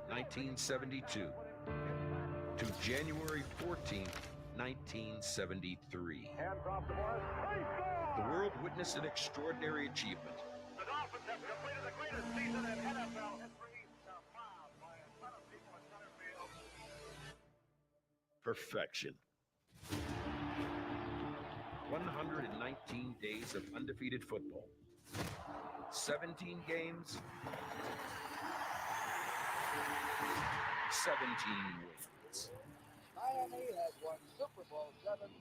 1972 to January 14th, 1973. The world witnessed an extraordinary achievement. The Dolphins have completed the greatest season in NFL history, surpassed by a ton of people at center field. Perfection. 119 days of undefeated football. 17 games. 17 wins. Miami has won Super Bowl VII.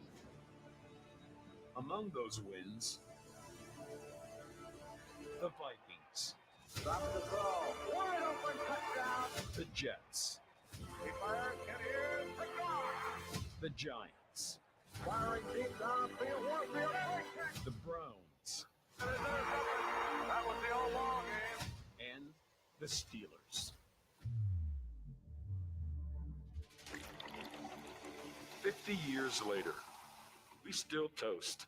Among those wins, the Vikings, Drop the throw. Wide open touchdown. the Jets, He fires. Here's the guard. the Giants, Firing deep downfield. Warfield. the Browns, That was the old ball game. and the Steelers. 50 years later, we still toast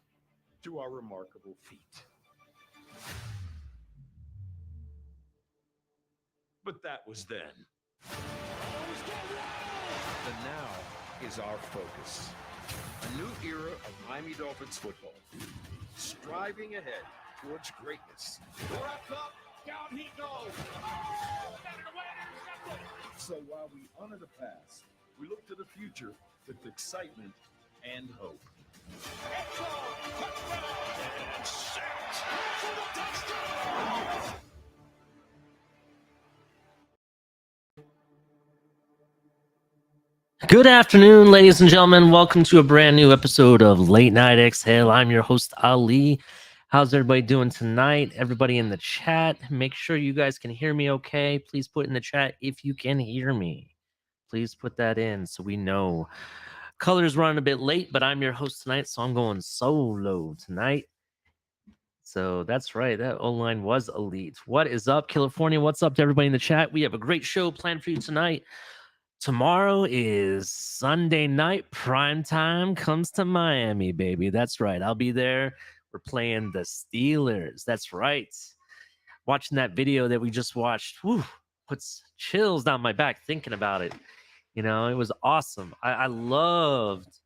to our remarkable feat. But that was then. The now is our focus. A new era of Miami Dolphins football. Striving ahead towards greatness. Wrapped up. Down he goes. So while we honor the past, we look to the future with excitement and hope. Good afternoon, ladies and gentlemen. Welcome to a brand new episode of Late Night Exhale. I'm your host, Ali. How's everybody doing tonight? Everybody in the chat, make sure you guys can hear me okay. Please put in the chat if you can hear me. Please put that in so we know. Color's running a bit late, but I'm your host tonight, so I'm going solo tonight. So that's right. That O-line was elite. What is up, California? What's up to everybody in the chat? We have a great show planned for you tonight. Tomorrow is Sunday night. Prime time comes to Miami, baby. That's right. I'll be there. We're playing the Steelers. That's right. Watching that video that we just watched, whew, puts chills down my back thinking about it. You know, it was awesome. I loved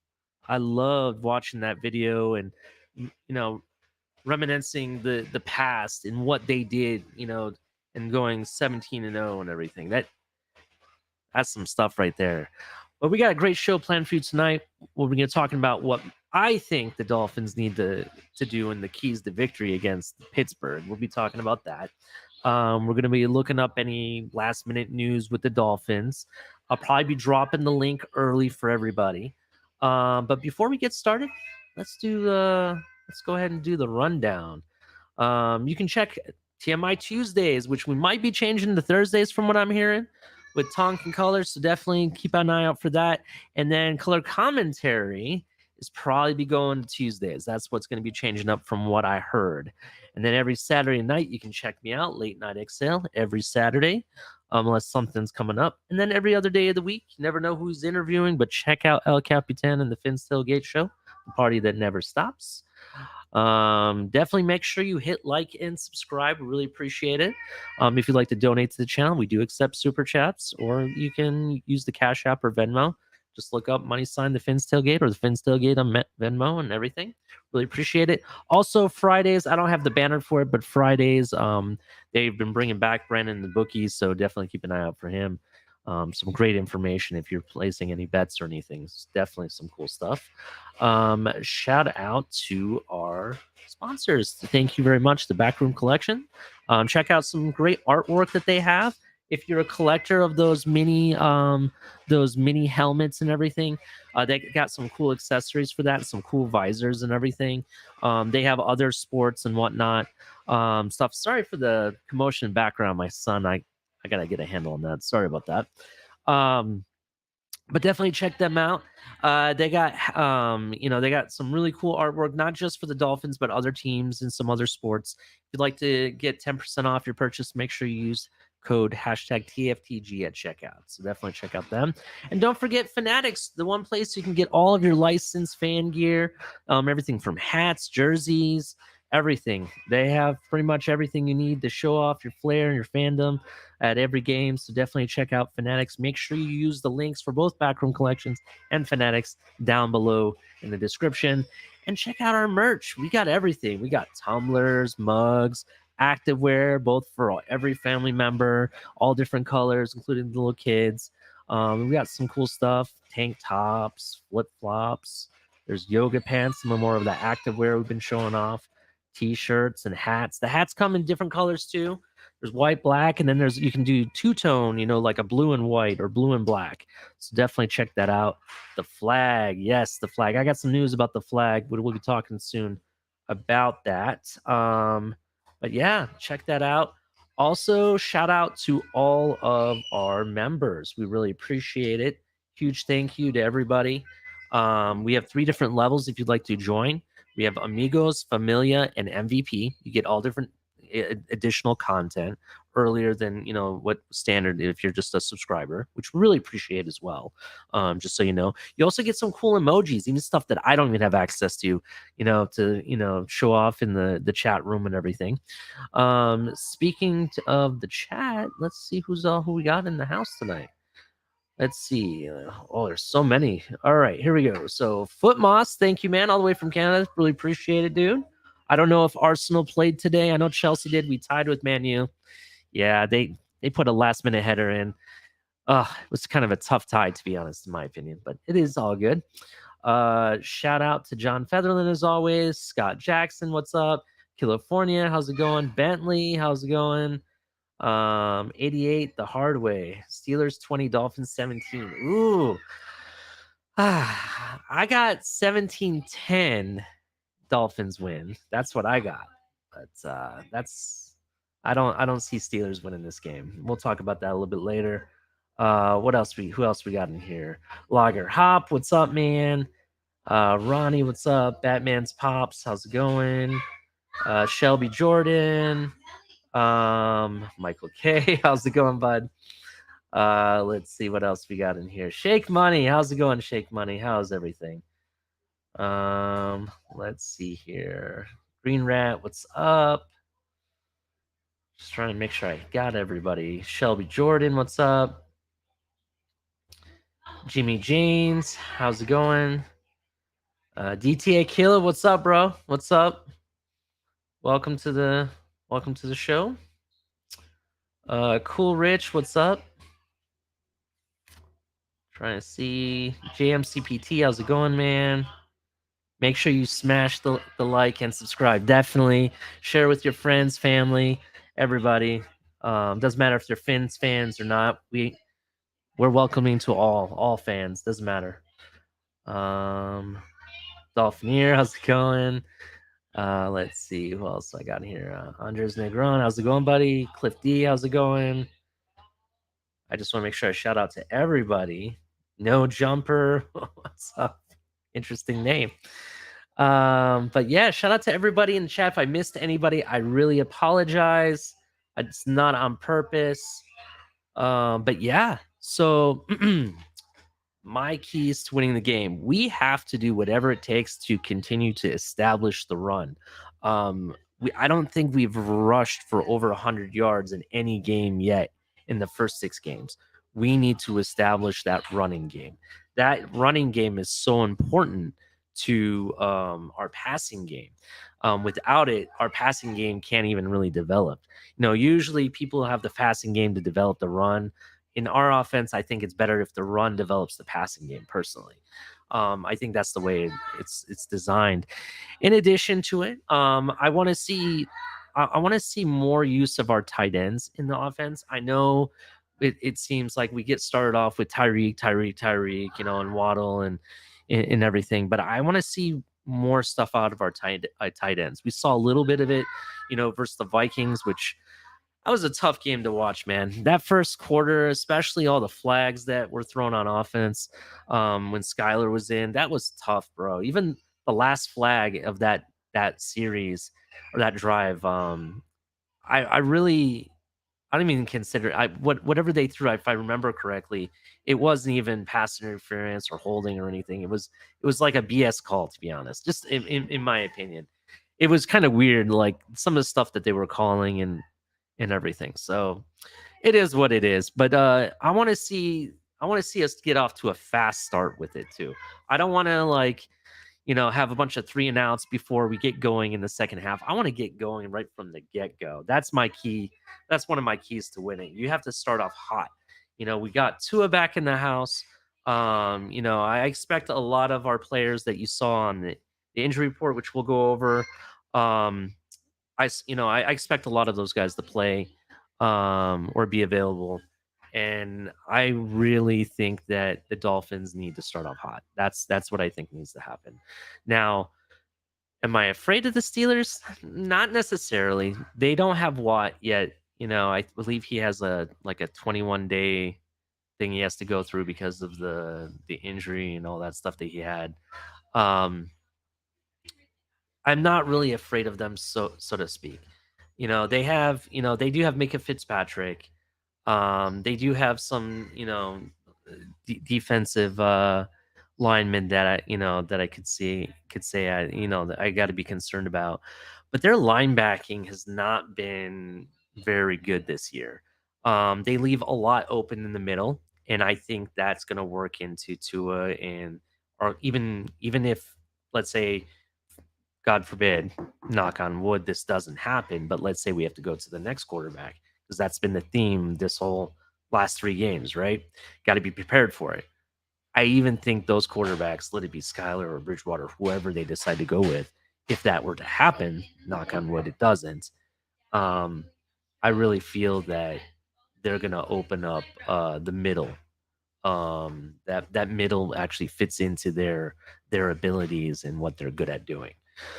watching that video and reminiscing the past and what they did, and going 17-0 and everything. That's some stuff right there. But we got a great show planned for you tonight. We're going to be talking about what I think the Dolphins need to do in the keys to victory against Pittsburgh. We'll be talking about that. We're going to be looking up any last minute news with the Dolphins. I'll probably be dropping the link early for everybody. But before we get started, let's go ahead and do the rundown. You can check TMI Tuesdays, which we might be changing to Thursdays from what I'm hearing, with Tonkin Colors. So definitely keep an eye out for that. And then color commentary is probably be going to Tuesdays. That's what's going to be changing up from what I heard. And then every Saturday night, you can check me out, Late Night Exhale, every Saturday, unless something's coming up. And then every other day of the week, you never know who's interviewing, but check out El Capitan and the Finn's Tailgate Show, the party that never stops. Definitely make sure you hit like and subscribe. We really appreciate it. If you'd like to donate to the channel, we do accept super chats, or you can use the Cash App or Venmo. Just look up money sign the Finn's Tailgate or the Finn's Tailgate on Venmo and everything. Really appreciate it. Also, Fridays, I don't have the banner for it, but Fridays, they've been bringing back Brandon the bookies, so definitely keep an eye out for him. Some great information if you're placing any bets or anything. It's definitely some cool stuff. Shout out to our sponsors. Thank you very much, the Backroom Collection. Check out some great artwork that they have. If you're a collector of those mini helmets and everything, they got some cool accessories for that, some cool visors and everything. They have other sports and whatnot stuff. Sorry for the commotion in background. My son, I gotta get a handle on that. Sorry about that. But definitely check them out. They got they got some really cool artwork, not just for the Dolphins, but other teams and some other sports. If you'd like to get 10% off your purchase, make sure you use code #TFTG at checkout. So definitely check out them. And don't forget Fanatics, the one place you can get all of your licensed fan gear, everything from hats, jerseys, everything. They have pretty much everything you need to show off your flair and your fandom at every game. So definitely check out Fanatics. Make sure you use the links for both Backroom Collections and Fanatics down below in the description. And check out our merch. We got everything. We got tumblers, mugs, activewear, both for every family member, all different colors, including the little kids. We got some cool stuff, tank tops, flip-flops. There's yoga pants, some more of the activewear we've been showing off, t-shirts and hats. The hats come in different colors too. There's white, black, and then you can do two-tone, like a blue and white or blue and black. So definitely check that out. The flag, yes, the flag. I got some news about the flag, but we'll be talking soon about that. But yeah, check that out. Also, shout out to all of our members. We really appreciate it. Huge thank you to everybody. We have 3 different levels if you'd like to join. We have Amigos, Familia, and MVP. You get all different additional content earlier than what standard if you're just a subscriber, which we really appreciate as well. Just so you know, you also get some cool emojis, even stuff that I don't even have access to, to show off in the chat room and everything. Speaking of the chat, let's see who we got in the house tonight. Let's see. Oh, there's so many. All right, here we go. So Foot Moss, thank you, man, all the way from Canada. Really appreciate it, dude. I don't know if Arsenal played today. I know Chelsea did. We tied with Man U. Yeah, they put a last minute header in. It was kind of a tough tie, to be honest, in my opinion, but it is all good. Shout out to John Featherland as always. Scott Jackson, what's up? California, how's it going? Bentley, how's it going? 88 the hard way. Steelers 20, Dolphins 17. Ooh. I got 17-10 Dolphins win. That's what I got. But I don't see Steelers winning this game. We'll talk about that a little bit later. Who else we got in here? Lager Hop, what's up, man? Ronnie, what's up? Batman's Pops, how's it going? Shelby Jordan. Michael K, how's it going, bud? Let's see what else we got in here. Shake Money, how's it going, Shake Money? How's everything? Let's see here. Green Rat, what's up? Just trying to make sure I got everybody. Shelby Jordan, what's up? Jimmy James, how's it going? DTA Killer, what's up, bro? What's up? Welcome to the show. Cool Rich, what's up? Trying to see JMCPT, how's it going, man? Make sure you smash the like and subscribe. Definitely share with your friends, family, everybody. Doesn't matter if they're Finns fans or not. We're welcoming to all fans. Doesn't matter. Dolphineer, how's it going? Let's see who else I got here. Andres Negron, how's it going, buddy? Cliff D, how's it going? I just want to make sure I shout out to everybody. No Jumper, what's up? Interesting name. But yeah, shout out to everybody in the chat. If I missed anybody, I really apologize. It's not on purpose. But yeah, so my keys to winning the game. We have to do whatever it takes to continue to establish the run. I don't think we've rushed for over 100 yards in any game yet in the first 6 games. We need to establish that running game. That running game is so important to our passing game. Without it, our passing game can't even really develop. Usually people have the passing game to develop the run. In our offense, I think it's better if the run develops the passing game. Personally, I think that's the way it's designed. In addition to it, I want to see more use of our tight ends in the offense. I know it seems like we get started off with Tyreek, and Waddle and everything, but I want to see more stuff out of our tight ends. We saw a little bit of it, versus the Vikings, which that was a tough game to watch, man. That first quarter, especially all the flags that were thrown on offense when Skylar was in, that was tough, bro. Even the last flag of that series or that drive, I don't even consider whatever they threw. If I remember correctly, it wasn't even pass interference or holding or anything. It was like a BS call, to be honest. Just in my opinion, it was kind of weird, like some of the stuff that they were calling and everything. So it is what it is. But I want to see us get off to a fast start with it too. I don't want to have a bunch of 3 and outs before we get going in the second half. I want to get going right from the get-go. That's my key. That's one of my keys to winning. You have to start off hot. We got Tua back in the house. I expect a lot of our players that you saw on the injury report, which we'll go over. I expect a lot of those guys to play or be available. And I really think that the Dolphins need to start off hot. That's what I think needs to happen. Now, am I afraid of the Steelers? Not necessarily. They don't have Watt yet. I believe he has a 21-day thing he has to go through because of the injury and all that stuff that he had. I'm not really afraid of them, so to speak. They have, they do have Micah Fitzpatrick. They do have some, defensive linemen that I could say that I got to be concerned about. But their linebacking has not been very good this year. They leave a lot open in the middle, and I think that's going to work into Tua or even if, let's say, God forbid, knock on wood, this doesn't happen. But let's say we have to go to the next quarterback, because that's been the theme this whole last 3 games, right? Got to be prepared for it. I even think those quarterbacks, let it be Skyler or Bridgewater, whoever they decide to go with, if that were to happen, knock on wood, it doesn't. I really feel that they're going to open up the middle. That middle actually fits into their abilities and what they're good at doing.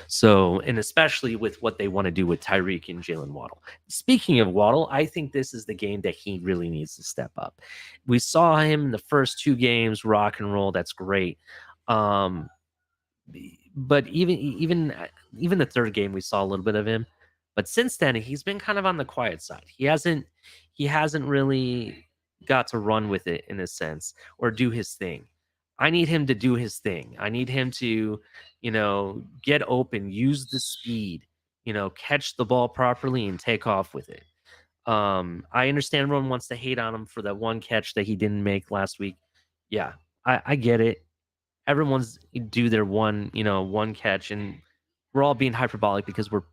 So, and especially with what they want to do with Tyreek and Jalen Waddle. Speaking of Waddle, I think this is the game that he really needs to step up. We saw him in the first 2 games rock and roll. That's great. But even the 3rd game, we saw a little bit of him. But since then, he's been kind of on the quiet side. He hasn't really got to run with it in a sense or do his thing. I need him to do his thing. I need him to, get open, use the speed, catch the ball properly and take off with it. I understand everyone wants to hate on him for that one catch that he didn't make last week. Yeah, I get it. Everyone's do their one catch, and we're all being hyperbolic because we're,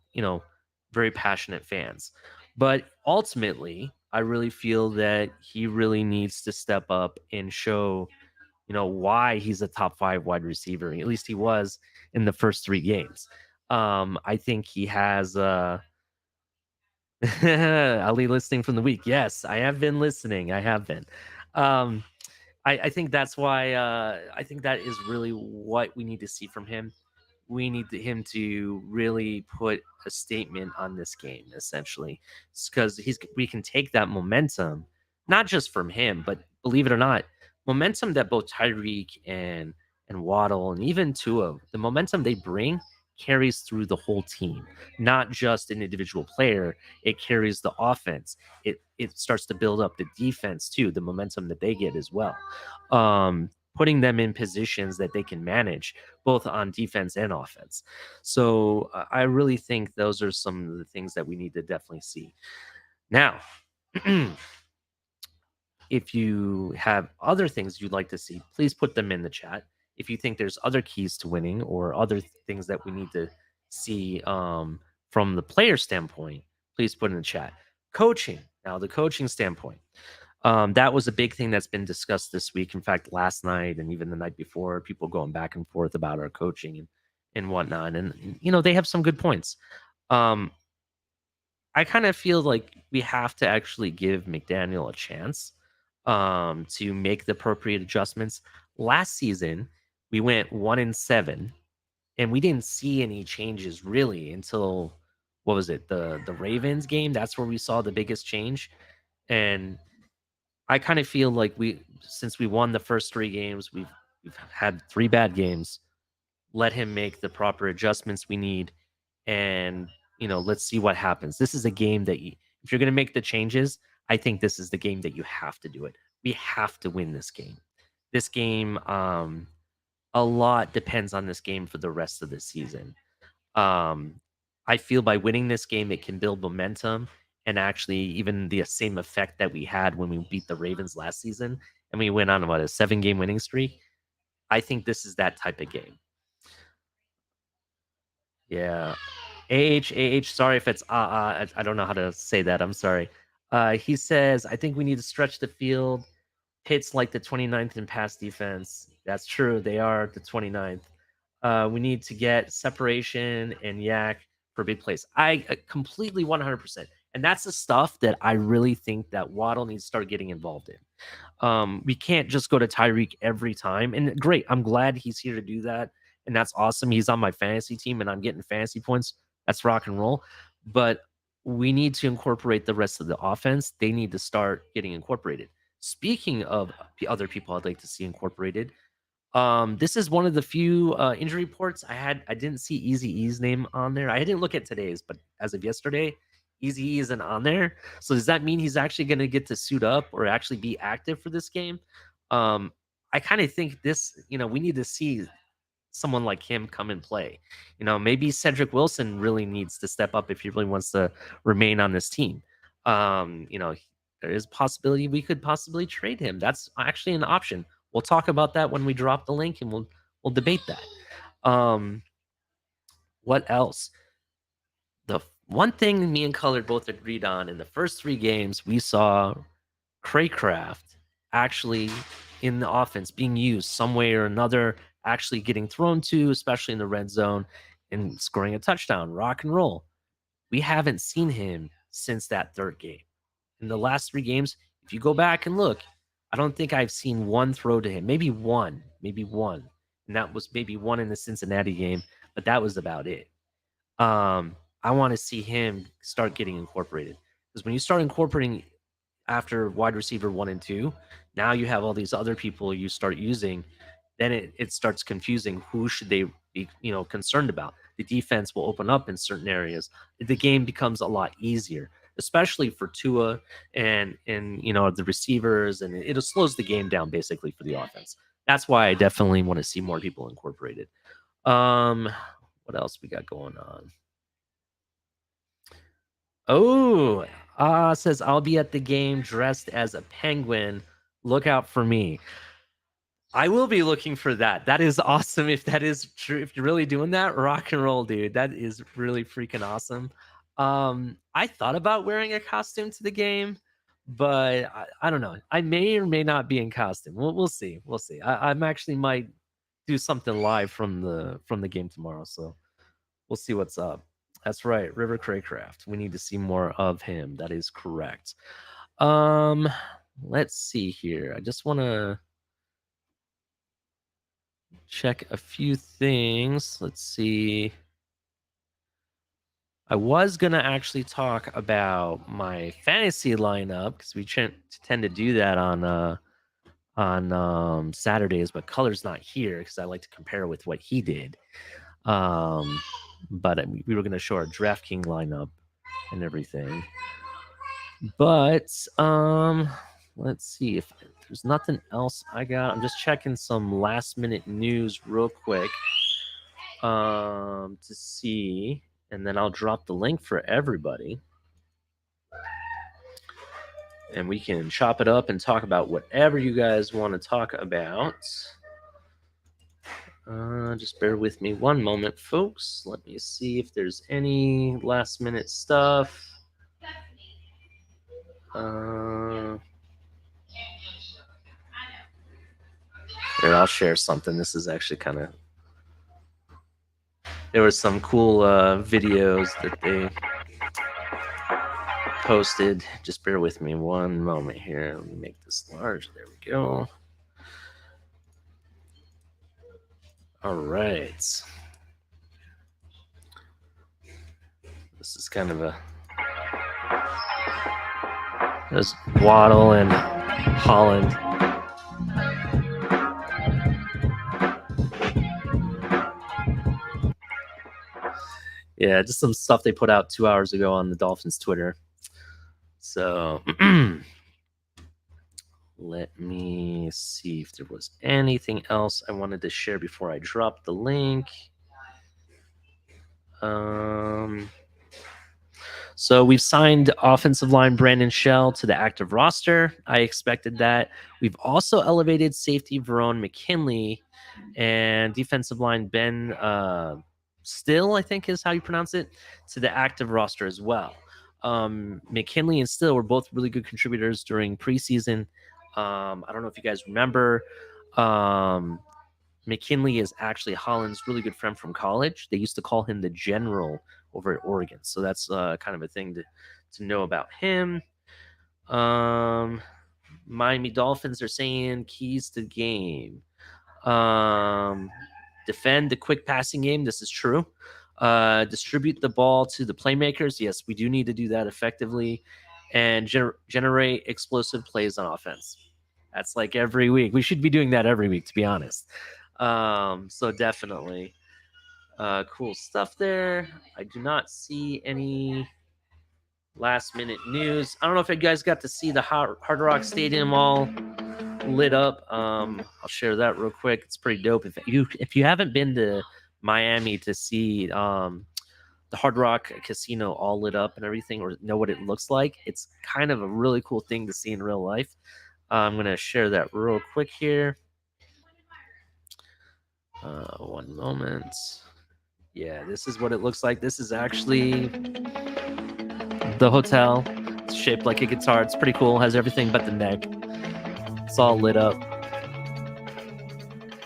very passionate fans. But ultimately, I really feel that he really needs to step up and show, why he's a top 5 wide receiver. At least he was in the first 3 games. I think he has Ali listening from the week. Yes, I have been listening. I have been. Um, I think that's why I think that is really what we need to see from him. We need him to really put a statement on this game, essentially, because we can take that momentum, not just from him, but believe it or not, momentum that both Tyreek and Waddle and even Tua, the momentum they bring carries through the whole team, not just an individual player. It carries the offense. It starts to build up the defense too, the momentum that they get as well. Putting them in positions that they can manage both on defense and offense. So I really think those are some of the things that we need to definitely see. Now, if you have other things you'd like to see, please put them in the chat. If you think there's other keys to winning or other things that we need to see from the player standpoint, please put in the chat. Coaching. Now, the coaching standpoint. That was a big thing that's been discussed this week. In fact, last night and even the night before, people going back and forth about our coaching and whatnot. And they have some good points. I kind of feel like we have to actually give McDaniel a chance to make the appropriate adjustments. Last season, we went 1-7, and we didn't see any changes really until what was it, the Ravens game? That's where we saw the biggest change. And I kind of feel like since we won the first 3 games, we've had 3 bad games. Let him make the proper adjustments we need, and let's see what happens. This is a game that if you're going to make the changes, I think this is the game that you have to do it. We have to win this game. This game, a lot depends on this game for the rest of the season. I feel by winning this game, it can build momentum and actually even the same effect that we had when we beat the Ravens last season and we went on a 7-game winning streak. I think this is that type of game. Yeah. AH, sorry if it's I don't know how to say that. I'm sorry. He says, I think we need to stretch the field. Hits like the 29th in pass defense. That's true. They are the 29th. We need to get separation and yak for big plays. I completely 100%. And that's the stuff that I really think that Waddle needs to start getting involved in. We can't just go to Tyreek every time. And great, I'm glad he's here to do that. And that's awesome. He's on my fantasy team and I'm getting fantasy points. That's rock and roll. But we need to incorporate the rest of the offense. They need to start getting incorporated. Speaking of other people I'd like to see incorporated, this is one of the few injury reports I didn't see Easy E's name on there. I didn't look at today's, but as of yesterday, Easy E isn't on there. So does that mean he's actually going to get to suit up or actually be active for this game? I kind of think this, we need to see someone like him come and play. Maybe Cedric Wilson really needs to step up if he really wants to remain on this team. There is a possibility we could possibly trade him. That's actually an option. We'll talk about that when we drop the link and we'll debate that. What else? The one thing me and Colored both agreed on in the first 3 games, we saw Craycraft actually in the offense being used some way or another, actually getting thrown to, especially in the red zone, and scoring a touchdown, rock and roll. We haven't seen him since that 3rd game. In the last 3 games, if you go back and look, I don't think I've seen one throw to him. Maybe one. And that was maybe one in the Cincinnati game, but that was about it. I want to see him start getting incorporated. Because when you start incorporating after wide receiver 1 and 2, now you have all these other people you start using. Then it starts confusing. Who should they be, concerned about? The defense will open up in certain areas. The game becomes a lot easier, especially for Tua and the receivers, and it slows the game down basically for the offense. That's why I definitely want to see more people incorporated. What else we got going on? Oh, says I'll be at the game dressed as a penguin. Look out for me. I will be looking for that. That is awesome. If that is true, if you're really doing that, rock and roll, dude. That is really freaking awesome. I thought about wearing a costume to the game, but I don't know. I may or may not be in costume. We'll see. We'll see. I'm actually might do something live from the game tomorrow, so we'll see what's up. That's right, River Craycraft. We need to see more of him. That is correct. Let's see here. I just want to check a few things. Let's see. I was going to actually talk about my fantasy lineup because we tend to do that on Saturdays, but Color's not here because I like to compare with what he did. But we were going to show our DraftKings lineup and everything. But let's see if there's nothing else I got. I'm just checking some last minute news real quick to see, and then I'll drop the link for everybody. And we can chop it up and talk about whatever you guys want to talk about. Just bear with me one moment, folks. Let me see if there's any last minute stuff. Here, I'll share something. This is actually kind of... There were some cool videos that they posted. Just bear with me one moment here. Let me make this large. There we go. All right. This is kind of a... There's Waddle and Holland. Yeah, just some stuff they put out 2 hours ago on the Dolphins Twitter. So let me see if there was anything else I wanted to share before I drop the link. So we've signed offensive line Brandon Shell to the active roster. I expected that. We've also elevated safety Verone McKinley and defensive line Ben Still, I think is how you pronounce it, to the active roster as well. McKinley and Still were both really good contributors during preseason. I don't know if you guys remember. McKinley is actually Holland's really good friend from college. They used to call him the General over at Oregon. So that's kind of a thing to know about him. Miami Dolphins are saying keys to the game. Defend the quick passing game. This is true. Distribute the ball to the playmakers. Yes, we do need to do that effectively. And generate explosive plays on offense. That's like every week. We should be doing that every week, to be honest. So definitely cool stuff there. I do not see any last minute news. I don't know if you guys got to see the Hard Rock Stadium all lit up. I'll share that real quick. It's pretty dope. If you haven't been to Miami to see the Hard Rock Casino all lit up and everything, or know what it looks like, it's kind of a really cool thing to see in real life. I'm gonna share that real quick here. One moment. Yeah, this is what it looks like. This is actually the hotel. It's shaped like a guitar. It's pretty cool. It has everything but the neck. It's all lit up.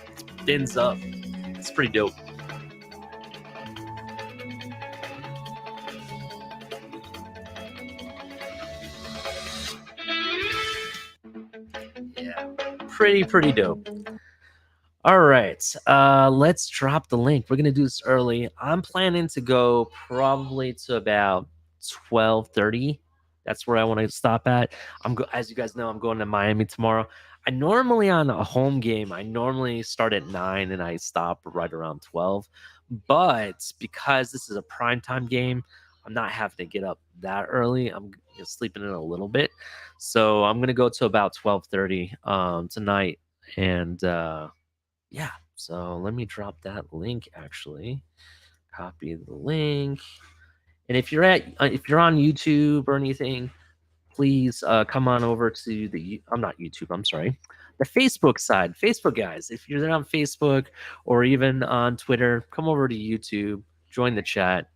It spins up. It's pretty dope. Yeah, pretty dope. All right, let's drop the link. We're gonna do this early. I'm planning to go probably to about 12:30. That's where I want to stop at. As you guys know, I'm going to Miami tomorrow. I normally, on a home game, I normally start at 9 and I stop right around 12. But because this is a primetime game, I'm not having to get up that early. I'm sleeping in a little bit, so I'm gonna go to about 12:30 tonight, and yeah. So let me drop that link. Actually, copy the link. And if you're on YouTube or anything, please come on over to I'm not YouTube, I'm sorry, the Facebook side. Facebook guys, if you're there on Facebook or even on Twitter, come over to YouTube, join the chat.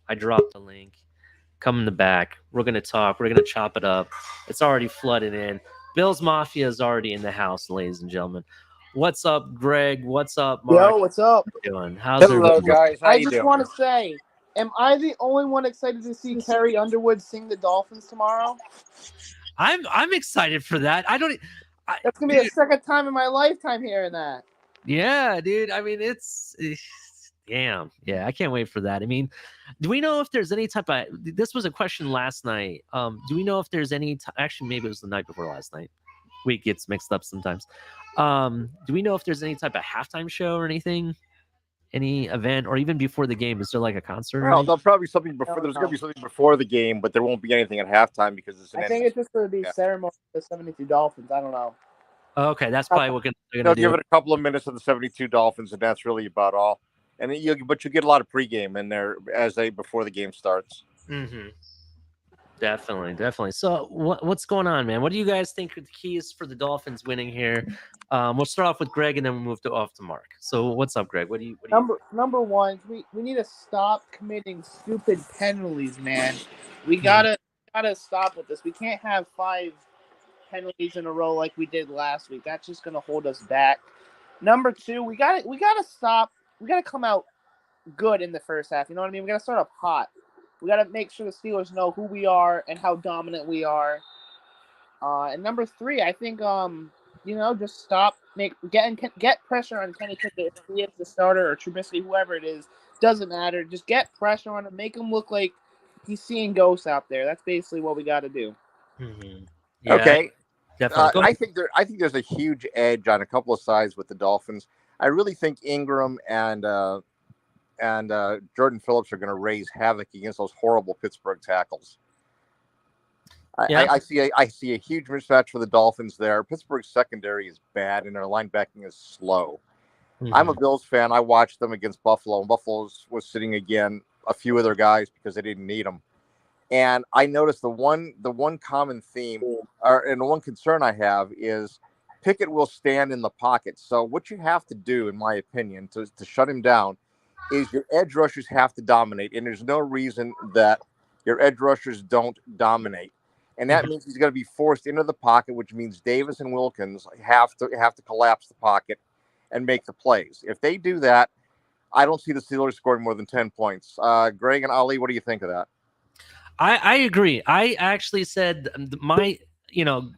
I dropped the link. Come in the back. We're gonna talk. We're gonna chop it up. It's already flooded in. Bill's Mafia is already in the house, ladies and gentlemen. What's up, Greg? What's up, Mark? Yo, what's up? How you doing? How's Hello, everybody doing? guys. How I you just doing? want to say, am I the only one excited to see Carrie Underwood sing the Dolphins tomorrow? I'm excited for that. That's gonna be the second time in my lifetime hearing that. Yeah, dude. I mean, it's damn. Yeah, I can't wait for that. I mean, do we know if there's any type of? This was a question last night. Do we know if there's any? Actually, maybe it was the night before last night. Week gets mixed up sometimes. Do we know if there's any type of halftime show or anything? Any event, or even before the game? Is there like a concert? Or Well, anything? there'll probably be something before. No, There's no. going to be something before the game, but there won't be anything at halftime because it's an. I think it's just gonna be ceremony for the 72 Dolphins. I don't know. Okay, that's probably what they're They'll gonna give do. it a couple of minutes of the 72 Dolphins, and that's really about all. And then but you get a lot of pregame in there before the game starts. Mm-hmm. Definitely. So what's going on, man? What do you guys think are the keys for the Dolphins winning here? We'll start off with Greg and then we'll move off to Mark. So what's up, Greg? What do you Number one, we need to stop committing stupid penalties, man. We gotta stop with this. We can't have 5 penalties in a row like we did last week. That's just gonna hold us back. Number two, we gotta stop. We gotta come out good in the first half. You know what I mean? We gotta start up hot. We gotta make sure the Steelers know who we are and how dominant we are. And number three, I think just stop get pressure on Kenny Pickett if he is the starter or Trubisky, whoever it is. Doesn't matter. Just get pressure on him, make him look like he's seeing ghosts out there. That's basically what we got to do. Mm-hmm. Yeah, Okay. definitely. I think there's a huge edge on a couple of sides with the Dolphins. I really think Ingram and Jordan Phillips are going to raise havoc against those horrible Pittsburgh tackles. I see a huge mismatch for the Dolphins there. Pittsburgh's secondary is bad, and their linebacking is slow. Mm-hmm. I'm a Bills fan. I watched them against Buffalo, and Buffalo was sitting again a few other guys because they didn't need them. And I noticed the one common theme, and the one concern I have is Pickett will stand in the pocket. So what you have to do, in my opinion, to shut him down, is your edge rushers have to dominate, and there's no reason that your edge rushers don't dominate. And that means he's going to be forced into the pocket, which means Davis and Wilkins have to collapse the pocket and make the plays. If they do that, I don't see the Steelers scoring more than 10 points. Greg and Ali, what do you think of that? I agree. I actually said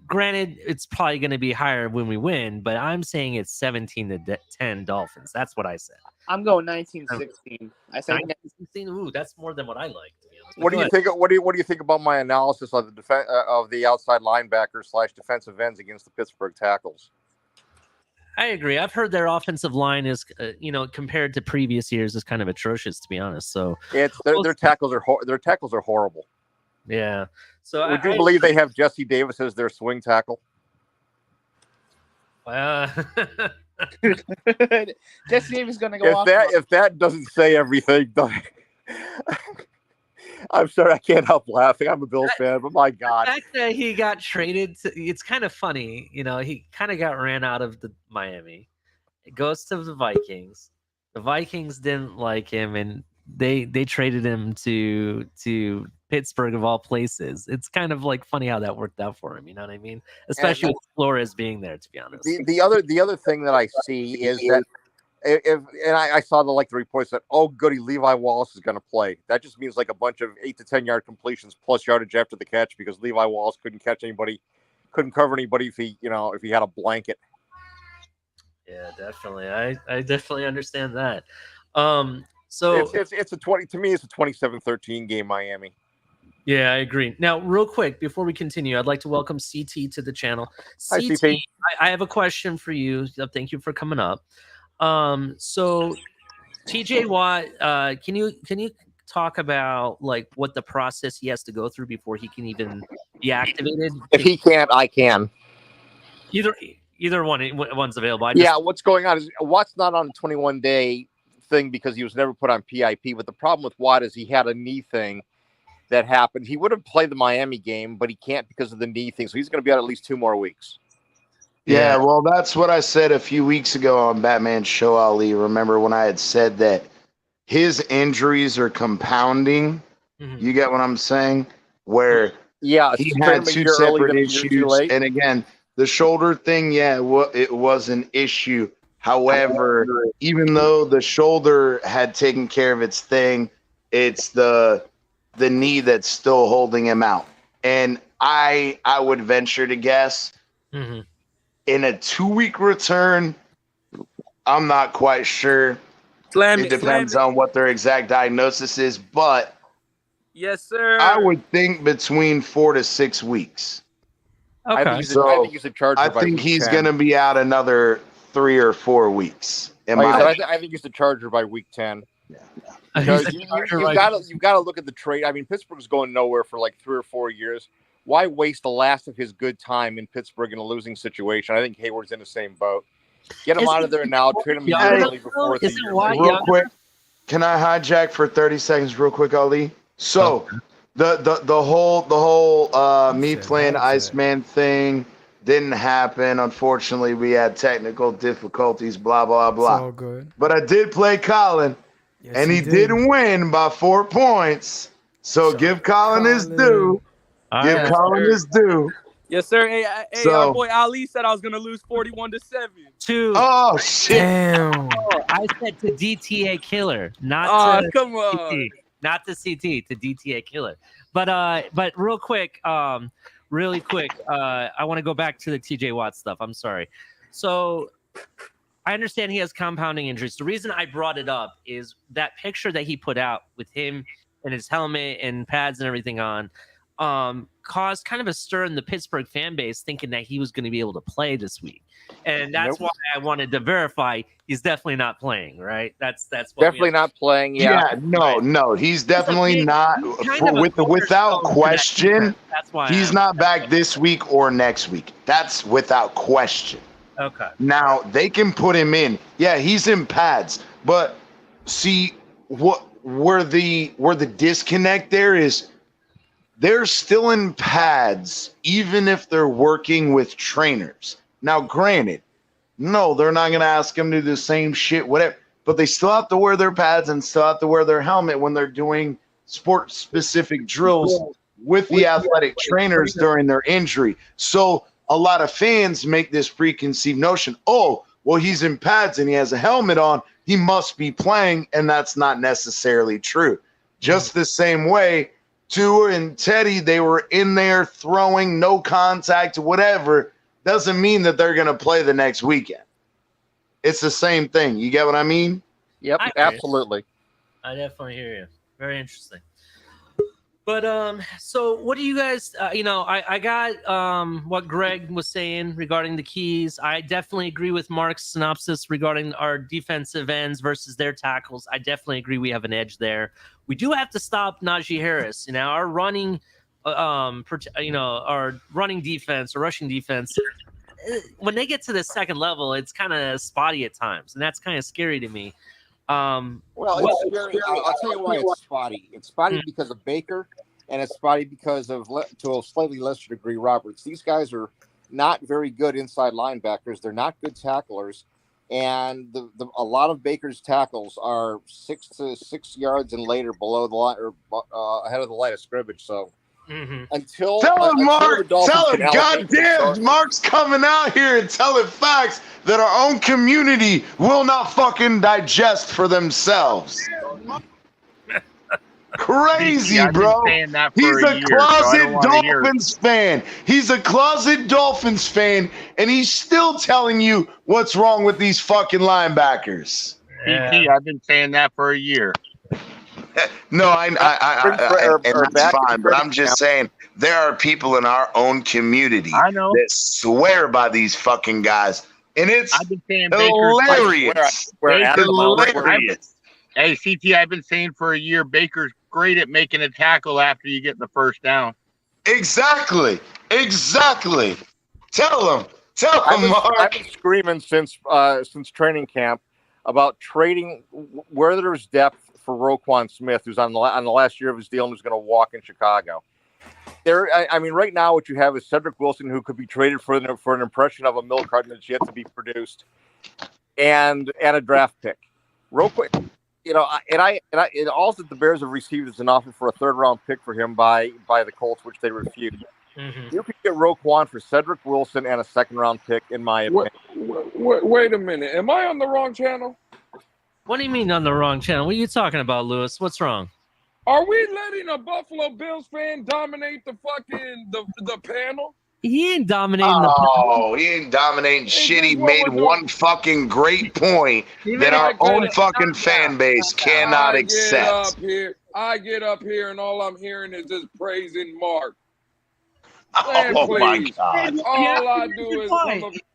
granted, it's probably going to be higher when we win, but I'm saying it's 17-10 Dolphins. That's what I said. I'm going 19-16. I said 19-16. Ooh, that's more than what I like. To be honest. What do you think? What do you think about my analysis of the of the outside linebackers / defensive ends against the Pittsburgh tackles? I agree. I've heard their offensive line is, compared to previous years, is kind of atrocious, to be honest. So their tackles are horrible. Yeah. So would you believe they have Jesse Davis as their swing tackle? Jesse Davis is going to go off. If that doesn't say everything, I'm sorry, I can't help laughing. I'm a Bills fan, but my God. The fact that he got traded, it's kind of funny. He kind of got ran out of the Miami. It goes to the Vikings. The Vikings didn't like him, and they traded him to Pittsburgh of all places. It's kind of like funny how that worked out for him. You know what I mean? Especially with Flores being there, to be honest. The other thing that I see is that I saw the reports that, oh goody, Levi Wallace is going to play. That just means like a bunch of 8 to 10 yard completions plus yardage after the catch because Levi Wallace couldn't catch anybody, couldn't cover anybody if he had a blanket. Yeah, definitely. I definitely understand that. So it's a 20 to me. It's a 27-13 game, Miami. Yeah, I agree. Now, real quick, before we continue, I'd like to welcome CT to the channel. Hi, CT. I have a question for you. Thank you for coming up. So TJ Watt, can you talk about like what the process he has to go through before he can even be activated? If he can't, I can. Either one's available. Yeah, what's going on is Watt's not on a 21-day thing because he was never put on PIP. But the problem with Watt is he had a knee thing that happened. He would have played the Miami game, but he can't because of the knee thing. So he's going to be out at least 2 more weeks. Yeah, well, that's what I said a few weeks ago on Batman's show, Ali. Remember when I had said that his injuries are compounding? You get what I'm saying? Where he had 2 separate issues. And again, the shoulder thing, it was an issue. However, even though the shoulder had taken care of its thing, it's the knee that's still holding him out. And I would venture to guess in a 2-week return, I'm not quite sure. It depends on what their exact diagnosis is, but yes, sir. I would think between 4 to 6 weeks. Okay. I think he's a charger. I think he's going to be out another 3 or 4 weeks. I think he's the charger by week 10. Because you've got to look at the trade. I mean, Pittsburgh's going nowhere for like 3 or 4 years. Why waste the last of his good time in Pittsburgh in a losing situation? I think Hayward's in the same boat. Get him out of there now. Trade him immediately before the year. Real quick, can I hijack for 30 seconds real quick, Ali? So the whole me playing Iceman thing didn't happen. Unfortunately, we had technical difficulties, blah, blah, blah. It's all good. But I did play Colin, and he did win by 4 points. So give Colin his due. Give Colin his due. Yes, sir. Hey, our boy Ali said I was gonna lose 41-7. Oh shit! Damn. I said to DTA Killer, not to come on, CT, not to CT, to DTA Killer. But real quick, really quick, I want to go back to the TJ Watt stuff. I'm sorry. So I understand he has compounding injuries. The reason I brought it up is that picture that he put out with him and his helmet and pads and everything on. Caused kind of a stir in the Pittsburgh fan base, thinking that he was going to be able to play this week, and that's why I wanted to verify he's definitely not playing. Right? That's what definitely not playing. No, he's definitely not. Without question, that's why he's not back this week or next week. That's without question. Okay. Now they can put him in. Yeah, he's in pads, but see where the disconnect there is. They're still in pads, even if they're working with trainers. Now, granted, no, they're not going to ask them to do the same shit, whatever. But they still have to wear their pads and still have to wear their helmet when they're doing sport-specific drills with the athletic trainers during their injury. So a lot of fans make this preconceived notion, oh, well, he's in pads and he has a helmet on, he must be playing, and that's not necessarily true. Just the same way, Tua and Teddy, they were in there throwing, no contact, whatever. Doesn't mean that they're going to play the next weekend. It's the same thing. You get what I mean? Yep, absolutely. I definitely hear you. Very interesting. But so what do you guys? I got what Greg was saying regarding the keys. I definitely agree with Mark's synopsis regarding our defensive ends versus their tackles. I definitely agree we have an edge there. We do have to stop Najee Harris. Our running, our running defense or rushing defense. When they get to the second level, it's kind of spotty at times, and that's kind of scary to me. It's scary. I'll tell you why it's spotty. It's spotty because of Baker, and it's spotty because of, to a slightly lesser degree, Roberts. These guys are not very good inside linebackers. They're not good tacklers, and a lot of Baker's tackles are 6 to 6 yards and later below the line or ahead of the line of scrimmage. So. Until tell him, Mark. Tell him, goddamn, Mark's coming out here and telling facts that our own community will not fucking digest for themselves. Crazy, bro. He's a closet Dolphins fan. He's a closet Dolphins fan, and he's still telling you what's wrong with these fucking linebackers. PT, I've been saying that for a year. No, and that's fine, but I'm just saying there are people in our own community that swear by these fucking guys, and it's hilarious. Hey, CT, I've been saying for a year Baker's great at making a tackle after you get the first down. Exactly. Tell him, Mark. I've been screaming since training camp about trading where there's depth for Roquan Smith, who's on the last year of his deal and who's going to walk in Chicago. I mean, right now what you have is Cedric Wilson, who could be traded for an impression of a milk carton that's yet to be produced, and a draft pick. Roquan, and all that the Bears have received is an offer for a third-round pick for him by the Colts, which they refused. Mhm. You could get Roquan for Cedric Wilson and a second-round pick, in my opinion. Wait a minute. Am I on the wrong channel? What do you mean on the wrong channel? What are you talking about, Lewis? What's wrong? Are we letting a Buffalo Bills fan dominate the fucking the panel? He ain't dominating Oh, he ain't dominating shit. He made one fucking great point that our own fucking fan base cannot accept. I get up here and all I'm hearing is just praising Mark. Oh my God! All I do is all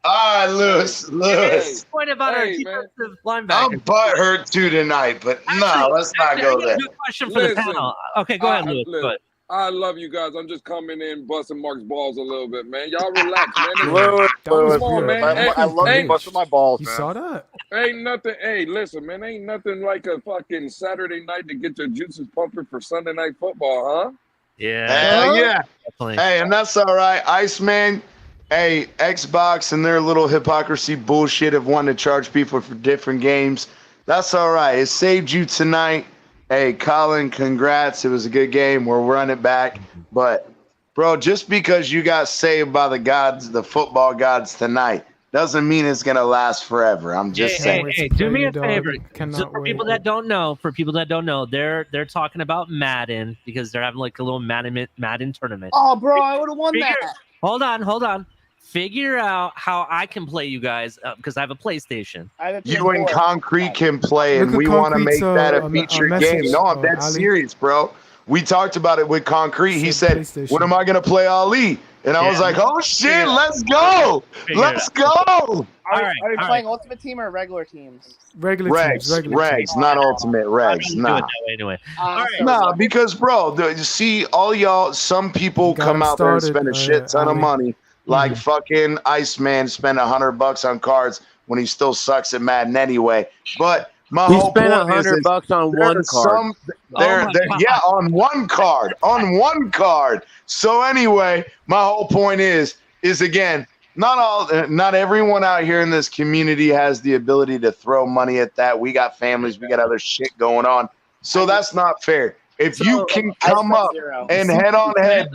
right, Lewis. Point about our defensive linebacker. I'm butthurt too tonight, but no, let's not go there. Good question for the panel. Okay, go ahead, Lewis. Go ahead. I love you guys. I'm just coming in busting Mark's balls a little bit, man. Y'all relax, man. Lewis, Come on, man. I love you busting my balls, You man. saw that? Ain't nothing. Hey, listen, man. Ain't nothing like a fucking Saturday night to get your juices pumping for Sunday night football, huh? Yeah. Yeah. Definitely. Hey, and that's all right. Iceman, hey, Xbox and their little hypocrisy bullshit of wanting to charge people for different games. That's all right. It saved you tonight. Hey, Colin, congrats. It was a good game. We'll run it back. But, bro, just because you got saved by the gods, the football gods tonight, doesn't mean it's going to last forever. I'm just saying. Hey, do me a favor. So for people that don't know, they're talking about Madden because they're having like a little Madden tournament. Oh, bro, I would have won that. Hold on. Figure out how I can play you guys because I have a PlayStation. You and Concrete can play, and we want to make that a featured game. No, I'm dead serious, bro. We talked about it with Concrete. He said, "When am I going to play Ali?" And I was like, "Oh shit, let's go! Let's go!" Are you playing Ultimate Team or regular teams? Regs, not Ultimate Regs. Nah. Anyway. Nah, because bro, you see, all y'all, some people come out there and spend a shit ton of money. Like fucking Iceman spent $100 on cards when he still sucks at Madden anyway. But my whole point is $100 on one card. On one card. So anyway, my whole point is again, not everyone out here in this community has the ability to throw money at that. We got families, we got other shit going on. So that's not fair. If you can come up and head on head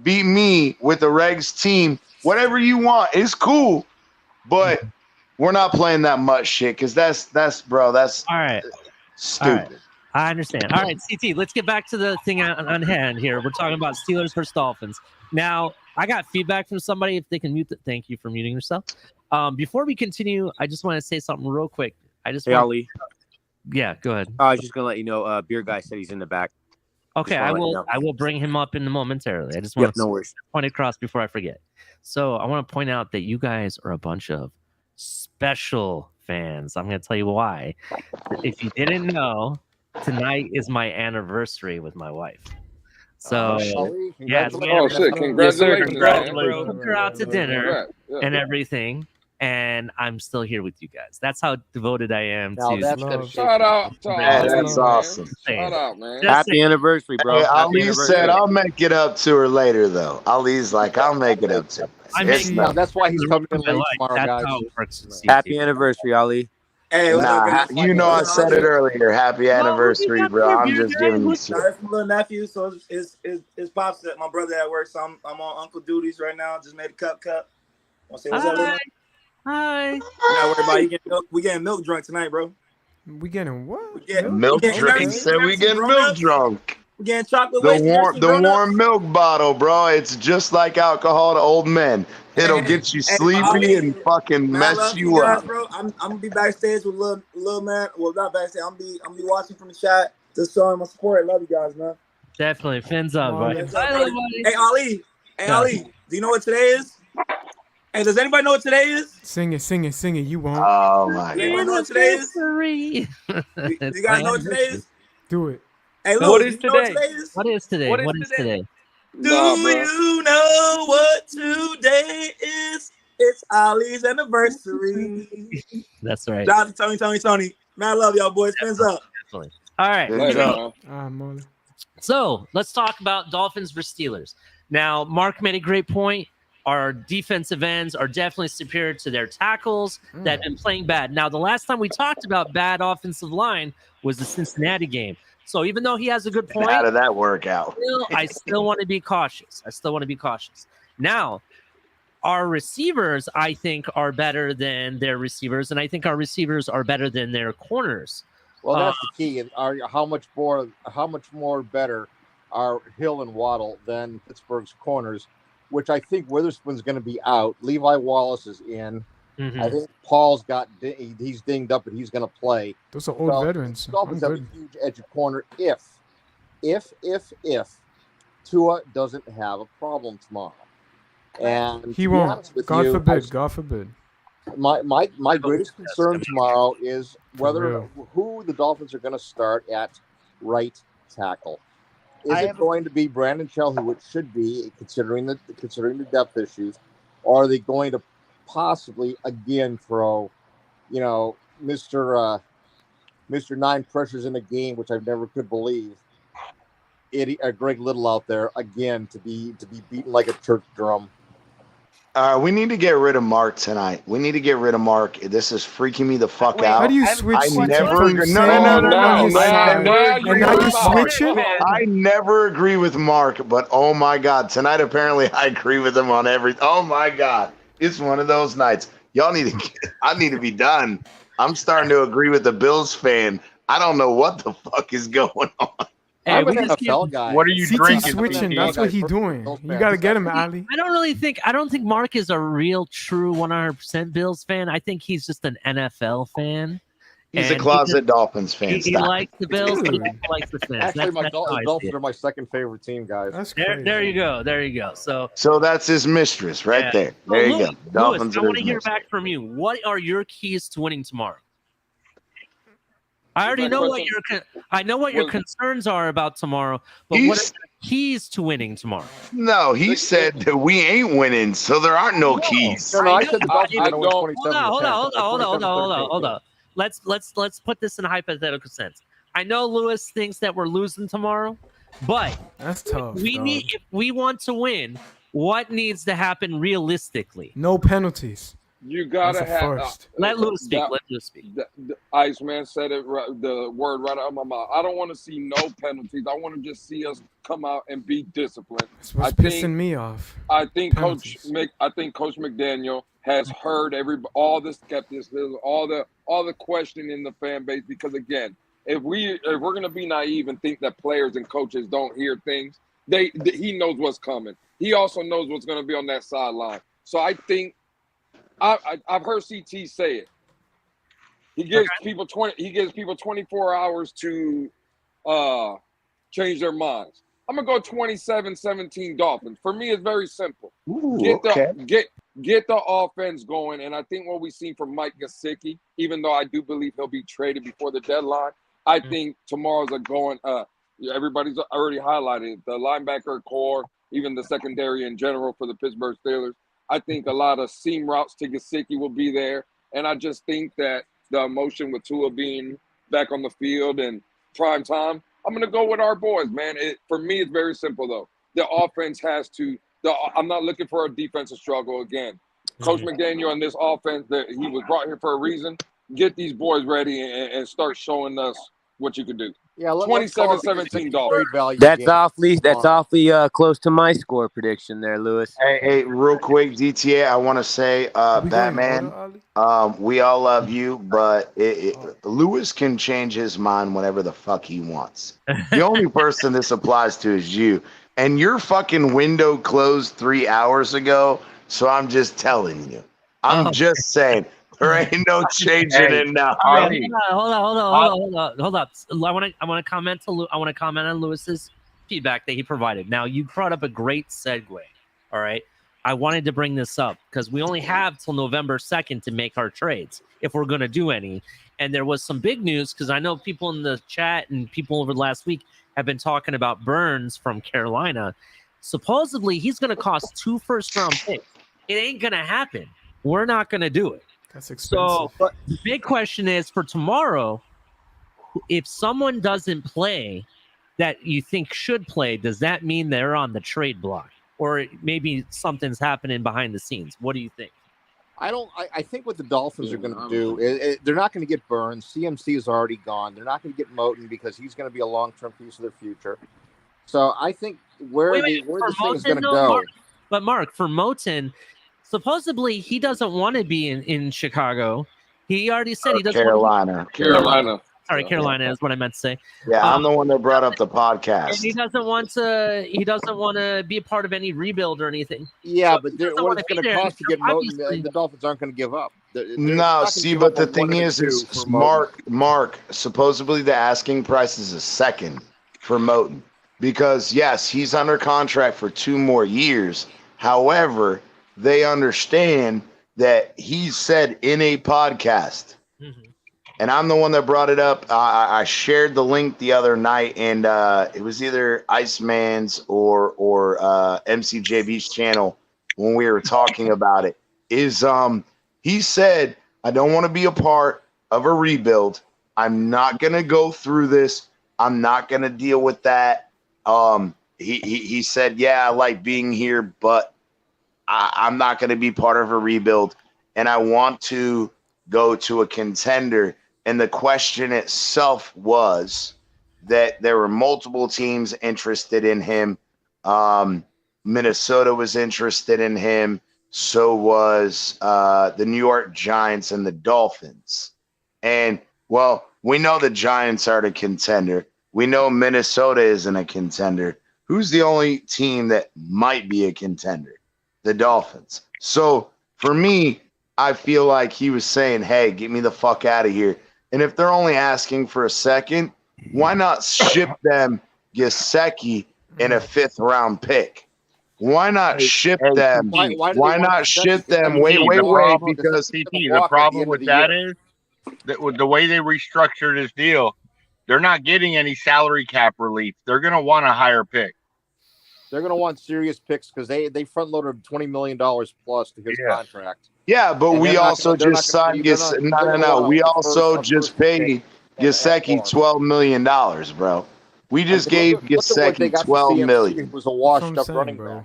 beat me with the Regs team, whatever you want, it's cool. But we're not playing that much shit because that's all right. Stupid. All right. I understand. All right, CT, let's get back to the thing on hand here. We're talking about Steelers versus Dolphins. Now, I got feedback from somebody. If they can mute thank you for muting yourself. Before we continue, I just want to say something real quick. Ali. Yeah, go ahead. I was just gonna let you know. Beer guy said he's in the back. Okay, I will bring him up in momentarily. I just want to point across before I forget. So I want to point out that you guys are a bunch of special fans. I'm going to tell you why. If you didn't know, tonight is my anniversary with my wife. So congratulations! Took her out to dinner and everything. And I'm still here with you guys. That's how devoted I am to. Shout out! That's awesome. Shout out, man! Happy anniversary, bro. Hey, Ali said I'll make it up to her later, though. Ali's like, I'll make it up to her. That's why he's coming in late tomorrow, guys. Happy anniversary, Ali. Hey, I said it earlier. Happy anniversary, bro. I'm just giving you shit. Sorry for my little nephew. So it's pops, my brother at work. So I'm on uncle duties right now. Just made a cup. Want to say what's up? Hi. Not worry about it. We getting milk drunk tonight, bro. We getting what? Milk drunk. He said we getting milk drunk. We getting chocolate. The warm milk bottle, bro. It's just like alcohol to old men. It'll get you sleepy and fucking mess you up. Bro. I'm gonna be backstage with little man. Well, not backstage. I'm be watching from the chat. Just showing my support. Love you guys, man. Definitely. Fins up, buddy. Hey, Ali. Do you know what today is? Hey, does anybody know what today is? Sing it. You won't. Oh my God. You know what today is? You guys know what today is? Do it. Hey, What Louis, is you know what today? today is? What is today? What is What is today? today? Do Nah, bro. you know what today is? It's Ollie's anniversary. That's right. Shout out to Tony. Man, I love y'all boys. Fins up. Definitely. All right. Good Later, job. man. Molly. So let's talk about Dolphins versus Steelers. Now, Mark made a great point. Our defensive ends are definitely superior to their tackles that have been playing bad. Now, the last time we talked about bad offensive line was the Cincinnati game. So even though he has a good point, How did that work out? I still want to be cautious. Now, our receivers, I think, are better than their receivers, and I think our receivers are better than their corners. Well, that's the key. How much more better are Hill and Waddle than Pittsburgh's corners, which I think Witherspoon's going to be out. Levi Wallace is in. Mhm. I think Paul's he's dinged up, but he's going to play. Those are old veterans. Dolphins I'm have good. a huge edge of corner if Tua doesn't have a problem tomorrow. And He to be won't. honest with God you, forbid. God forbid. my greatest concern tomorrow is whether real. who the Dolphins are going to start at right tackle. Is I it have a- going to be Brandon Shell, who it should be, considering the depth issues, or are they going to possibly again throw, Mr. 9 pressures in a game, which I never could believe, Greg Little out there again to be beaten like a church drum. We need to get rid of Mark tonight. We need to get rid of Mark. This is freaking me the fuck Wait, out. How do you I have a switch I CT never from agree- saying no, that now- on his now- side, now and now you switching? I never agree with Mark, but oh my God, tonight apparently I agree with him on everything. Oh my God, it's one of those nights. Y'all need to. I need to be done. I'm starting to agree with the Bills fan. I don't know what the fuck is going on. Hey, I'm we an just NFL guy. What are you CT drinking? switching. CT? That's what he doing. You gotta get him, Ali. I don't think Mark is a real true 100% Bills fan. I think he's just an NFL fan. He's a And closet Dolphins fan. He Stop. likes the Bills, but he Dude. also likes the fans. Actually, my That's how I see Dolphins it. are my second favorite team, guys. That's crazy. There you go. So So that's his mistress right Yeah. there. So There you Louis, go. Dolphins I are want his to hear mistress. back from you. What are your keys to winning tomorrow? I already that know what question? your Well- concerns are about tomorrow, but what are He's- your keys to winning tomorrow? No, he said that we ain't winning, so there aren't no keys. No, I I know. said the Dolphins I are going to win don't- 27 Hold on. 27-13. Let's put this in a hypothetical sense. I know Lewis thinks that we're losing tomorrow, but That's tough. if we want to win, what needs to happen realistically? No penalties. You That's gotta a have. first. Let Lewis speak. that- Let Lewis speak. the Iceman said it. The word right out of my mouth. I don't want to see no penalties. I want to just see us come out and be disciplined. That's what's I pissing think- me off. I think Penalties. Coach McDaniel has heard all the skepticism, all the questioning in the fan base. Because again, if we're gonna be naive and think that players and coaches don't hear things, he knows what's coming. He also knows what's gonna be on that sideline. So I think I've heard CT say it. He gives people 24 hours to change their minds. I'm gonna go 27-17 Dolphins. For me, it's very simple. Ooh, Get the offense going, and I think what we've seen from Mike Gesicki, even though I do believe he'll be traded before the deadline, I think tomorrow's a going. Everybody's already highlighted the linebacker core, even the secondary in general for the Pittsburgh Steelers. I think a lot of seam routes to Gesicki will be there, and I just think that the emotion with Tua being back on the field and prime time, I'm going to go with our boys, man. For me, it's very simple, though. The offense has to – I'm not looking for a defensive struggle again. Coach McDaniel and this offense, that he was brought here for a reason. Get these boys ready and start showing us what you can do. Yeah, let's call it 27-17 a Dolphins. trade value That's game. awfully close to my score prediction there, Lewis. Hey, real quick, DTA, I want to say, Are we going Batman, order, Ali? we all love you, but Lewis can change his mind whenever the fuck he wants. The only person this applies to is you. And your fucking window closed 3 hours ago, so I'm just telling you. I'm just saying. There ain't no changing it now. Ali, Hold on. I want to comment on Lewis's feedback that he provided. Now, you brought up a great segue. All right. I wanted to bring this up because we only have till November 2nd to make our trades if we're going to do any. And there was some big news because I know people in the chat and people over the last week have been talking about Burns from Carolina. Supposedly, he's going to cost 2 first-round picks. It ain't going to happen. We're not going to do it. That's expensive. So the big question is for tomorrow, if someone doesn't play that you think should play, does that mean they're on the trade block? Or maybe something's happening behind the scenes? What do you think? I think what the Dolphins are going to do, they're not going to get Burns. CMC is already gone. They're not going to get Moton because he's going to be a long-term piece of their future. So I think where this thing is going to go. Mark, for Moton, supposedly he doesn't want to be in Chicago. He already said he doesn't Carolina. Carolina. Sorry, Carolina is what I meant to say. Yeah, I'm the one that brought up the podcast. And he doesn't want to be a part of any rebuild or anything. Yeah, So but what it's going to cost to get Moton, the Dolphins aren't going to give up. No, see, but the thing is Mark, supposedly the asking price is a second for Moton. Because, yes, he's under contract for 2 more years. However, they understand that he said in a podcast, and I'm the one that brought it up. I shared the link the other night, and it was either Iceman's or MCJB's channel when we were talking about it. He said, I don't want to be a part of a rebuild. I'm not going to go through this. I'm not going to deal with that. He said, yeah, I like being here, but I'm not going to be part of a rebuild, and I want to go to a contender. And the question itself was that there were multiple teams interested in him. Minnesota was interested in him. So was the New York Giants and the Dolphins. And, well, we know the Giants are the contender. We know Minnesota isn't a contender. Who's the only team that might be a contender? The Dolphins. So for me, I feel like he was saying, hey, get me the fuck out of here. And if they're only asking for a second, why not ship them Gesicki in a 5th round pick? Why not ship them? Why not ship them? Wait. Because the problem with that is that with the way they restructured his deal, they're not getting any salary cap relief. They're going to want a higher pick. They're going to want serious picks because they front loaded $20 million plus to his contract. Yeah, but we also just signed We also just paid Gesicki $12 million, bro. We just gave Gesicki $12 million. Was a washed up running back.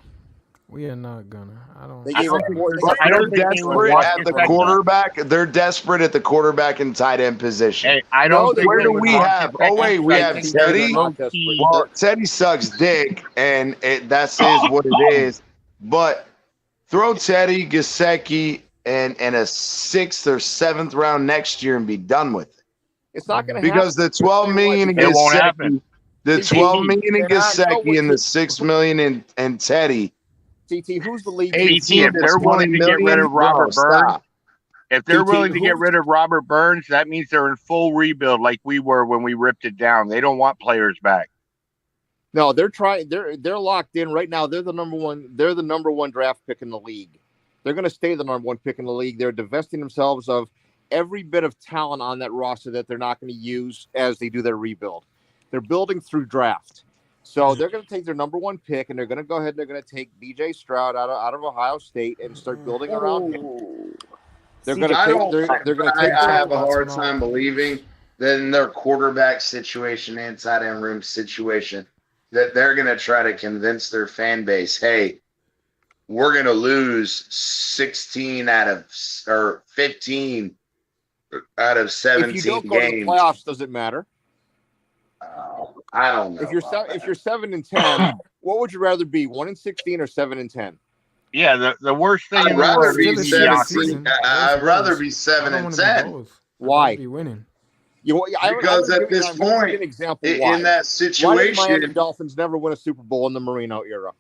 We are not gonna. I don't. They're desperate at the quarterback. They're desperate at the quarterback and tight end position. Hey, I don't. Where do we have? Oh wait, we have Teddy. Well, Teddy sucks dick, and that's what it is. But throw Teddy, Gesicki, and a 6th or 7th round next year and be done with it. It's not going to because the $12 million in Gesicki, the $12 million in Gesicki, and the $6 million in Teddy. CT, who's the lead? If they're willing to get rid of Robert Burns, if they're willing to get rid of Robert Burns, that means they're in full rebuild like we were when we ripped it down. They don't want players back. No, they're trying. They're locked in right now. They're the number one. They're the number 1 draft pick in the league. They're going to stay the number 1 pick in the league. They're divesting themselves of every bit of talent on that roster that they're not going to use as they do their rebuild. They're building through draft. So they're going to take their number 1 pick, and they're going to go ahead and they're going to take B.J. Stroud out of Ohio State and start building around him. They're going to take. I have a hard time believing that in their quarterback situation and tight end room situation that they're going to try to convince their fan base, hey, we're going to lose 15 out of 17 games. If you don't go to the playoffs, does it matter? I don't know. If you're 7-10, what would you rather be? 1-16 or 7-10? Yeah, the worst thing. I'd rather be 7. I'd rather be 7-10. Why? Be winning. Because at this point, in that situation, why did Miami Dolphins never win a Super Bowl in the Marino era?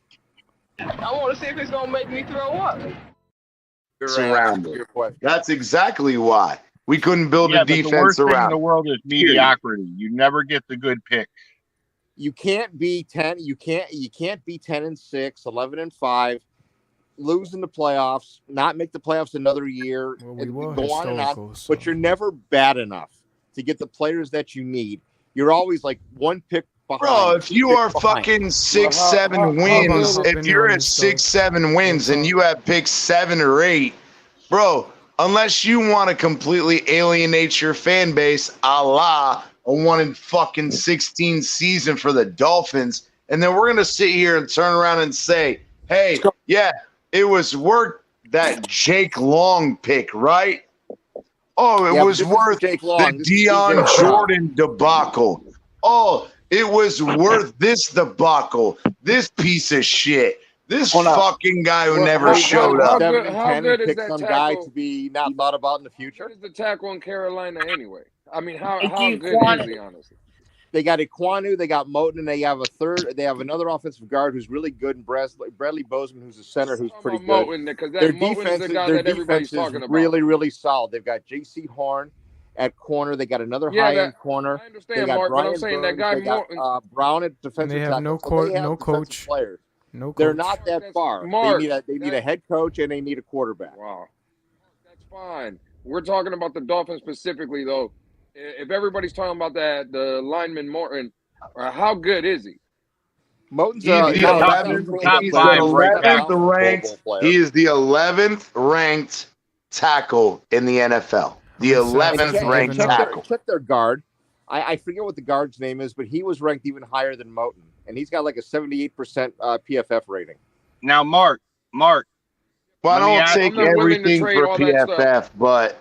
I want to see if it's gonna make me throw up. Surrounded. That's exactly why. We couldn't build a defense the worst around. Thing in the world is mediocrity. You never get the good picks. You can't be 10. You can't be 10-6, 11-5. lose in the playoffs, not make the playoffs another year, Well, we and were go on and on. historical, so. But you're never bad enough to get the players that you need. You're always like one pick behind. Bro, if you are behind. fucking 6, Well, 7 wins, good- if you're at 6, 7 wins and you have picked 7 or 8, bro, unless you want to completely alienate your fan base, a la a 1-16 season for the Dolphins, and then we're gonna sit here and turn around and say, hey, yeah, it was worth that Jake Long pick, right? Oh, it was worth the Deion Jordan debacle. Oh, it was worth this debacle. This piece of shit. This fucking guy who never showed up. 7 and 10 good is pick that some tackle? guy to be not thought about in the future. What is the tackle in Carolina anyway? I mean, how Ike good Kwanu. is he, honestly? They got Iquanu, they got Moten, and they have another offensive guard who's really good, and Bradley Bozeman, who's a center who's pretty good. Moten, because that Their Moten's defense, the guy their that everybody's defense is talking about. really, really solid. They've got J.C. Horn at corner. They got another high-end corner. I understand, They got Mark, but I'm Brian saying Burns. that guy They got Brown at defensive they have tackle. no So coach, they have no defensive coach, players. no coach. They're not that far. Mark, they need a head coach and they need a quarterback. Wow, that's fine. We're talking about the Dolphins specifically, though. If everybody's talking about the lineman Morton, how good is he? Moten's He is the 11th ranked tackle in the NFL. The 11th ranked tackle. Check their guard. I forget what the guard's name is, but he was ranked even higher than Moten, and he's got like a 78% PFF rating. Now, Mark. Well, I don't take everything for PFF, but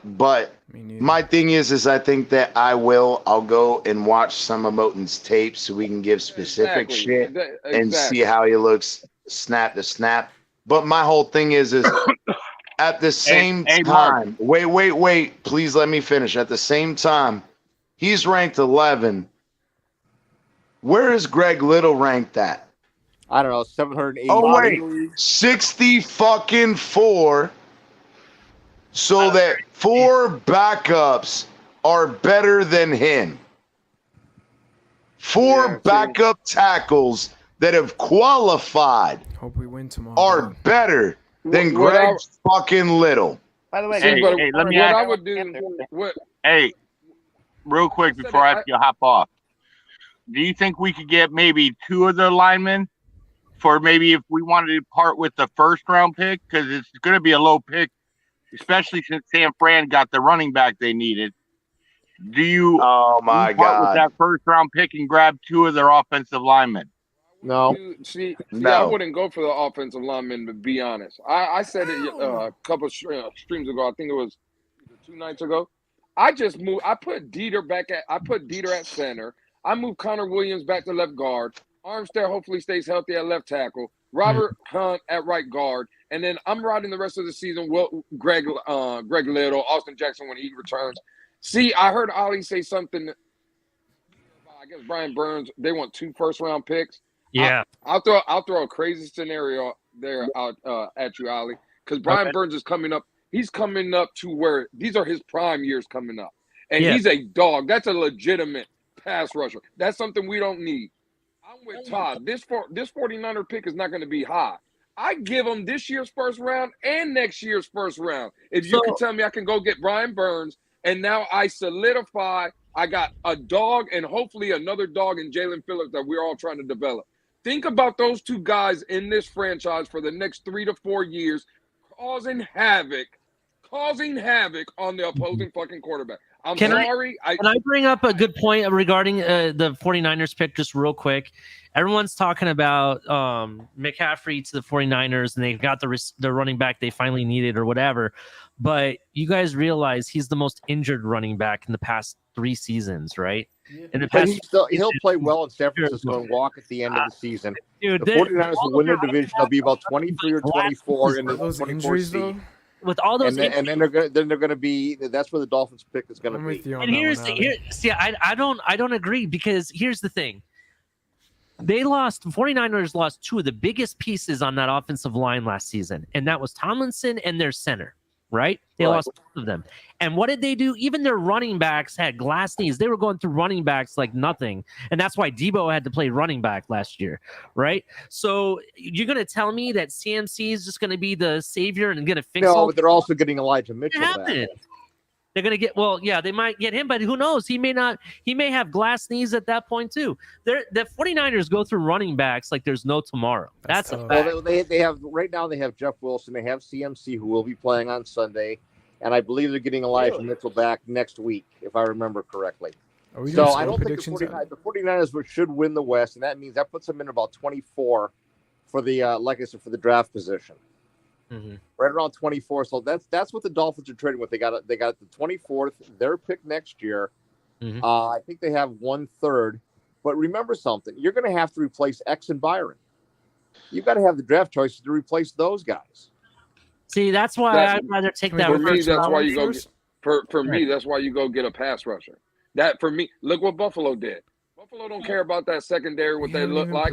my thing is I think that I'll go and watch some of Moten's tapes so we can give specific shit and see how he looks snap to snap. But my whole thing is at the same time, wait, please let me finish. At the same time, he's ranked 11. Where is Greg Little ranked at? I don't know, 780. Oh wait, 60 fucking 4. So that 4 backups are better than him. 4 backup tackles that have qualified Hope we win tomorrow. are better than Greg fucking Little. By the way, let me ask. I would do. Hey, real quick before I have to hop off, do you think we could get maybe 2 of the linemen for maybe if we wanted to part with the first round pick, because it's going to be a low pick, especially since San Fran got the running back they needed? Do you? Oh my part with God! that first round pick and grab 2 of their offensive linemen? No. See, No. I wouldn't go for the offensive lineman, to be honest. I said it a couple of streams ago. I think it was 2 nights ago. I just moved. I put Dieter at center. I moved Connor Williams back to left guard. Armstead hopefully stays healthy at left tackle. Robert Hunt at right guard. And then I'm riding the rest of the season with Greg Little, Austin Jackson when he returns. See, I heard Ali say something. I guess Brian Burns, they want 2 first-round picks. Yeah. I'll throw a crazy scenario there out at you, Ali, because Brian Burns is coming up. He's coming up to where these are his prime years coming up, and he's a dog. That's a legitimate pass rusher. That's something we don't need. I'm with Todd. This 49er pick is not going to be high. I give him this year's first round and next year's first round. If you can tell me I can go get Brian Burns, and now I solidify. I got a dog and hopefully another dog in Jalen Phillips that we're all trying to develop. Think about those 2 guys in this franchise for the next 3 to 4 years, causing havoc on the opposing fucking quarterback. Can I bring up a good point regarding the 49ers pick just real quick? Everyone's talking about McCaffrey to the 49ers, and they've got the running back they finally needed or whatever. But you guys realize he's the most injured running back in the past 3 seasons, right? In the past, he'll play well in San Francisco and walk at the end of the season. Dude, the 49ers will win their division. They'll be about 23 or 24 in the 24 seed. With all those, and then they're gonna be. That's where the Dolphins pick is gonna be. And I don't agree, because here's the thing. The 49ers lost 2 of the biggest pieces on that offensive line last season, and that was Tomlinson and their center. right? They Right. lost both of them. And what did they do? Even their running backs had glass knees. They were going through running backs like nothing. And that's why Debo had to play running back last year, right? So you're going to tell me that CMC is just going to be the savior and going to fix all No, but they're also getting Elijah Mitchell what back. happened? They're going to get, well, yeah, they might get him, but who knows? He may not, he may have glass knees at that point too. The 49ers go through running backs like there's no tomorrow. That's a fact. Well, they have right now. They have Jeff Wilson. They have CMC, who will be playing on Sunday, and I believe they're getting Elijah Mitchell back next week, if I remember correctly. So I don't think the 49ers should win the West, and that means that puts them in about 24 for the like I said, for the draft position. Mm-hmm. Right around 24. So that's what the Dolphins are trading with. They got the 24th, their pick next year. Mm-hmm. I think they have 1/3. But remember something: you're going to have to replace X and Byron. You've got to have the draft choices to replace those guys. See, that's why I'd rather take that. For me, that's why you go. For me, that's why you go get a pass rusher. That for me, look what Buffalo did. Buffalo don't care about that secondary, what they look like.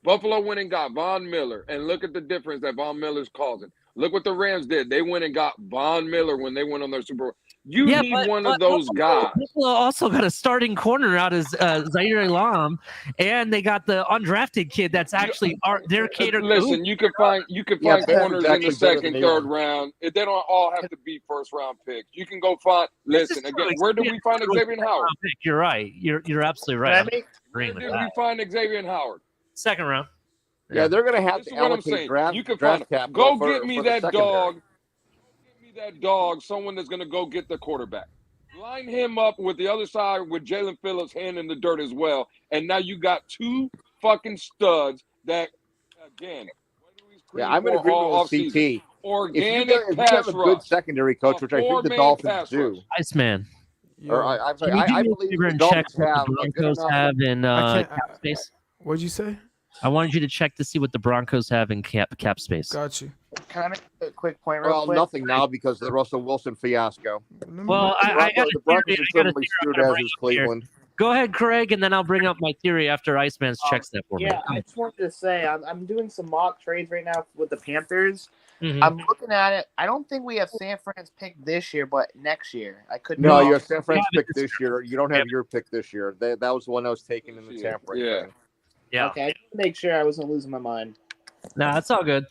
Buffalo went and got Von Miller, and look at the difference that Von Miller's causing. Look what the Rams did. They went and got Von Miller when they went on their Super Bowl. You need one of those guys. Buffalo also got a starting corner out as Zaire Elam, and they got the undrafted kid that's actually their cater. Listen, you can find corners in the second, third round. They don't all have to be first round picks. You can go find. Listen again. Where did we find Xavier Howard? You're right. You're absolutely right. Where did we find Xavier Howard? Second round. Yeah, they're going to have to allocate draft cap. Go get me that dog. Go get me that dog. Someone that's going to go get the quarterback. Line him up with the other side with Jalen Phillips' hand in the dirt as well. And now you got two fucking studs that, again, yeah, I'm in agreement with CT. Organic if you have a good secondary coach, which I think the Dolphins do. Iceman. Or I believe the Dolphins have the Broncos have in cap space. What'd you say? I wanted you to check to see what the Broncos have in cap space. Got you. Can I make a quick point? Well, nothing now because of the Russell Wilson fiasco. Well, the Broncos are certainly screwed as is Cleveland. Go ahead, Craig, and then I'll bring up my theory after Iceman checks that for me. Yeah, I just wanted to say I'm doing some mock trades right now with the Panthers. Mm-hmm. I'm looking at it. I don't think we have San Fran's pick this year, but next year. I couldn't. No, you have San Fran's pick this year. You don't have your pick this year. That was the one that was taken in the tampering. Yeah. Yeah. Okay, I just want to make sure I wasn't losing my mind. No, that's all good.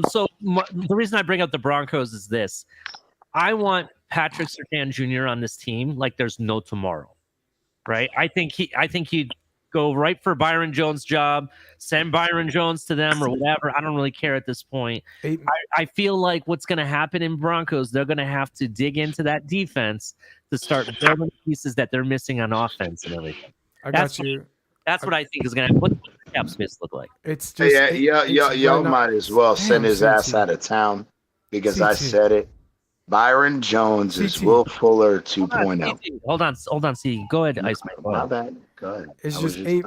So the reason I bring up the Broncos is this: I want Patrick Surtain Jr. on this team like there's no tomorrow, right? I think he'd go right for Byron Jones' job, send Byron Jones to them or whatever. I don't really care at this point. I feel like what's going to happen in Broncos, they're going to have to dig into that defense to start building pieces that they're missing on offense and everything. That's what I think is going to happen. What does the cap space look like? It's just y'all might as well send his ass out of town because I said it. Byron Jones is Will Fuller 2.0. Hold on, C. Go ahead, Iceman. My bad. Go ahead. It's just eight.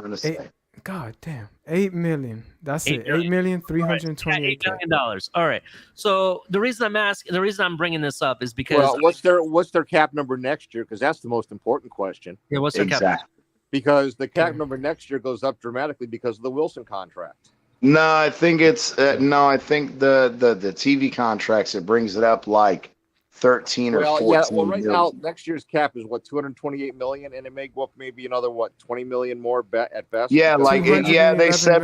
God damn, $8 million. That's it. $8,328,000. $8 million. All right. So the reason I'm bringing this up is because what's their cap number next year? Because that's the most important question. Yeah, what's their cap? Because the cap number next year goes up dramatically because of the Wilson contract. No, I think it's I think the TV contracts, it brings it up like 13 or 14. Yeah, well, right now next year's cap is what, 228 million, and it may go up maybe another 20 million more at best. Yeah, they said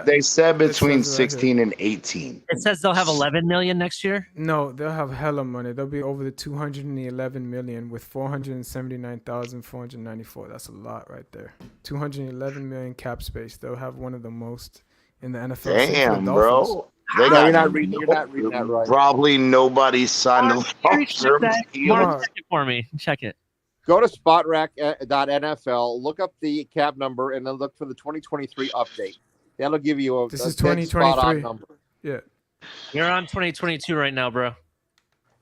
they said between 16 and 18. It says they'll have 11 million next year. No, they'll have hella money. They'll be over the 211 million with 479,494. That's a lot right there. 211 million cap space. They'll have one of the most in the NFL. Damn, bro. You're not reading that right. Probably nobody signed a long-term deal. Check it for me. Check it. Go to spotrac.nfl, look up the cap number, and then look for the 2023 update. That'll give you a 2023 number. Yeah. You're on 2022 right now, bro.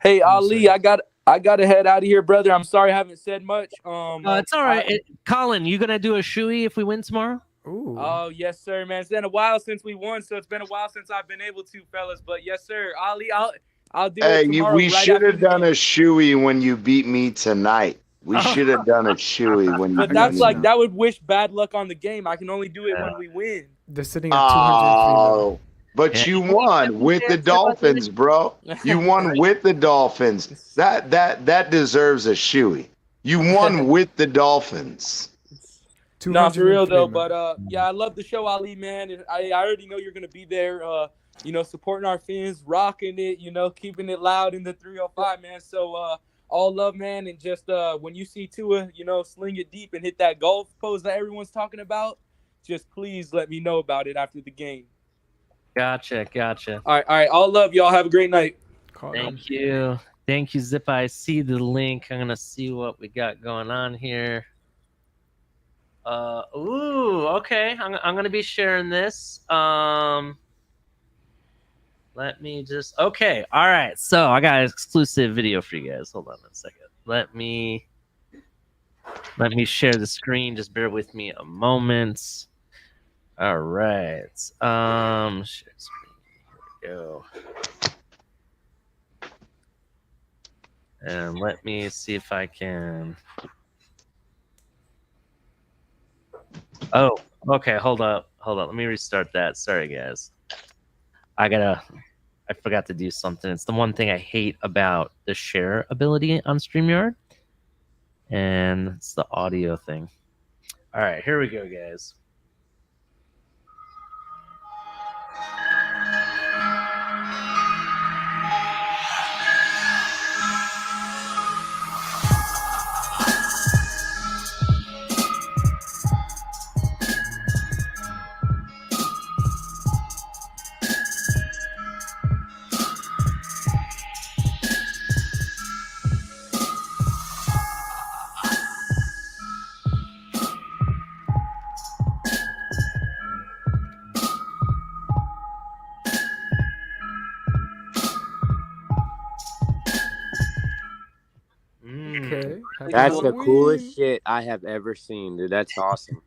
Hey, Ali, I got to head out of here, brother. I'm sorry I haven't said much. It's all right. Colin, you gonna do a shoey if we win tomorrow? Ooh. Oh, yes, sir, man. It's been a while since we won, so it's been a while since I've been able to, fellas. But yes, sir, Ali, I'll do it tomorrow. We should have done a shoey when you beat me tonight. We should have done a shoey when you. But that's like that would wish bad luck on the game. I can only do it when we win. They're sitting at 203. But you won with the Dolphins, bro. You won with the Dolphins. That deserves a shoey. You won with the Dolphins. Nah, for real 203, though. man. But yeah, I love the show, Ali, man, and I already know you're gonna be there. Supporting our fans, rocking it. Keeping it loud in the 305, man. So all love, man, and just when you see Tua, sling it deep and hit that golf pose that everyone's talking about, just please let me know about it after the game. Gotcha. All right. All love, y'all. Have a great night. Thank you, Zip. I see the link. I'm gonna see what we got going on here. Okay. I'm gonna be sharing this. Let me just. Okay. All right. So I got an exclusive video for you guys. Hold on a second. Let me share the screen. Just bear with me a moment. All right. Share screen. Here we go. And let me see if I can. Oh, okay. Hold up. Let me restart that. Sorry, guys. I forgot to do something. It's the one thing I hate about the share ability on StreamYard. And it's the audio thing. All right, here we go, guys. Okay. That's the coolest shit I have ever seen, dude. That's awesome.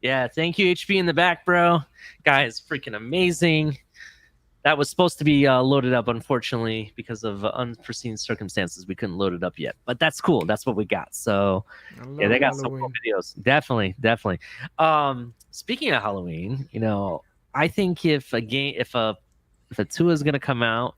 Yeah, thank you, HB in the back, bro. Guys, freaking amazing. That was supposed to be loaded up, unfortunately, because of unforeseen circumstances. We couldn't load it up yet, but that's cool. That's what we got. So, yeah, they got some cool videos. Definitely. Speaking of Halloween, I think if a Tua is gonna come out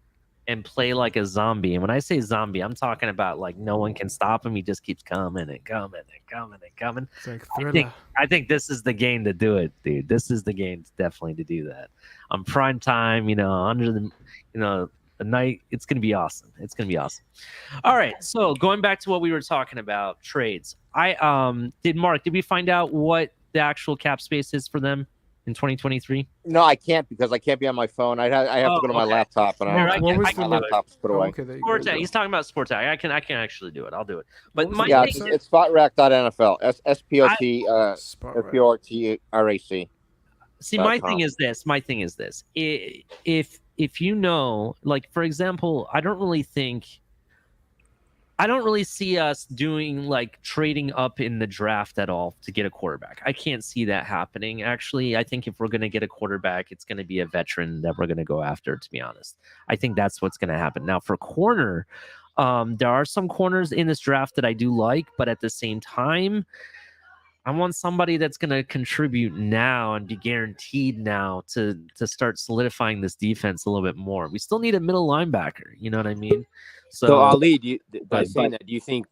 and play like a zombie, and when I say zombie, I'm talking about like no one can stop him. He just keeps coming and coming and coming and coming. It's like Thriller. I think this is the game to do it, dude. This is the game definitely to do that. On prime time, under the night, it's gonna be awesome. It's gonna be awesome. All right, so going back to what we were talking about, trades. Did we find out what the actual cap space is for them in 2023? No, I can't because I can't be on my phone. I have to go to my laptop, and my laptop's put away. He's talking about Sports Tag. I can actually do it. I'll do it. But it's spotrac.nfl. SPOTRTRAC. See, my thing is this. If like, for example, I don't really see us doing like trading up in the draft at all to get a quarterback. I can't see that happening. Actually, I think if we're going to get a quarterback, it's going to be a veteran that we're going to go after, to be honest. I think that's what's going to happen. Now, for corner, there are some corners in this draft that I do like, but at the same time, I want somebody that's going to contribute now and be guaranteed now to start solidifying this defense a little bit more. We still need a middle linebacker. You know what I mean? So Ali, by saying that, do you think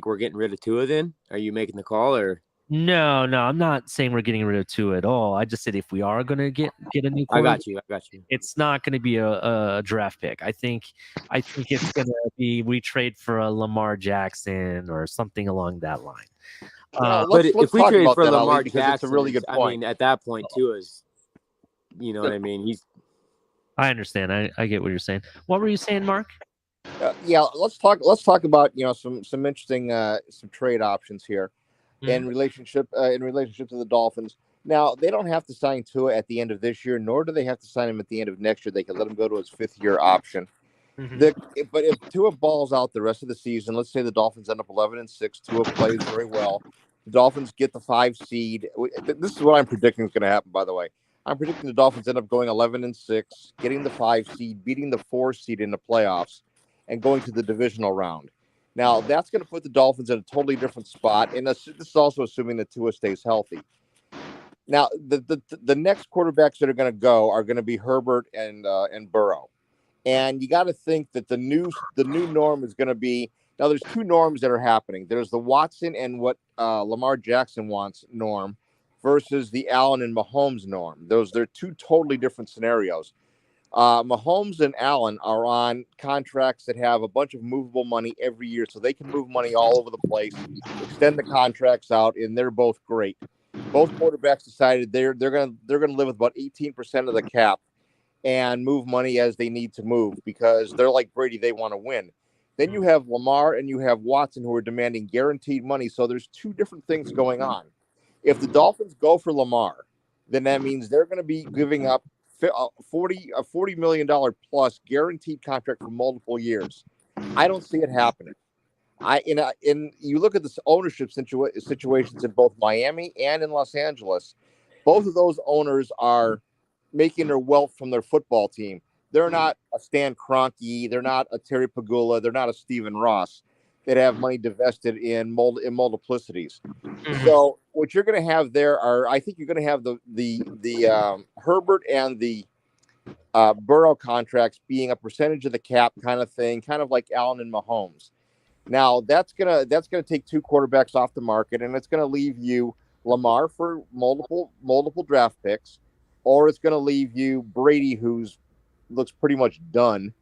we're getting rid of Tua then? Are you making the call or? No, I'm not saying we're getting rid of Tua at all. I just said if we are going to get a new quarterback, I got you. It's not going to be a draft pick. I think it's going to be we trade for a Lamar Jackson or something along that line. But if we trade for Lamar Jackson, it's a really good point. I mean, at that point, Tua's, you know what I mean? I understand. I get what you're saying. What were you saying, Mark? Let's talk about some interesting some trade options here in relationship to the Dolphins. Now they don't have to sign Tua at the end of this year, nor do they have to sign him at the end of next year. They can let him go to his 5th year option. But if Tua balls out the rest of the season, let's say the Dolphins end up 11-6, Tua plays very well. The Dolphins get the 5 seed. This is what I'm predicting is going to happen. By the way, I'm predicting the Dolphins end up going 11-6, getting the 5 seed, beating the 4 seed in the playoffs, and going to the divisional round. Now, that's going to put the Dolphins in a totally different spot, and this is also assuming that Tua stays healthy. Now, the next quarterbacks that are going to go are going to be Herbert and Burrow, and you got to think that the new norm is going to be now. There's two norms that are happening. There's the Watson and what Lamar Jackson wants norm, versus the Allen and Mahomes norm. They're two totally different scenarios. Mahomes and Allen are on contracts that have a bunch of movable money every year, so they can move money all over the place, extend the contracts out, and they're both great. Both quarterbacks decided they're gonna live with about 18% of the cap and move money as they need to move because they're like Brady, they want to win. Then you have Lamar and you have Watson who are demanding guaranteed money. So there's two different things going on. If the Dolphins go for Lamar, then that means they're going to be giving up $40 million plus guaranteed contract for multiple years. I don't see it happening. You look at the ownership situations in both Miami and in Los Angeles. Both of those owners are making their wealth from their football team. They're not a Stan Kroenke. They're not a Terry Pagula. They're not a Stephen Ross that have money divested in multiplicities. Mm-hmm. So what you're going to have there I think you're going to have the Herbert and the Burrow contracts being a percentage of the cap kind of thing, kind of like Allen and Mahomes. Now that's gonna take two quarterbacks off the market, and it's gonna leave you Lamar for multiple draft picks, or it's gonna leave you Brady, who's looks pretty much done,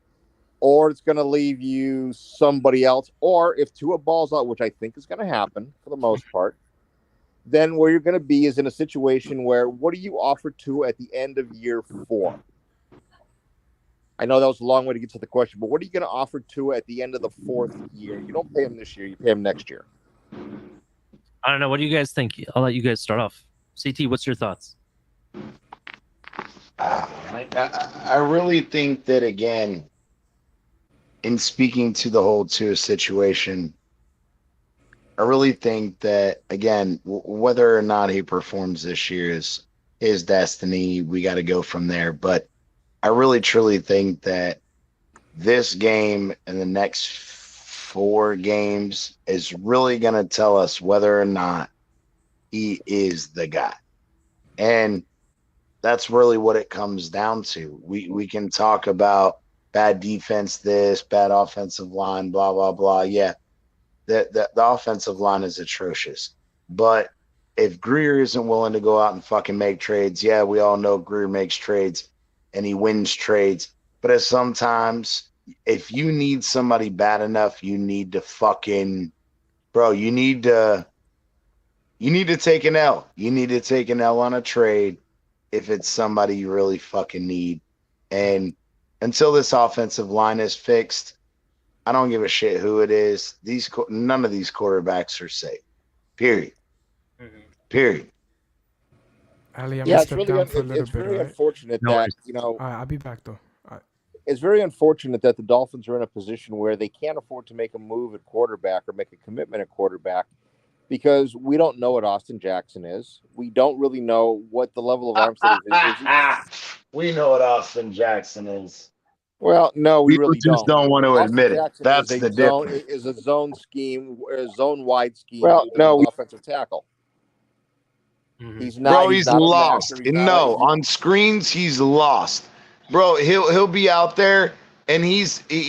or it's gonna leave you somebody else, or if Tua balls out, which I think is gonna happen for the most part, then where you're gonna be is in a situation where what do you offer Tua at the end of year 4? I know that was a long way to get to the question, but what are you going to offer Tua at the end of the 4th year? You don't pay him this year; you pay him next year. I don't know. What do you guys think? I'll let you guys start off. CT, what's your thoughts? I really think that, again, in speaking to the whole Tua situation, I really think that, again, whether or not he performs this year is his destiny. We got to go from there, but I really truly think that this game and the next 4 games is really going to tell us whether or not he is the guy. And that's really what it comes down to. We can talk about bad defense, this, bad offensive line, blah, blah, blah. Yeah, the offensive line is atrocious. But if Greer isn't willing to go out and fucking make trades, yeah, we all know Greer makes trades. And he wins trades. But sometimes, if you need somebody bad enough, you need to fucking, bro, you need to take an L. You need to take an L on a trade if it's somebody you really fucking need. And until this offensive line is fixed, I don't give a shit who it is. None of these quarterbacks are safe. Period. Mm-hmm. Period. Ali, I'm gonna step down for a little bit. Very unfortunate that I'll be back though. It's very unfortunate that the Dolphins are in a position where they can't afford to make a move at quarterback or make a commitment at quarterback because we don't know what Austin Jackson is. We don't really know what the level of Armstead is. We know what Austin Jackson is. Well, no, we really just don't want to admit it. That's the difference. Is a zone scheme, a zone-wide scheme. Well, no, offensive tackle. He's not. Bro, he's lost. On screens, he's lost. Bro, he'll be out there, and he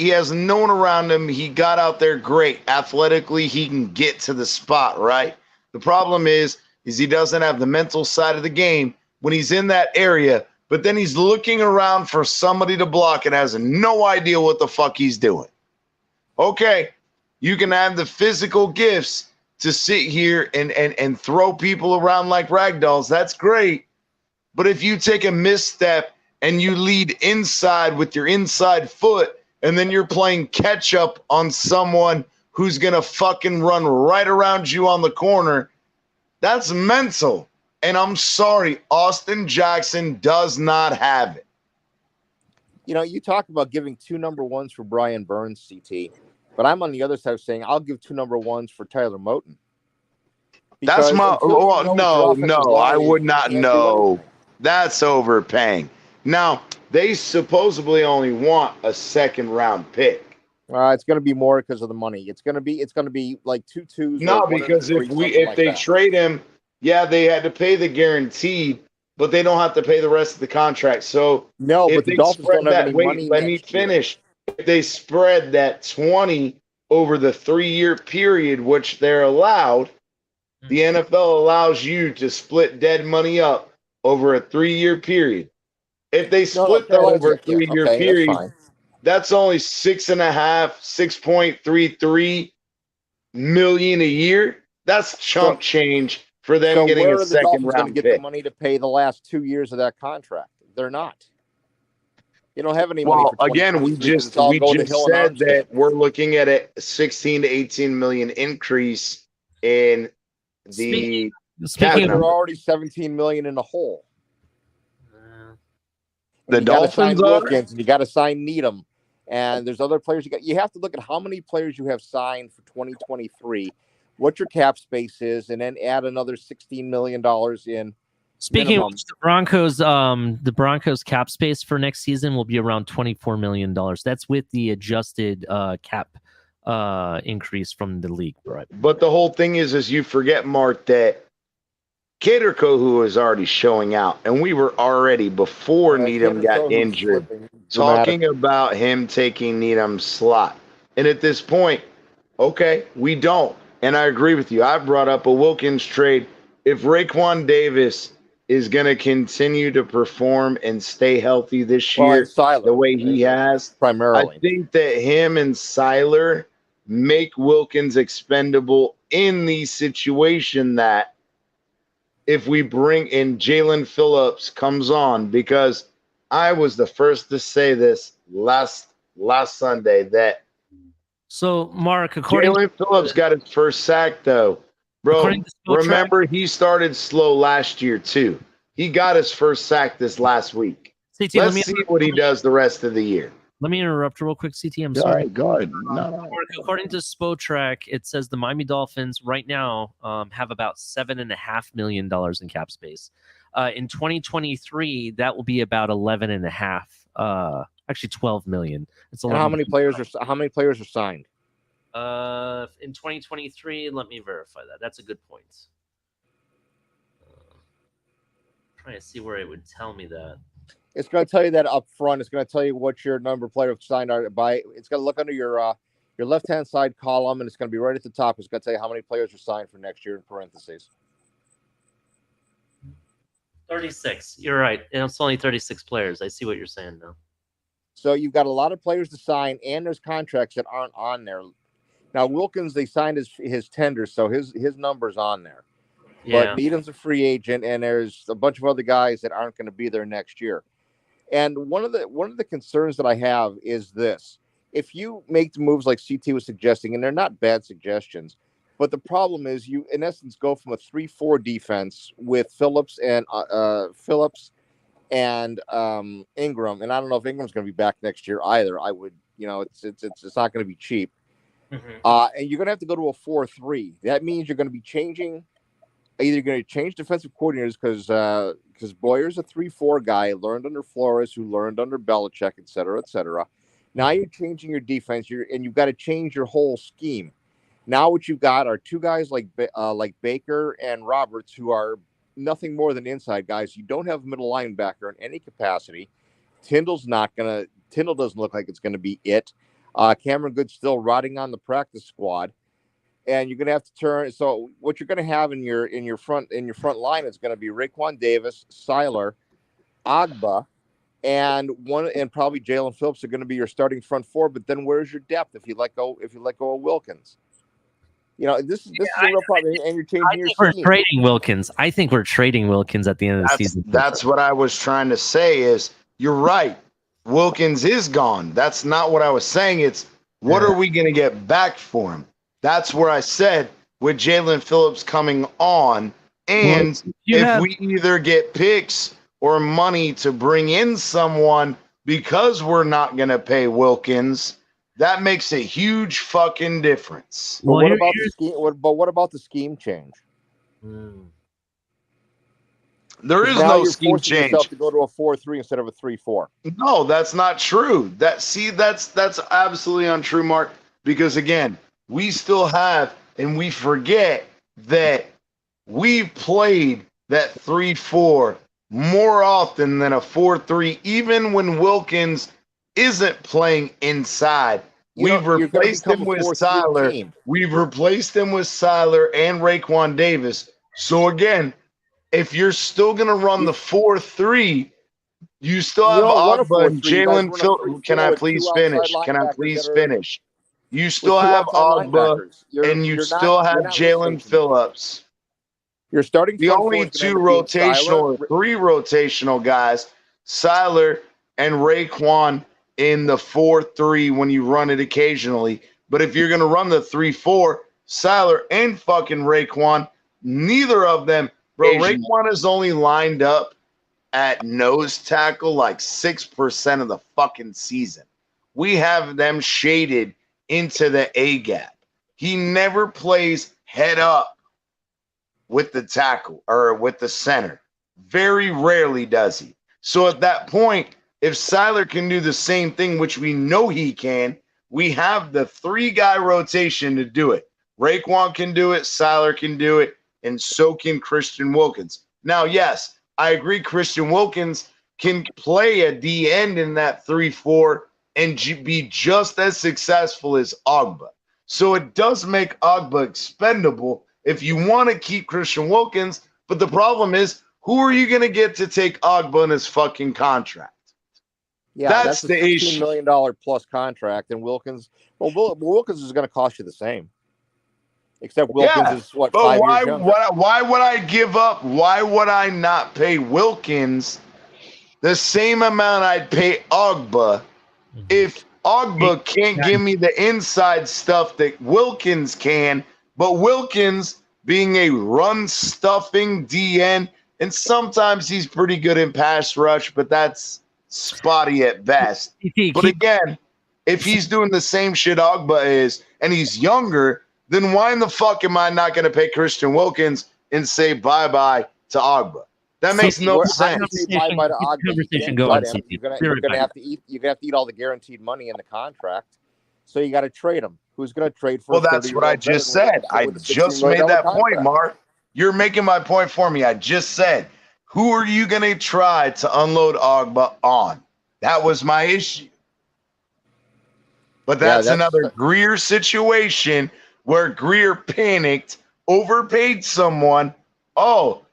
has no one around him. He got out there great. Athletically, he can get to the spot, right? The problem is he doesn't have the mental side of the game when he's in that area, but then he's looking around for somebody to block and has no idea what the fuck he's doing. Okay, you can have the physical gifts to sit here and throw people around like ragdolls. That's great. But if you take a misstep and you lead inside with your inside foot, and then you're playing catch up on someone who's going to fucking run right around you on the corner, that's mental. And I'm sorry, Austin Jackson does not have it. You talk about giving 2 number 1s for Brian Burns, CT. But I'm on the other side of saying I'll give 2 number 1s for Tyler Moton. That's my no. I would not know. That's overpaying. Now they supposedly only want a 2nd round pick. It's going to be more because of the money. It's going to be like 2 2s. No, because if they trade him, Yeah, they had to pay the guaranteed, but they don't have to pay the rest of the contract. So No, if but the they Dolphins spread don't have that, any wait, money let me next year. finish. If they spread that 20 over the 3-year period, which they're allowed, the NFL allows you to split dead money up over a 3-year period. If they split that over a 3-year okay, that's period, fine. that's only 6.33 million a year. That's chump change for them So getting where a are the Dolphins going to second-round get pick. the money to pay the last 2 years of that contract? They're not. You don't have any money Well, for again, we 2023 because just it's all going to Hill and said that Armstead. we're looking at a 16 to 18 million increase in the cap But you're number. already 17 million in the hole. The you got to Dolphins sign are? Wilkins, and you got to sign Needham, and there's other players you have to look at how many players you have signed for 2023, what your cap space is, and then add another $16 million in. Speaking minimum. of which, the Broncos cap space for next season will be around $24 million. That's with the adjusted cap increase from the league, right? But the whole thing is you forget, Mark, that Kader Kohu is already showing out, and we were already, before Needham got injured, talking about him taking Needham's slot. And at this point, okay, we don't. And I agree with you. I brought up a Wilkins trade. If Raekwon Davis is going to continue to perform and stay healthy this year the way he has, primarily, I think that him and Siler make Wilkins expendable in the situation that if we bring in Jalen Phillips comes on, because I was the first to say this last Sunday that so Mark, according Jalen Phillips got his first sack though. Bro, remember he started slow last year too. He got his first sack this last week. CT, Let's see what he does the rest of the year. Let me interrupt real quick, CT. I'm sorry. Go ahead. No. According to Spotrac, it says the Miami Dolphins right now have about $7.5 million in cap space. In 2023, that will be about 11.5. Actually, 12 million. It's and how many players are signed? In 2023, let me verify that. That's a good point. Trying to see where it would tell me that. It's going to tell you that up front. It's going to tell you what your number of players signed are by. It's going to look under your left-hand side column, and it's going to be right at the top. It's going to tell you how many players are signed for next year in parentheses. 36. You're right. It's only 36 players. I see what you're saying now. So you've got a lot of players to sign, and there's contracts that aren't on there. Now, Wilkins, they signed his tender, so his number's on there. Yeah. But Needham's a free agent, and there's a bunch of other guys that aren't going to be there next year. And one of the concerns that I have is this: if you make the moves like CT was suggesting, and they're not bad suggestions, but the problem is you, in essence, go from a 3-4 defense with Phillips and Ingram, and I don't know if Ingram's going to be back next year either. I would, it's not going to be cheap. Mm-hmm. And you're going to have to go to a 4-3. That means you're going to be changing. Either you're going to change defensive coordinators because Boyer's a 3-4 guy, learned under Flores, who learned under Belichick, et cetera, et cetera. Now you're changing your defense, and you've got to change your whole scheme. Now what you've got are two guys like Baker and Roberts, who are nothing more than inside guys. You don't have a middle linebacker in any capacity. Tyndall doesn't look like it's going to be it. Cameron Good's still rotting on the practice squad. And you're going to have to turn. So what you're going to have in your front line is going to be Raekwon Davis, Siler, Agba, and probably Jalen Phillips are going to be your starting front four. But then where's your depth if you let go of Wilkins? This is a real problem. And you're changing your scheme. We're trading Wilkins. I think we're trading Wilkins at the end of the season. That's what I was trying to say. Is you're right. Wilkins is gone. That's not what I was saying. It's what are we going to get back for him? That's where I said with Jalen Phillips coming on, and we either get picks or money to bring in someone because we're not going to pay Wilkins, that makes a huge fucking difference. Well, what about the scheme? What about the scheme change? There is no scheme change. Yourself to go to a 4-3 instead of a 3-4. No, that's not true. That's absolutely untrue, Mark. Because again, we still have, and we forget that we've played that 3-4 more often than a 4-3, even when Wilkins isn't playing inside. We've replaced him with Siler. We've replaced him with Siler and Raekwon Davis. So again, if you're still going to run the 4-3, you still have Ogba and Jalen Phillips. Can I please finish? Can I please finish? You still have Ogba and you still have Jalen Phillips. You're starting the only two rotational or three rotational guys, Siler and Raekwon in the 4-3 when you run it occasionally. But if you're going to run the 3-4, Siler and fucking Raekwon, neither of them, bro. Raekwon is only lined up at nose tackle like 6% of the fucking season. We have them shaded into the A gap. He never plays head up with the tackle or with the center. Very rarely does he. So at that point, if Siler can do the same thing, which we know he can, we have the three-guy rotation to do it. Raekwon can do it, Siler can do it, and so can Christian Wilkins. Now, yes, I agree Christian Wilkins can play a D end in that 3-4 and be just as successful as Ogba. So it does make Ogba expendable if you want to keep Christian Wilkins. But the problem is, who are you going to get to take Ogba in his fucking contract? Yeah, that's the $16 million plus contract, and Wilkins. Well, Wilkins is going to cost you the same, except Wilkins is what, 5 years younger. Why would I give up? Why would I not pay Wilkins the same amount I'd pay Ogba if Ogba can't give me the inside stuff that Wilkins can? But Wilkins, being a run-stuffing DN, and sometimes he's pretty good in pass rush, but that's spotty at best. But again, if he's doing the same shit Ogba is, and he's younger, then why in the fuck am I not going to pay Christian Wilkins and say bye-bye to Ogba? That makes no sense. Bye-bye to Ogba. You're going to have to eat all the guaranteed money in the contract, so you got to trade him. Who's going to trade for? Well, that's what I just said. I just made that point, Mark. You're making my point for me. I just said, who are you going to try to unload Ogba on? That was my issue. But that's another Greer situation where Greer panicked, overpaid someone. Oh,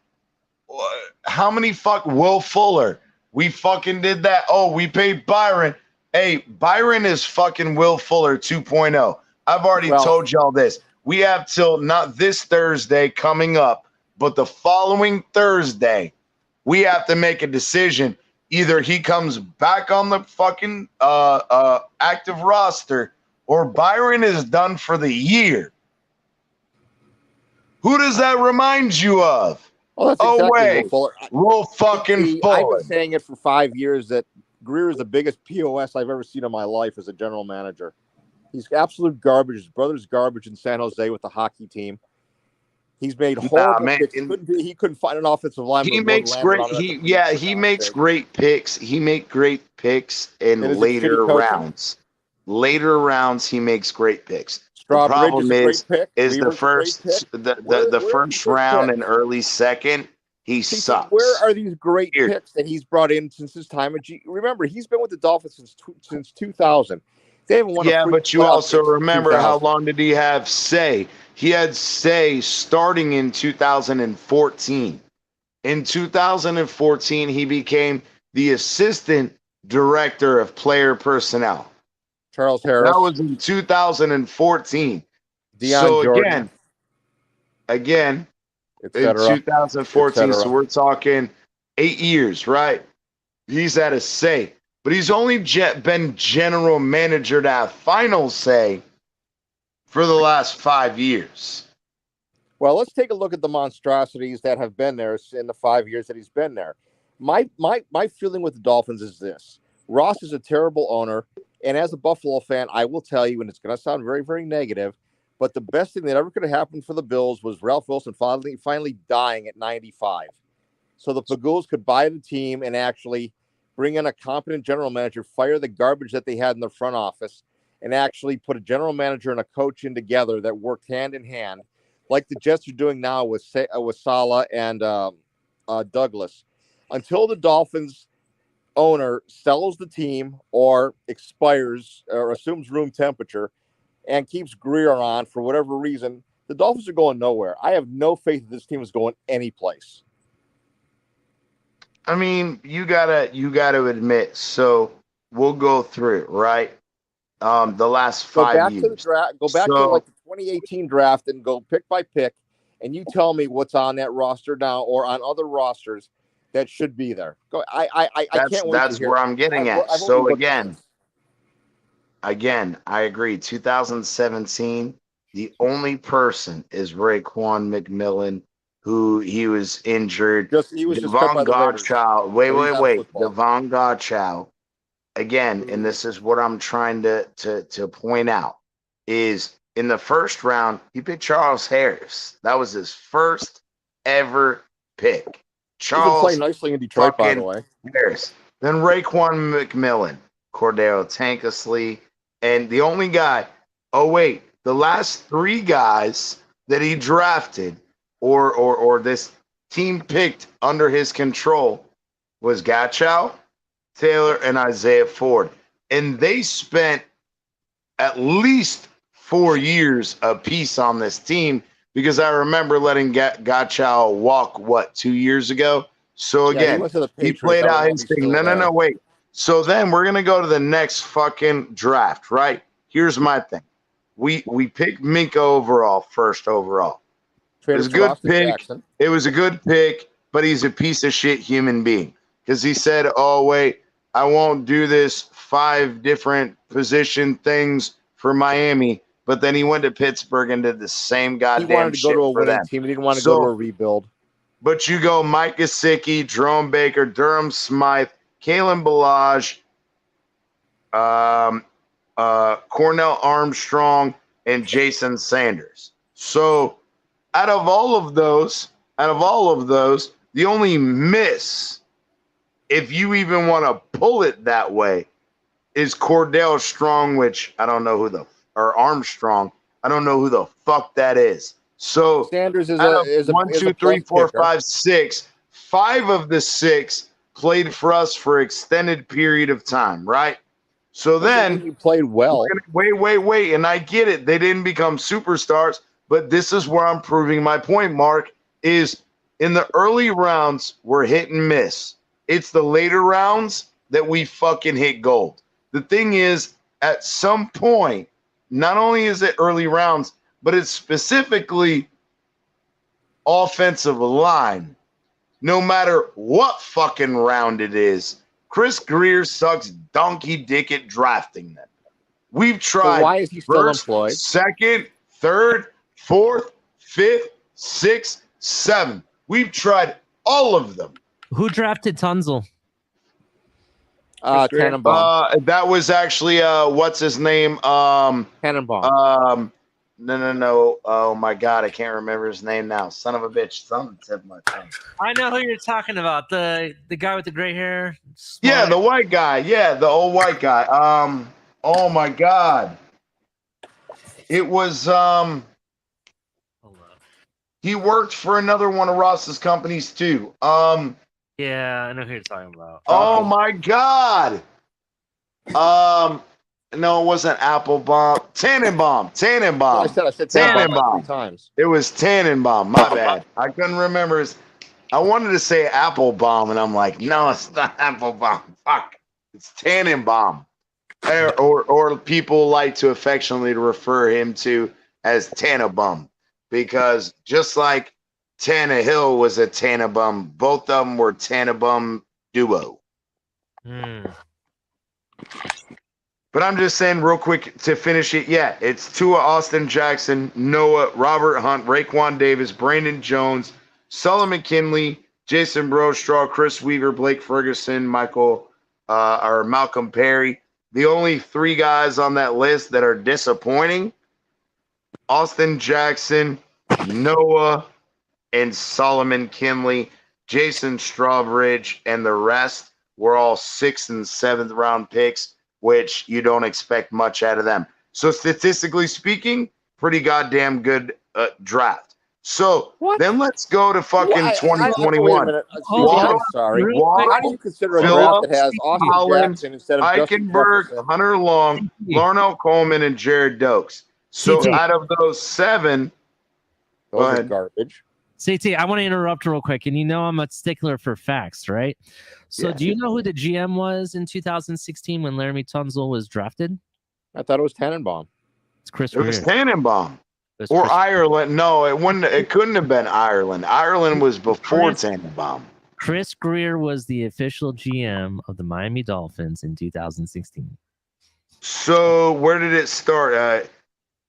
how many Will Fuller? We fucking did that. Oh, we paid Byron. Hey, Byron is fucking Will Fuller 2.0. I've already told y'all this. We have till not this Thursday coming up, but the following Thursday, we have to make a decision. Either he comes back on the fucking active roster, or Byron is done for the year. Who does that remind you of? Well, that's exactly Will Fuller. Will fucking Fuller. I've been saying it for 5 years that Greer is the biggest POS I've ever seen in my life as a general manager. He's absolute garbage. His brother's garbage in San Jose with the hockey team. He's made horrible picks. He couldn't find an offensive lineman. He makes great. He makes great picks. He makes great picks in later rounds. Later rounds, he makes great picks. The problem is the first round and early second, he sucks. Where are these great picks that he's brought in since his time at Remember, he's been with the Dolphins since 2000. They haven't won but you also remember how long did he have Say? He had Say starting in 2014. In 2014, he became the assistant director of player personnel. Charles Harris. That was in 2014. Deion Jordan. Again, in 2014. So we're talking 8 years, right? He's had a say. But he's only been general manager to have final say for the last 5 years. Well, let's take a look at the monstrosities that have been there in the 5 years that he's been there. My feeling with the Dolphins is this. Ross is a terrible owner. And as a Buffalo fan, I will tell you, and it's going to sound very, very negative, but the best thing that ever could have happened for the Bills was Ralph Wilson finally dying at 95. So the Paguls could buy the team and actually bring in a competent general manager, fire the garbage that they had in the front office, and actually put a general manager and a coach in together that worked hand in hand like the Jets are doing now with Saleh and Douglas, until the Dolphins owner sells the team or expires or assumes room temperature and keeps Greer on for whatever reason, the Dolphins are going nowhere. I have no faith that this team is going any place. I mean, you gotta admit. So we'll go through it, right? The last 5 years. To the draft. Go back to like the 2018 draft and go pick by pick, and you tell me what's on that roster now or on other rosters that should be there. Go. I can't wait. That's to hear where it. I'm getting at. I've So again, I agree. 2017, the only person is Raekwon McMillan, who he was injured. He was just cut by the Raiders. Wait. Devon Godchow. Again, and this is what I'm trying to point out, is in the first round, he picked Charles Harris. That was his first ever pick. Charles playing nicely in Detroit, by the way. Harris. Then Raekwon McMillan, Cordero Tankersley, and the only guy, the last 3 guys that he drafted or this team picked under his control was Godchow, Taylor, and Isaiah Ford. And they spent at least 4 years apiece on this team, because I remember letting Godchow walk, 2 years ago? So again, he played out his thing. No, wait. So then we're going to go to the next fucking draft, right? Here's my thing. We picked Minka first overall. It was a good pick. Jackson. It was a good pick, but he's a piece of shit human being, because he said, I won't do this 5 different position things for Miami. But then he went to Pittsburgh and did the same goddamn shit. He wanted to go to a winning team. He didn't want to go to a rebuild. But you go Mike Gesicki, Jerome Baker, Durham Smythe, Kalen Ballage, Cornell Armstrong, and Jason Sanders. So out of all of those, the only miss, if you even want to pull it that way, is Cordell Strong, which I don't know Armstrong. I don't know who the fuck that is. So Sanders is 1, 2, 3, 4, 5, 6. 5 of the 6 played for us for extended period of time, right? So then he played well. Wait, and I get it. They didn't become superstars, but this is where I'm proving my point, Mark, is in the early rounds, we're hit and miss. It's the later rounds that we fucking hit gold. The thing is, at some point, not only is it early rounds, but it's specifically offensive line. No matter what fucking round it is, Chris Greer sucks donkey dick at drafting them. We've tried. So why is he still employed? Second, third, fourth, fifth, sixth, seventh. We've tried all of them. Who drafted Tunzel? Tannenbaum. That was actually what's his name? Tannenbaum. No. Oh my god, I can't remember his name now. Son of a bitch. Something tip my tongue. I know who you're talking about. The guy with the gray hair. Yeah, the white guy. Yeah, the old white guy. Oh my god. It was he worked for another one of Ross's companies too. Yeah, I know who you're talking about. Oh my god. No, it wasn't Applebaum. Tannenbaum. I said Tannenbaum 3 times. It was Tannenbaum. My bad. I couldn't remember I wanted to say Applebaum, and I'm like, no, it's not Applebaum. Fuck. It's Tannenbaum. Or people like to affectionately refer him to as Tannenbaum, because just like Tannehill was a Tannenbaum, both of them were Tannenbaum duo. But I'm just saying real quick to finish it. Yeah, it's Tua, Austin Jackson, Noah, Robert Hunt, Raekwon Davis, Brandon Jones, Solomon McKinley, Jason Brostraw, Chris Weaver, Blake Ferguson, Malcolm Perry. The only 3 guys on that list that are disappointing: Austin Jackson, Noah, and Solomon Kinley. Jason Strawbridge and the rest were all 6th and 7th round picks, which you don't expect much out of them. So statistically speaking, pretty goddamn good draft. So then let's go to fucking Wait a 2021. minute. Waddle, I'm sorry. Waddle, How do you consider a draft that Phillips, has Austin Collins, Jackson instead of Justin Eichenberg, Jefferson? Hunter Long, Larnell Coleman, and Jared Dokes. So CT. out of those 7, those are garbage. CT, I want to interrupt real quick, and you know I'm a stickler for facts, right? So do you know who the GM was in 2016 when Laramie Tunsil was drafted? I thought it was Tannenbaum. It's Chris It was Greer. Tannenbaum. Or Chris Ireland. No, it wouldn't. It couldn't have been Ireland. Ireland was before Tannenbaum. Chris Greer was the official GM of the Miami Dolphins in 2016. So where did it start?